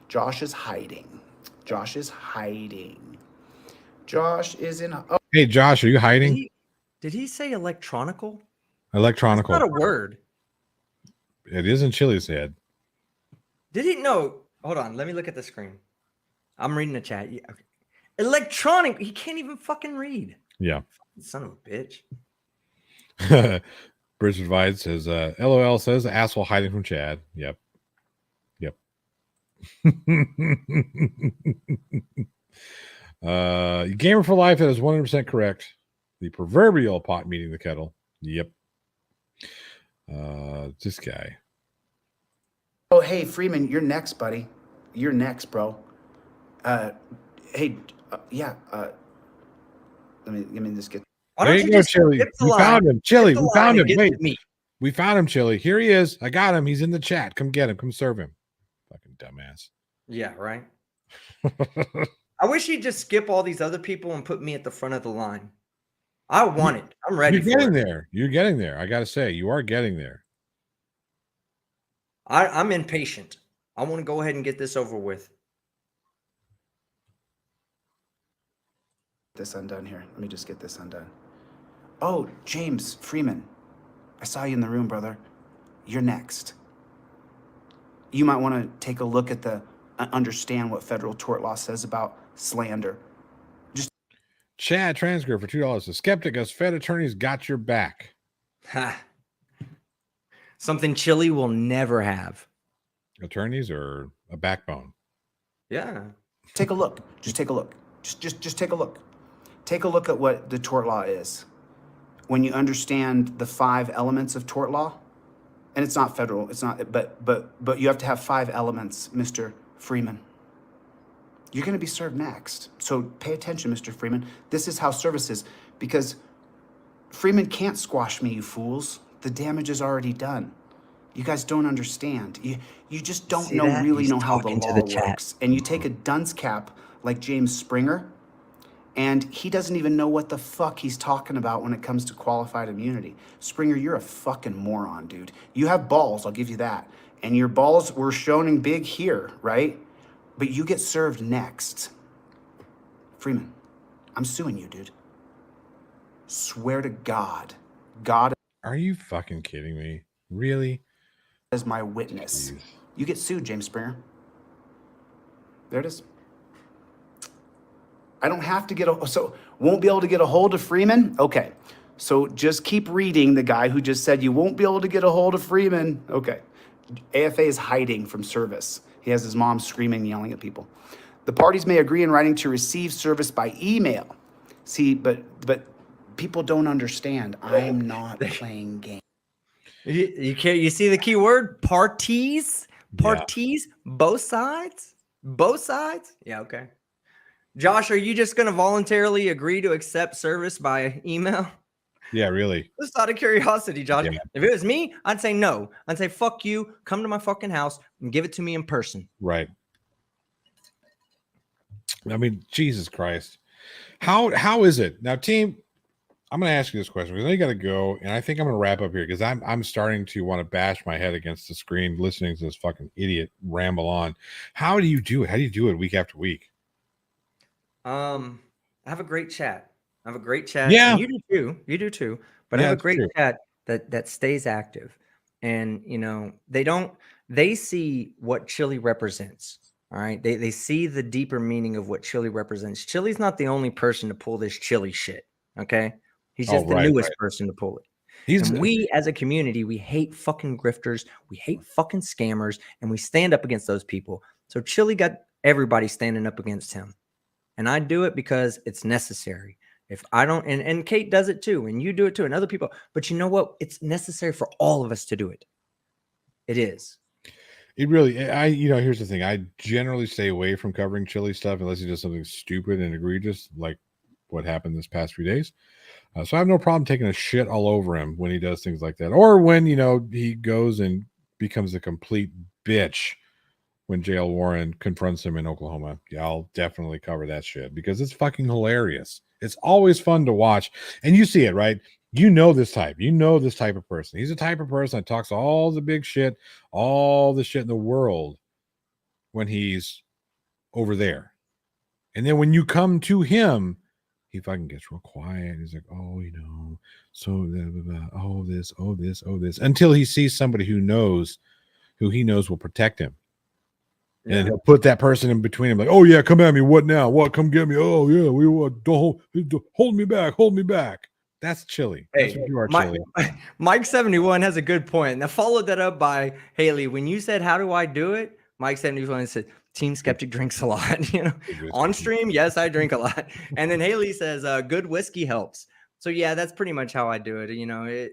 [SPEAKER 5] Josh is hiding. Josh is hiding. Josh is in. Oh,
[SPEAKER 1] Hey, Josh, are you hiding?
[SPEAKER 6] Did he say electronical?
[SPEAKER 1] Electronical.
[SPEAKER 6] That's not a word.
[SPEAKER 1] It is in Chili's head.
[SPEAKER 6] Did he? No. Hold on. Let me look at the screen. I'm reading the chat. Yeah, okay. Electronic. He can't even fucking read.
[SPEAKER 1] Yeah.
[SPEAKER 6] Son of a bitch.
[SPEAKER 1] Bridget Vide says, LOL says, asshole hiding from Chad. Yep. Gamer for life, that is 100% correct. The proverbial pot meeting the kettle. Yep. This guy.
[SPEAKER 5] oh, hey, Freeman, you're next, buddy. You're next, bro. Hey, yeah. Let me just get.
[SPEAKER 6] Why
[SPEAKER 1] There
[SPEAKER 6] don't
[SPEAKER 1] you go,
[SPEAKER 6] just
[SPEAKER 1] Chili.
[SPEAKER 6] skip the
[SPEAKER 1] We
[SPEAKER 6] line,
[SPEAKER 1] found him. Chili,
[SPEAKER 6] skip the
[SPEAKER 1] we
[SPEAKER 6] line
[SPEAKER 1] found
[SPEAKER 6] and
[SPEAKER 1] him.
[SPEAKER 6] get
[SPEAKER 1] Wait,
[SPEAKER 6] to me?
[SPEAKER 1] we found him, Chili. Here he is. I got him. He's in the chat. Come get him. Come serve him. Fucking dumbass.
[SPEAKER 6] Yeah, right. I wish he'd just skip all these other people and put me at the front of the line. I want it. I'm ready
[SPEAKER 1] You're
[SPEAKER 6] for
[SPEAKER 1] getting
[SPEAKER 6] it.
[SPEAKER 1] there. You're getting there. I got to say, you are getting there.
[SPEAKER 6] I'm impatient. I want to go ahead and get this over with.
[SPEAKER 5] This undone here. Let me just get this undone. Oh, James Freeman. I saw you in the room, brother. You're next. You might want to take a look at understand what federal tort law says about slander.
[SPEAKER 1] Chad transcript for $2. The skeptic as Fed attorneys got your back.
[SPEAKER 6] Ha. Something Chili will never have.
[SPEAKER 1] Attorneys or a backbone?
[SPEAKER 6] Yeah.
[SPEAKER 5] Take a look. Just take a look. Just take a look. Take a look at what the tort law is. When you understand the 5 elements of tort law, and it's not federal, it's not, but you have to have 5 elements, Mr. Freeman. You're going to be served next. So pay attention, Mr. Freeman. This is how service is, because Freeman can't squash me, you fools. The damage is already done. You guys don't understand. You just don't really know how the law works. And you take a dunce cap like James Springer, and he doesn't even know what the fuck he's talking about when it comes to qualified immunity. Springer, you're a fucking moron, dude. You have balls, I'll give you that. And your balls were showing big here, right? But you get served next. Freeman, I'm suing you, dude. Swear to God. God
[SPEAKER 1] Are you fucking kidding me? Really?
[SPEAKER 5] is my witness.
[SPEAKER 1] Jeez.
[SPEAKER 5] You get sued, James Springer. There it is. I don't have to won't be able to get a hold of Freeman? Okay. So just keep reading the guy who just said you won't be able to get a hold of Freeman. Okay. AFA is hiding from service. He has his mom screaming, yelling at people. The parties may agree in writing to receive service by email. See, but people don't understand. I'm not playing games.
[SPEAKER 6] You can't. You see the key word? Parties. Parties. Yeah. Both sides. Both sides. Yeah. Okay. Josh, are you just going to voluntarily agree to accept service by email?
[SPEAKER 1] Yeah, really.
[SPEAKER 6] Just out of curiosity, Josh.
[SPEAKER 1] Yeah.
[SPEAKER 6] If it was me, I'd say no. I'd say, fuck you. Come to my fucking house and give it to me in person.
[SPEAKER 1] Right. I mean, Jesus Christ. How is it? Now, team, I'm going to ask you this question because I know you got to go, and I think I'm going to wrap up here because I'm starting to want to bash my head against the screen listening to this fucking idiot ramble on. How do you do it? How do you do it week after week?
[SPEAKER 6] I have a great chat.
[SPEAKER 1] Yeah.
[SPEAKER 6] And you do too. You do too. But I have a great chat that stays active. And you know, they see what Chili represents. All right. They see the deeper meaning of what Chili represents. Chili's not the only person to pull this Chili shit. Okay. He's just the newest person to pull it. And we as a community, we hate fucking grifters, we hate fucking scammers, and we stand up against those people. So Chili got everybody standing up against him. And I do it because it's necessary. If I don't, and Kate does it too, and you do it too, and other people. But you know what? It's necessary for all of us to do it. It is.
[SPEAKER 1] It really, here's the thing. I generally stay away from covering Chili stuff unless he does something stupid and egregious, like what happened this past few days. So I have no problem taking a shit all over him when he does things like that. Or when, he goes and becomes a complete bitch when Jail Warren confronts him in Oklahoma. Yeah, I'll definitely cover that shit because it's fucking hilarious. It's always fun to watch. And you see it, right? You know this type. You know this type of person. He's the type of person that talks all the big shit, all the shit in the world when he's over there. And then when you come to him, he fucking gets real quiet. He's like, oh, so blah, blah, blah. Oh, this, until he sees somebody who he knows will protect him. And then he'll put that person in between him, like, oh yeah, come at me. What now? What? Come get me. Oh yeah, don't hold me back. That's Chili. That's what you are, Chili.
[SPEAKER 6] Mike 71 has a good point. Now followed that up by Haley. When you said, how do I do it? Mike 71 said, Team Skeptic drinks a lot. On stream, yes, I drink a lot. And then Haley says, good whiskey helps. So yeah, that's pretty much how I do it.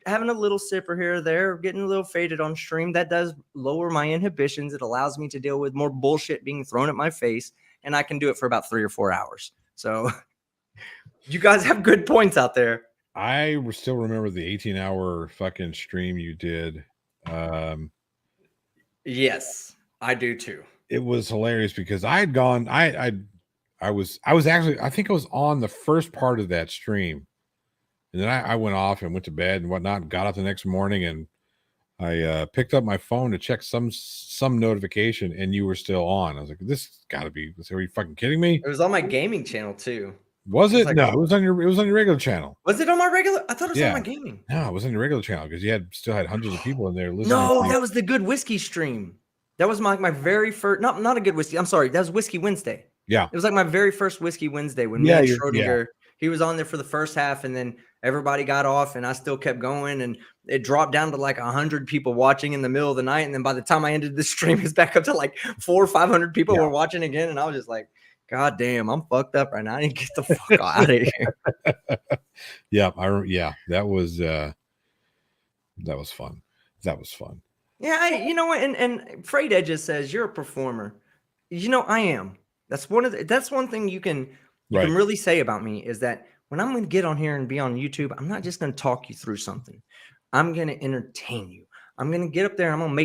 [SPEAKER 6] Having a little sipper here or there, getting a little faded on stream, that does lower my inhibitions. It allows me to deal with more bullshit being thrown at my face, and I can do it for about 3 or 4 hours. So you guys have good points out there.
[SPEAKER 1] I still remember the 18-hour fucking stream you did.
[SPEAKER 6] Yes, I do too.
[SPEAKER 1] It was hilarious because I had gone. I was actually, I think I was on the first part of that stream, and then I went off and went to bed and whatnot. Got up the next morning and I picked up my phone to check some notification, and you were still on. I was like, "This got to be. Are you fucking kidding me?"
[SPEAKER 6] It was on my gaming channel too.
[SPEAKER 1] Was it? No, it was on your regular channel.
[SPEAKER 6] Was it on my regular? I thought it was on my gaming.
[SPEAKER 1] No, it was on your regular channel because you still had hundreds of people in there listening.
[SPEAKER 6] No, that was the Good Whiskey stream. That was my very first. Not a Good Whiskey. I'm sorry. That was Whiskey Wednesday.
[SPEAKER 1] Yeah,
[SPEAKER 6] it was like my very first Whiskey Wednesday when me and Schrodinger. He was on there for the first half, and then everybody got off, and I still kept going, and it dropped down to like 100 people watching in the middle of the night, and then by the time I ended the stream, it's back up to like 400 or 500 people were watching again, and I was just like, God damn, I'm fucked up right now. I need to get the fuck out of here.
[SPEAKER 1] That was fun. That was fun.
[SPEAKER 6] Yeah, you know what? And Freight Edges says you're a performer. I am. That's one thing you can really say about me is that when I'm going to get on here and be on YouTube, I'm not just going to talk you through something. I'm going to entertain you. I'm going to get up there and I'm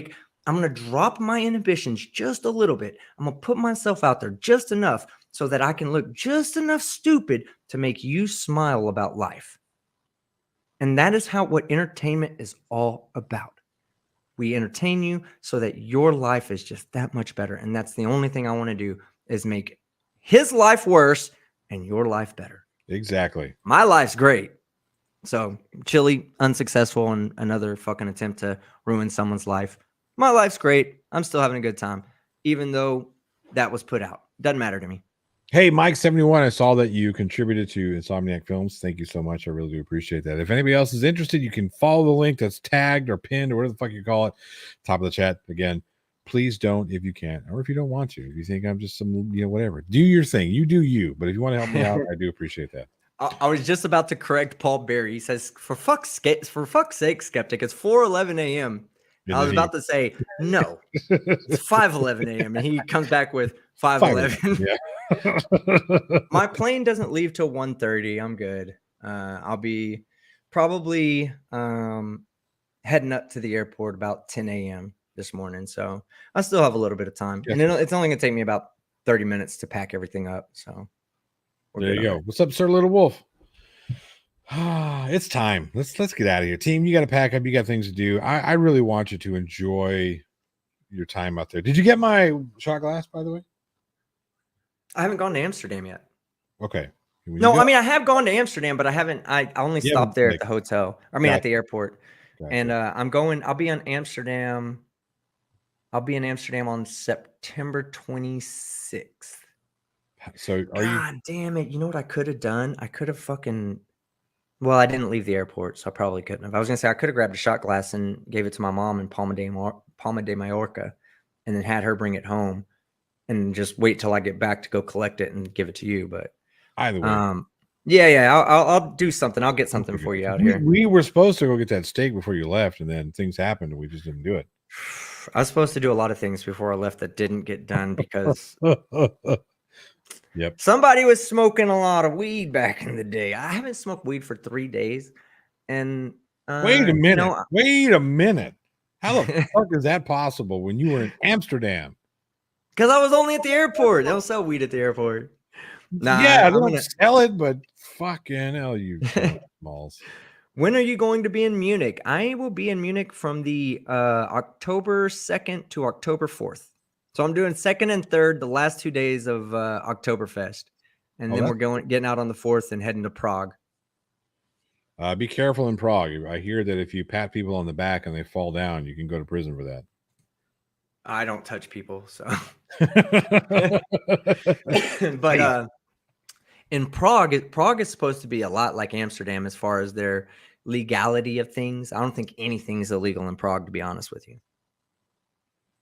[SPEAKER 6] going to drop my inhibitions just a little bit. I'm going to put myself out there just enough so that I can look just enough stupid to make you smile about life. And that is what entertainment is all about. We entertain you so that your life is just that much better. And that's the only thing I want to do is make his life worse and your life better.
[SPEAKER 1] Exactly.
[SPEAKER 6] My life's great. So Chili, unsuccessful in another fucking attempt to ruin someone's life. My life's great. I'm still having a good time, even though that was put out. Doesn't matter to me.
[SPEAKER 1] Hey, Mike 71, I saw that you contributed to Insomniac Films. Thank you so much. I really do appreciate that. If anybody else is interested, you can follow the link that's tagged or pinned or whatever the fuck you call it. Top of the chat. Again, please don't if you can't, or if you don't want to. If you think I'm just some, whatever. Do your thing. You do you. But if you want to help me out, I do appreciate that.
[SPEAKER 6] I was just about to correct Paul Berry. He says, for fuck's sake, Skeptic, it's 4:11 a.m. I was about to say, no, it's 5:11 a.m. And he comes back with 5:11. Yeah. My plane doesn't leave till 1:30. I'm good. I'll be probably heading up to the airport about 10 a.m. this morning. So I still have a little bit of time. And it's only going to take me about 30 minutes to pack everything up. So
[SPEAKER 1] there you go. What's up, Sir Little Wolf? It's time. Let's get out of here. Team, you got to pack up. You got things to do. I really want you to enjoy your time out there. Did you get my shot glass, by the way?
[SPEAKER 6] I haven't gone to Amsterdam yet.
[SPEAKER 1] Okay.
[SPEAKER 6] No, I mean, I have gone to Amsterdam, but I haven't. I only stopped there at the hotel. At the airport. Gotcha. And I'll be in Amsterdam. I'll be in Amsterdam on September 26th.
[SPEAKER 1] So
[SPEAKER 6] God damn it. You know what I could have done? I could have well, I didn't leave the airport, so I probably couldn't have. I was going to say I could have grabbed a shot glass and gave it to my mom in Palma de Mallorca and then had her bring it home and just wait till I get back to go collect it and give it to you. But
[SPEAKER 1] either way.
[SPEAKER 6] I'll do something. I'll get something for you out here.
[SPEAKER 1] We were supposed to go get that steak before you left, and then things happened and we just didn't do it.
[SPEAKER 6] I was supposed to do a lot of things before I left that didn't get done because somebody was smoking a lot of weed back in the day. I haven't smoked weed for 3 days. And
[SPEAKER 1] wait a minute. How the fuck is that possible when you were in Amsterdam?
[SPEAKER 6] Because I was only at the airport. They don't sell weed at the airport.
[SPEAKER 1] They don't sell it, but fucking hell, you malls.
[SPEAKER 6] When are you going to be in Munich? I will be in Munich from the October 2nd to October 4th. So I'm doing 2nd and 3rd, the last 2 days of Oktoberfest. And then
[SPEAKER 1] that's
[SPEAKER 6] we're getting out on the 4th and heading to Prague.
[SPEAKER 1] Be careful in Prague. I hear that if you pat people on the back and they fall down, you can go to prison for that.
[SPEAKER 6] I don't touch people, so.
[SPEAKER 1] But
[SPEAKER 6] But in Prague is supposed to be a lot like Amsterdam as far as their legality of things. I don't think anything's illegal in Prague, to be honest with you.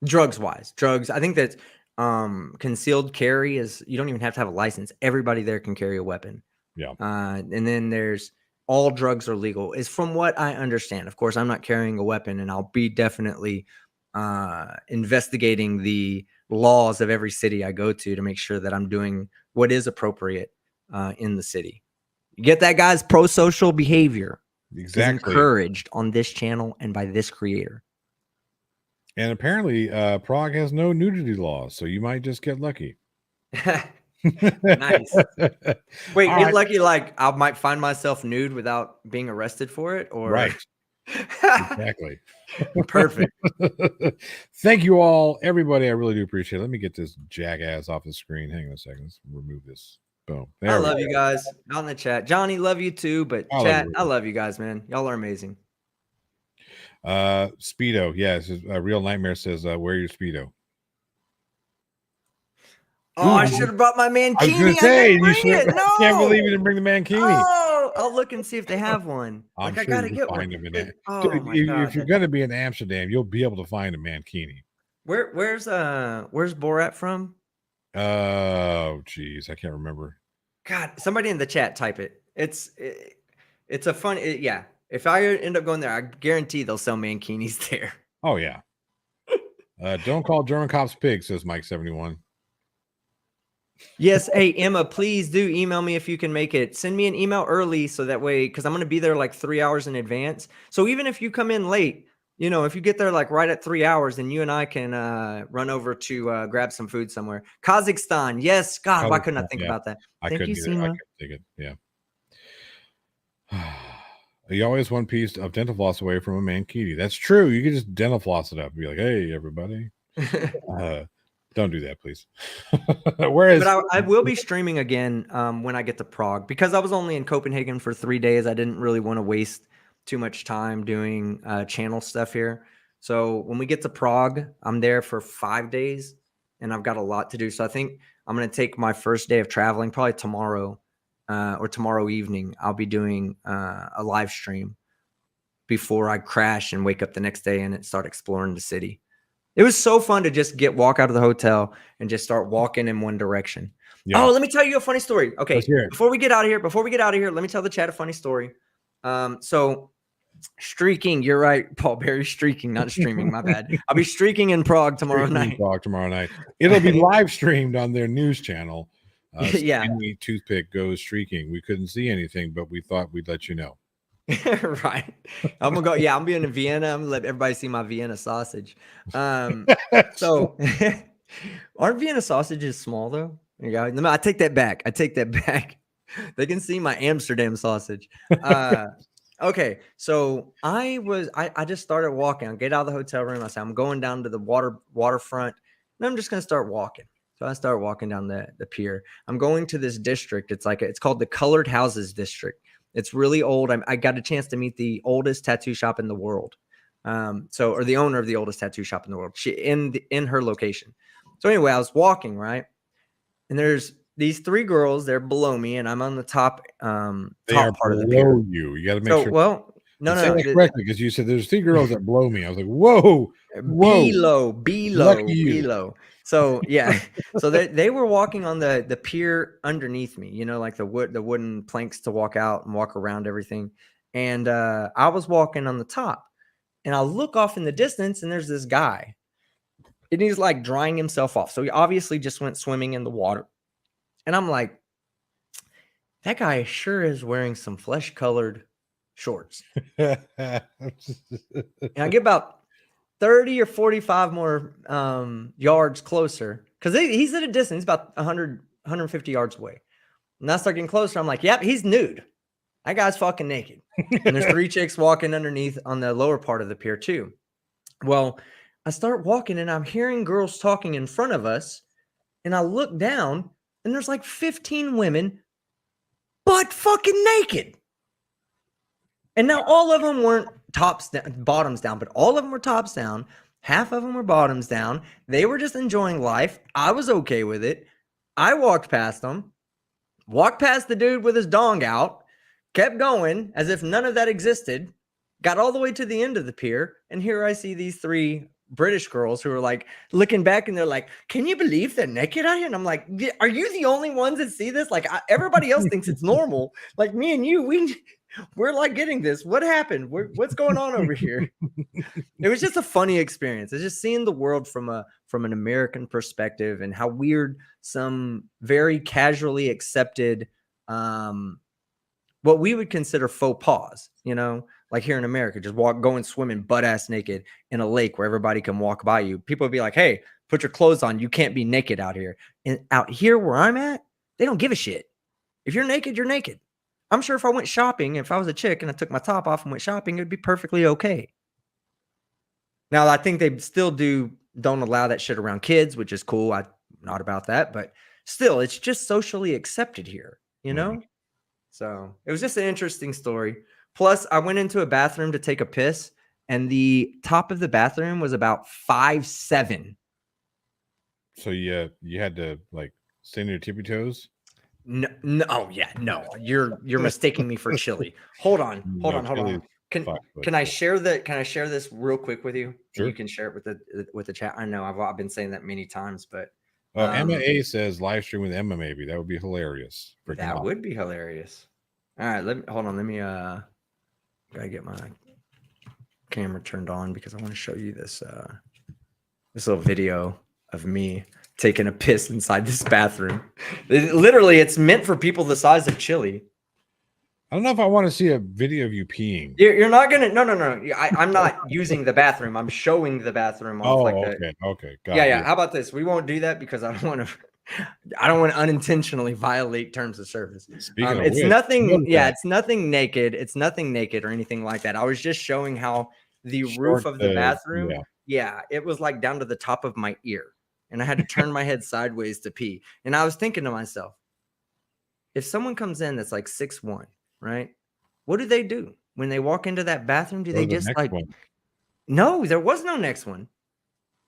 [SPEAKER 6] Drugs. I think that concealed carry is, you don't even have to have a license. Everybody there can carry a weapon.
[SPEAKER 1] Yeah.
[SPEAKER 6] And then there's all drugs are legal, is from what I understand. Of course, I'm not carrying a weapon, and I'll be definitely investigating the laws of every city I go to make sure that I'm doing what is appropriate in the city. You get that, guys? Pro-social behavior is encouraged on this channel and by this creator.
[SPEAKER 1] And apparently, Prague has no nudity laws, so you might just get lucky.
[SPEAKER 6] Nice. Wait,
[SPEAKER 1] All
[SPEAKER 6] get
[SPEAKER 1] right.
[SPEAKER 6] lucky, like I might find myself nude without being arrested for it, or
[SPEAKER 1] Right. Exactly.
[SPEAKER 6] Perfect.
[SPEAKER 1] Thank you all, everybody. I really do appreciate it. Let me get this jackass off the screen. Hang on a second. Let's remove this. Boom.
[SPEAKER 6] I love you guys out in the chat. Johnny, love you too, but chat, I love you guys, man. Y'all are amazing.
[SPEAKER 1] Speedo, yes. Real Nightmare says, wear your Speedo.
[SPEAKER 6] Oh, I should have brought my mankini.
[SPEAKER 1] I was going to say,
[SPEAKER 6] No.
[SPEAKER 1] I can't believe you didn't bring the mankini.
[SPEAKER 6] Oh, I'll look and see if they have one.
[SPEAKER 1] I'm
[SPEAKER 6] like,
[SPEAKER 1] sure
[SPEAKER 6] I gotta get
[SPEAKER 1] find
[SPEAKER 6] one.
[SPEAKER 1] them in
[SPEAKER 6] Oh, my God.
[SPEAKER 1] If you're going to be in Amsterdam, you'll be able to find a mankini.
[SPEAKER 6] Where's Borat from?
[SPEAKER 1] Oh, geez, I can't remember.
[SPEAKER 6] God, somebody in the chat type it. It's a fun. Yeah, if I end up going there, I guarantee they'll sell mankinis there.
[SPEAKER 1] Oh yeah. Don't call German cops pigs, says Mike 71.
[SPEAKER 6] Yes. Hey, Emma, please do email me if you can make it. Send me an email early so that way, because I'm going to be there like 3 hours in advance. So even if you come in late, if you get there like right at 3 hours, then you and I can run over to grab some food somewhere. Kazakhstan. Yes. God, why couldn't I think about that? Thank you, Seema.
[SPEAKER 1] I couldn't take it. Yeah. You always one piece of dental floss away from a mankini. That's true. You can just dental floss it up and be like, hey, everybody. Don't do that, please. But
[SPEAKER 6] I will be streaming again when I get to Prague, because I was only in Copenhagen for 3 days. I didn't really want to waste too much time doing channel stuff here. So when we get to Prague, I'm there for 5 days and I've got a lot to do. So I think I'm going to take my first day of traveling probably tomorrow or tomorrow evening. I'll be doing a live stream before I crash and wake up the next day and start exploring the city. It was so fun to just walk out of the hotel and just start walking in one direction. Yeah. Oh, let me tell you a funny story. Okay. Before we get out of here, let me tell the chat a funny story. So streaking, you're right, Paul Berry, streaking, not streaming. My bad. I'll be streaking in Prague tomorrow night.
[SPEAKER 1] It'll be live streamed on their news channel.
[SPEAKER 6] Yeah.
[SPEAKER 1] Toothpick goes streaking. We couldn't see anything, but we thought we'd let you know.
[SPEAKER 6] Right. I'm gonna go. Yeah, I'm being in Vienna. I'm gonna let everybody see my Vienna sausage. So aren't Vienna sausages small though? Yeah, I take that back. They can see my Amsterdam sausage. Okay, so I just started walking. I get out of the hotel room. I said, I'm going down to the waterfront, and I'm just gonna start walking. So I start walking down the pier. I'm going to this district. It's called the Colored Houses District. It's really old. I got a chance to meet the oldest tattoo shop in the world. Or the owner of the oldest tattoo shop in the world. She in her location. So anyway, I was walking, right? And there's these 3 girls, they're below me, and I'm on the top part of the pier.
[SPEAKER 1] You got to make sure.
[SPEAKER 6] Well, no.
[SPEAKER 1] Correctly, because you said there's 3 girls that blow me. I was like, whoa.
[SPEAKER 6] Below. So yeah, so they were walking on the pier underneath me, like the wooden planks to walk out and walk around everything. And I was walking on the top, and I look off in the distance, and there's this guy, and he's like drying himself off. So he obviously just went swimming in the water. And I'm like, that guy sure is wearing some flesh-colored shorts. And I get about 30 or 45 more yards closer, because he's at a distance, about 100, 150 yards away. And I start getting closer. I'm like, yep, he's nude. That guy's fucking naked. And there's 3 chicks walking underneath on the lower part of the pier too. Well, I start walking and I'm hearing girls talking in front of us. And I look down and there's like 15 women butt fucking naked. And now all of them weren't bottoms down, but all of them were tops down. Half of them were bottoms down. They were just enjoying life. I was okay with it. I walked past them, walked past the dude with his dong out, kept going as if none of that existed, got all the way to the end of the pier. And here I see these 3 British girls who are like looking back and they're like, can you believe they're naked out here? And I'm like, are you the only ones that see this? Like everybody else thinks it's normal. Like me and you, we're like getting this. What happened? What's going on over here? It was just a funny experience. It's just seeing the world from an American perspective and how weird some very casually accepted what we would consider faux pas, like here in America, just going swimming butt ass naked in a lake where everybody can walk by you. People would be like, hey, put your clothes on. You can't be naked out here. And out here where I'm at, they don't give a shit. If you're naked, you're naked. I'm sure if I went shopping, if I was a chick and I took my top off and went shopping, it'd be perfectly okay. Now, I think they still don't allow that shit around kids, which is cool. I'm not about that, but still, it's just socially accepted here, So it was just an interesting story. Plus, I went into a bathroom to take a piss, and the top of the bathroom was about 5'7".
[SPEAKER 1] So you had to like stand on your tippy toes?
[SPEAKER 6] No, you're mistaking me for Chili. Hold on. Can I share this real quick with you?
[SPEAKER 1] Sure.
[SPEAKER 6] You can share it with the chat. I know I've been saying that many times, but
[SPEAKER 1] Emma A says live stream with Emma. Maybe that would be hilarious.
[SPEAKER 6] That would be hilarious. All right, hold on. Let me gotta get my camera turned on because I want to show you this little video of me taking a piss inside this bathroom. It's meant for people the size of Chili.
[SPEAKER 1] I don't know if I want to see a video of you peeing.
[SPEAKER 6] You're not gonna. No. I'm not using the bathroom. I'm showing the bathroom.
[SPEAKER 1] Okay.
[SPEAKER 6] Yeah. How about this? We won't do that because I don't want to unintentionally violate terms of service. It's nothing. Yeah, it's nothing naked. It's nothing naked or anything like that. I was just showing how the roof of the bathroom. Yeah, it was like down to the top of my ear, and I had to turn my head sideways to pee. And I was thinking to myself, if someone comes in that's like 6'1", right? What do they do when they walk into that bathroom? Do they just like? One. No, there was no next one.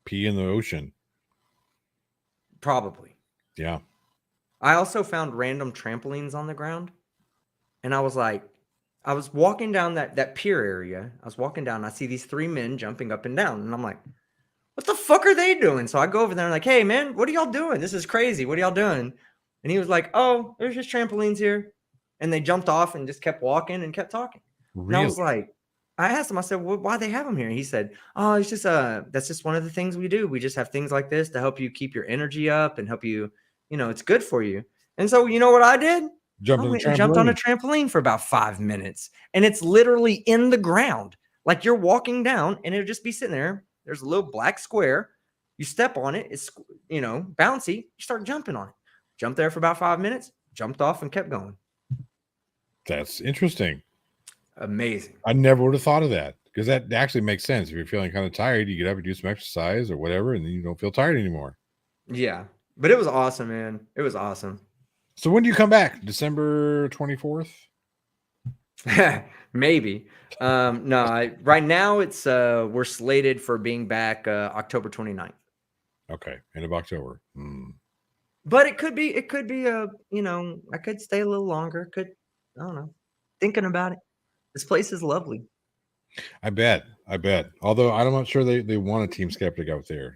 [SPEAKER 1] Pee in the ocean.
[SPEAKER 6] Probably.
[SPEAKER 1] Yeah.
[SPEAKER 6] I also found random trampolines on the ground, and I was walking down that pier area. I was walking down. And I see these 3 men jumping up and down, and I'm like, "What the fuck are they doing?" So I go over there and I'm like, "Hey, man, what are y'all doing? This is crazy. What are y'all doing?" And he was like, "Oh, there's just trampolines here." And they jumped off and just kept walking and kept talking. Really? And I was like, I asked him, I said, well, why they have them here? And he said, oh, it's just that's just one of the things we do. We just have things like this to help you keep your energy up and help you, it's good for you. And so you know what I did? Jumped on a trampoline for about 5 minutes. And it's literally in the ground. Like you're walking down and it'll just be sitting there. There's a little black square. You step on it. It's, bouncy. You start jumping on it. Jumped there for about 5 minutes, jumped off and kept going.
[SPEAKER 1] That's interesting.
[SPEAKER 6] Amazing.
[SPEAKER 1] I never would have thought of that because that actually makes sense. If you're feeling kind of tired, you get up and do some exercise or whatever, and then you don't feel tired anymore.
[SPEAKER 6] Yeah, but it was awesome, man. It was awesome.
[SPEAKER 1] So when do you come back? December 24th?
[SPEAKER 6] Maybe. No, right now it's we're slated for being back October 29th.
[SPEAKER 1] Okay, end of October.
[SPEAKER 6] But it could be I could stay a little longer. I don't know. Thinking about it. This place is lovely.
[SPEAKER 1] I bet. Although I'm not sure they want a Team Skeptic out there.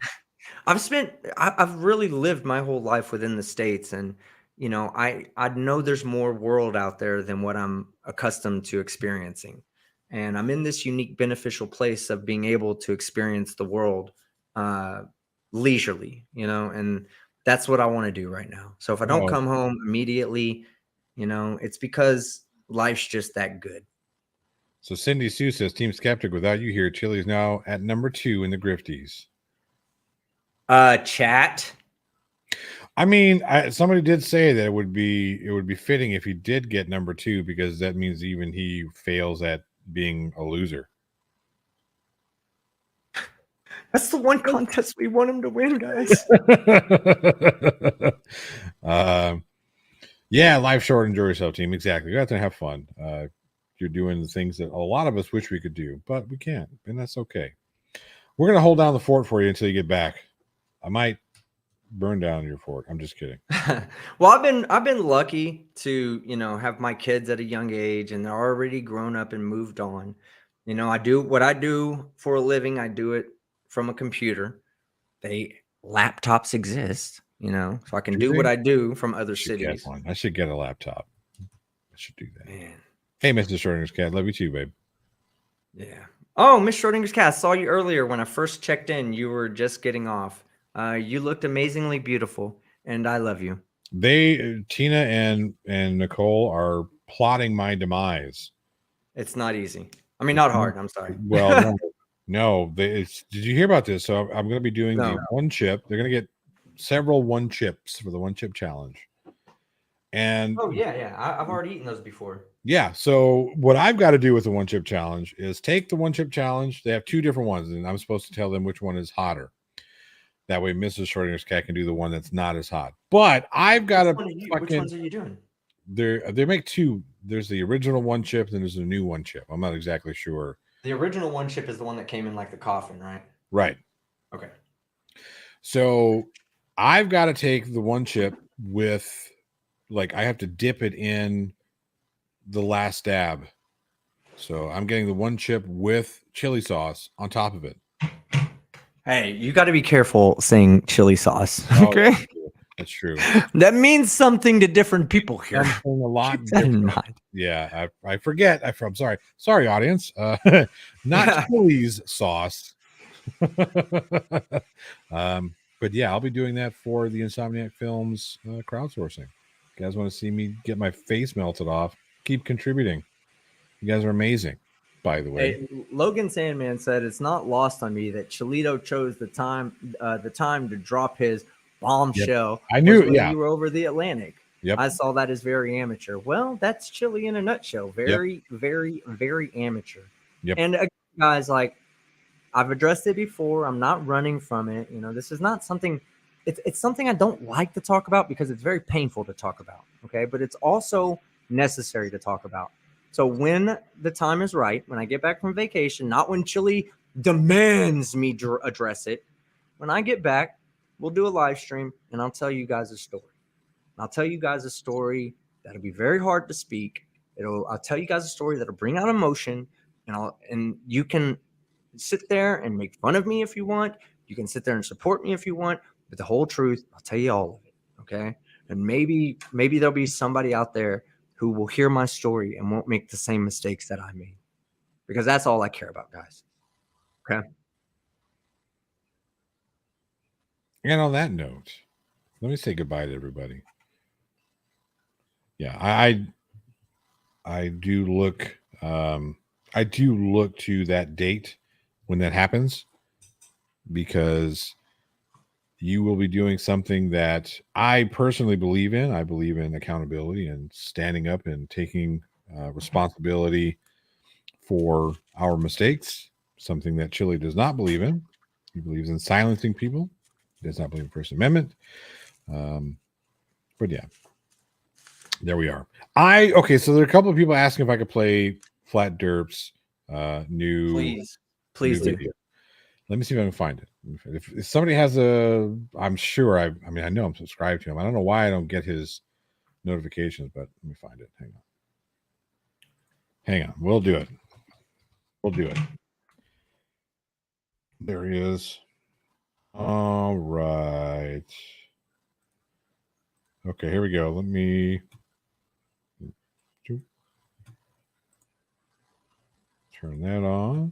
[SPEAKER 6] I've really lived my whole life within the States, and I know there's more world out there than what I'm accustomed to experiencing. And I'm in this unique beneficial place of being able to experience the world leisurely, and that's what I want to do right now. So if I don't come home immediately, it's because life's just that good.
[SPEAKER 1] So Cindy Sue says, Team Skeptic, without you here, Chili's now at number 2 in the Grifties.
[SPEAKER 6] Chat.
[SPEAKER 1] I mean, somebody did say that it would be fitting if he did get number 2 because that means even he fails at being a loser.
[SPEAKER 6] That's the one contest we want him to win, guys.
[SPEAKER 1] Yeah, life short, enjoy yourself, team. Exactly. You have to have fun. You're doing the things that a lot of us wish we could do, but we can't, and that's okay. We're gonna hold down the fort for you until you get back. I might burn down your fort. I'm just kidding.
[SPEAKER 6] Well, I've been lucky to, have my kids at a young age, and they're already grown up and moved on. I do what I do for a living. I do it from a computer. Laptops exist, so I can do what I do from other cities.
[SPEAKER 1] I should get a laptop. I should do that.
[SPEAKER 6] Man.
[SPEAKER 1] Hey, Mr. Schrodinger's cat. Love you too, babe.
[SPEAKER 6] Yeah. Oh, Miss Schrodinger's cat. I saw you earlier when I first checked in. You were just getting off. You looked amazingly beautiful, and I love you.
[SPEAKER 1] Tina and Nicole are plotting my demise.
[SPEAKER 6] It's not easy. I mean, not hard. I'm sorry.
[SPEAKER 1] Well, no. Did you hear about this? So I'm going to be doing the one chip. They're going to get several one chips for the one chip challenge. And
[SPEAKER 6] yeah. I've already eaten those before.
[SPEAKER 1] Yeah. So what I've got to do with the one chip challenge is take the one chip challenge. They have two different ones, and I'm supposed to tell them which one is hotter. That way, Mrs. Schrodinger's cat can do the one that's not as hot. But I've got to.
[SPEAKER 6] Which ones are you doing?
[SPEAKER 1] They make two. There's the original one chip, then there's a new one chip. I'm not exactly sure.
[SPEAKER 6] The original one chip is the one that came in like the coffin, right?
[SPEAKER 1] Right.
[SPEAKER 6] Okay.
[SPEAKER 1] So I've got to take the one chip with, I have to dip it in the last dab. So I'm getting the one chip with chili sauce on top of it.
[SPEAKER 6] Hey, you got to be careful saying chili sauce. Okay.
[SPEAKER 1] That's true.
[SPEAKER 6] That means something to different people here.
[SPEAKER 1] A lot.
[SPEAKER 6] Keep that in mind.
[SPEAKER 1] Yeah, I forget. I'm sorry. Sorry, audience. Not chili's sauce. But yeah, I'll be doing that for the Insomniac Films crowdsourcing. You guys want to see me get my face melted off? Keep contributing. You guys are amazing, by the way.
[SPEAKER 6] Hey, Logan Sandman said it's not lost on me that Cholito chose the time to drop his bombshell.
[SPEAKER 1] I knew.
[SPEAKER 6] When
[SPEAKER 1] Yeah,
[SPEAKER 6] you were over the Atlantic.
[SPEAKER 1] Yep.
[SPEAKER 6] I saw that as very amateur. Well, that's Chili in a nutshell. Very, very, very amateur.
[SPEAKER 1] Yep.
[SPEAKER 6] And again, guys, I've addressed it before. I'm not running from it. This is not something. It's something I don't like to talk about because it's very painful to talk about. Okay, but it's also necessary to talk about. So when the time is right, when I get back from vacation, not when Chili demands me address it, when I get back, we'll do a live stream and I'll tell you guys a story. I'll tell you guys a story that'll be very hard to speak. I'll tell you guys a story that'll bring out emotion, and you can sit there and make fun of me if you want. You can sit there and support me if you want, but the whole truth, I'll tell you all of it. Okay. And maybe there'll be somebody out there who will hear my story and won't make the same mistakes that I made, because that's all I care about, guys. Okay.
[SPEAKER 1] And on that note, let me say goodbye to everybody. Yeah, I do look to that date when that happens, because you will be doing something that I personally believe in. I believe in accountability and standing up and taking responsibility for our mistakes, something that Chili does not believe in. He believes in silencing people. He does not believe in First Amendment. But yeah, there we are. Okay, so there are a couple of people asking if I could play Flat Derp's new
[SPEAKER 6] Please do.
[SPEAKER 1] video. Let me see if I can find it. If somebody has I'm sure I know I'm subscribed to him. I don't know why I don't get his notifications, but let me find it. Hang on. We'll do it. There he is. All right. Okay, here we go. Let me turn that on.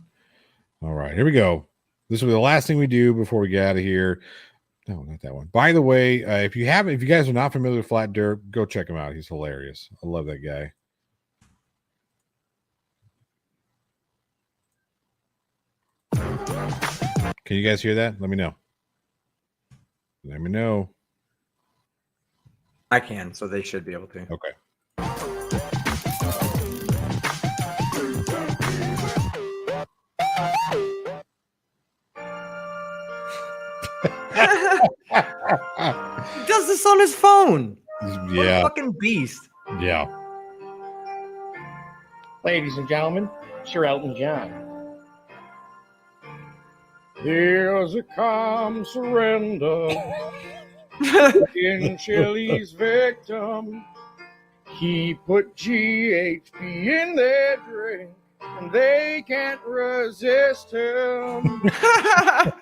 [SPEAKER 1] All right, here we go. This will be the last thing we do before we get out of here. No, not that one. By the way, if you guys are not familiar with Flat Derp, go check him out. He's hilarious. I love that guy. Can you guys hear that? Let me know.
[SPEAKER 6] I can, so they should be able to.
[SPEAKER 1] Okay.
[SPEAKER 6] this on his phone. What a
[SPEAKER 1] Yeah.
[SPEAKER 6] fucking beast.
[SPEAKER 1] Yeah.
[SPEAKER 8] Ladies and gentlemen, Sir Elton John. Here's a calm surrender in Chili's victim. He put GHB in their drink, and they can't resist him.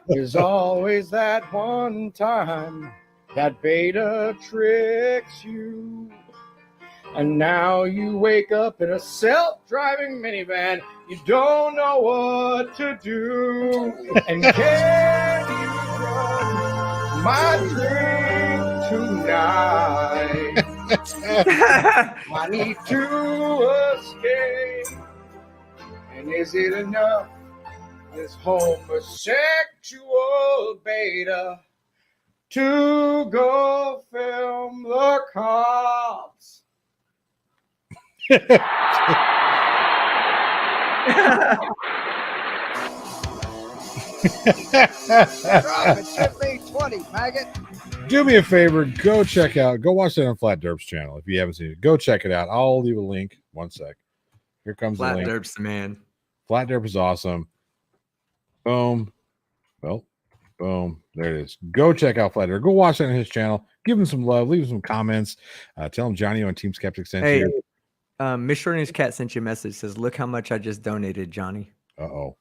[SPEAKER 8] There's always that one time that beta tricks you. And now you wake up in a self-driving minivan. You don't know what to do. And can you run my drink tonight? I need to escape. And is it enough, this homosexual beta, to go film the cops?
[SPEAKER 1] Do me a favor, go watch that on Flat Derp's channel if you haven't seen it. Go check it out. I'll leave a link. One sec. Here comes
[SPEAKER 6] Flat
[SPEAKER 1] the link.
[SPEAKER 6] Derp's the man.
[SPEAKER 1] Flat Derp is awesome. Boom. Well, boom. There it is. Go check out Flat Derp. Go watch that on his channel. Give him some love. Leave him some comments. Tell him Johnny on Team Skeptic sent
[SPEAKER 6] Hey,
[SPEAKER 1] you.
[SPEAKER 6] Miss Shorty's cat sent you a message. Says, "Look how much I just donated, Johnny."
[SPEAKER 1] Uh-oh.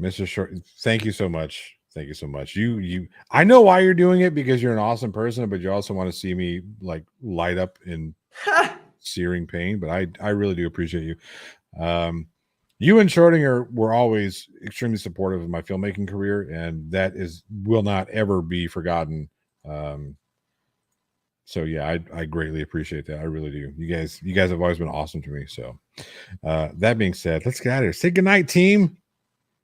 [SPEAKER 1] Mr. Short, thank you so much. Thank you so much. I know why you're doing it, because you're an awesome person, but you also want to see me like light up in searing pain. But I really do appreciate you. You and Schrodinger were always extremely supportive of my filmmaking career, and that will not ever be forgotten. So yeah, I greatly appreciate that. I really do. You guys have always been awesome to me. So that being said, let's get out of here. Say goodnight, team.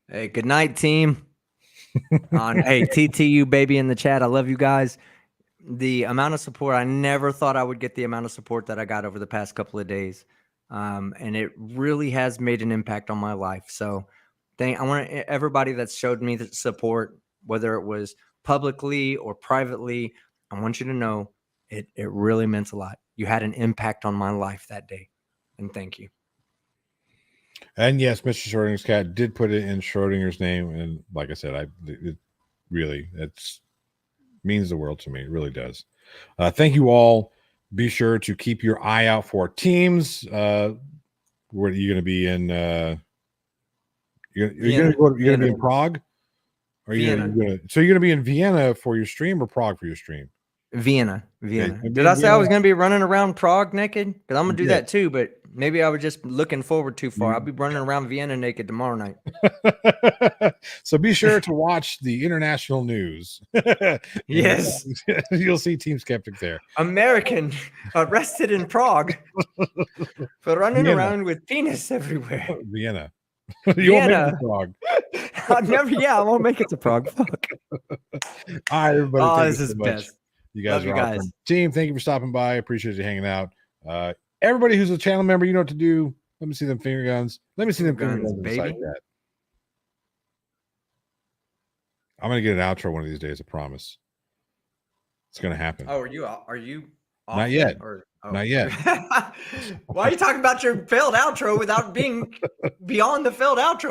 [SPEAKER 6] Hey, good night, team. Hey, TTU baby in the chat. I love you guys. The amount of support, I never thought I would get the amount of support that I got over the past couple of days. And it really has made an impact on my life. So I want everybody that's showed me the support, whether it was publicly or privately, I want you to know it really meant a lot. You had an impact on my life that day. And thank you.
[SPEAKER 1] And yes, Mr. Schrodinger's cat did put it in Schrodinger's name. And like I said, it means the world to me. It really does. Thank you all. Be sure to keep your eye out for teams. Where are you going to be in? You're going to be in Prague? Or you're going to be in Vienna for your stream or Prague for your stream?
[SPEAKER 6] Vienna.
[SPEAKER 1] Okay.
[SPEAKER 6] Did I say I was going to be running around Prague naked? Because I'm going to do that too, but maybe I was just looking forward too far. I'll be running around Vienna naked tomorrow night.
[SPEAKER 1] So be sure to watch the international news.
[SPEAKER 6] Yes.
[SPEAKER 1] You'll see Team Skeptic there.
[SPEAKER 6] American arrested in Prague for running around with penis everywhere.
[SPEAKER 1] Vienna. You won't make it to Prague.
[SPEAKER 6] I won't make it to Prague. Fuck.
[SPEAKER 1] All right, everybody.
[SPEAKER 6] Oh,
[SPEAKER 1] thank
[SPEAKER 6] this
[SPEAKER 1] you
[SPEAKER 6] is
[SPEAKER 1] so much.
[SPEAKER 6] best.
[SPEAKER 1] You guys
[SPEAKER 6] Love
[SPEAKER 1] are
[SPEAKER 6] you
[SPEAKER 1] awesome.
[SPEAKER 6] guys.
[SPEAKER 1] Team, thank you for stopping by. I appreciate you hanging out. Everybody who's a channel member, you know what to do. Let me see them finger guns. Let me see them finger guns inside that. I'm gonna get an outro one of these days. I promise. It's gonna happen.
[SPEAKER 6] Oh, are you off
[SPEAKER 1] Not yet. Not yet.
[SPEAKER 6] Why are you talking about your failed outro without being beyond the failed outro?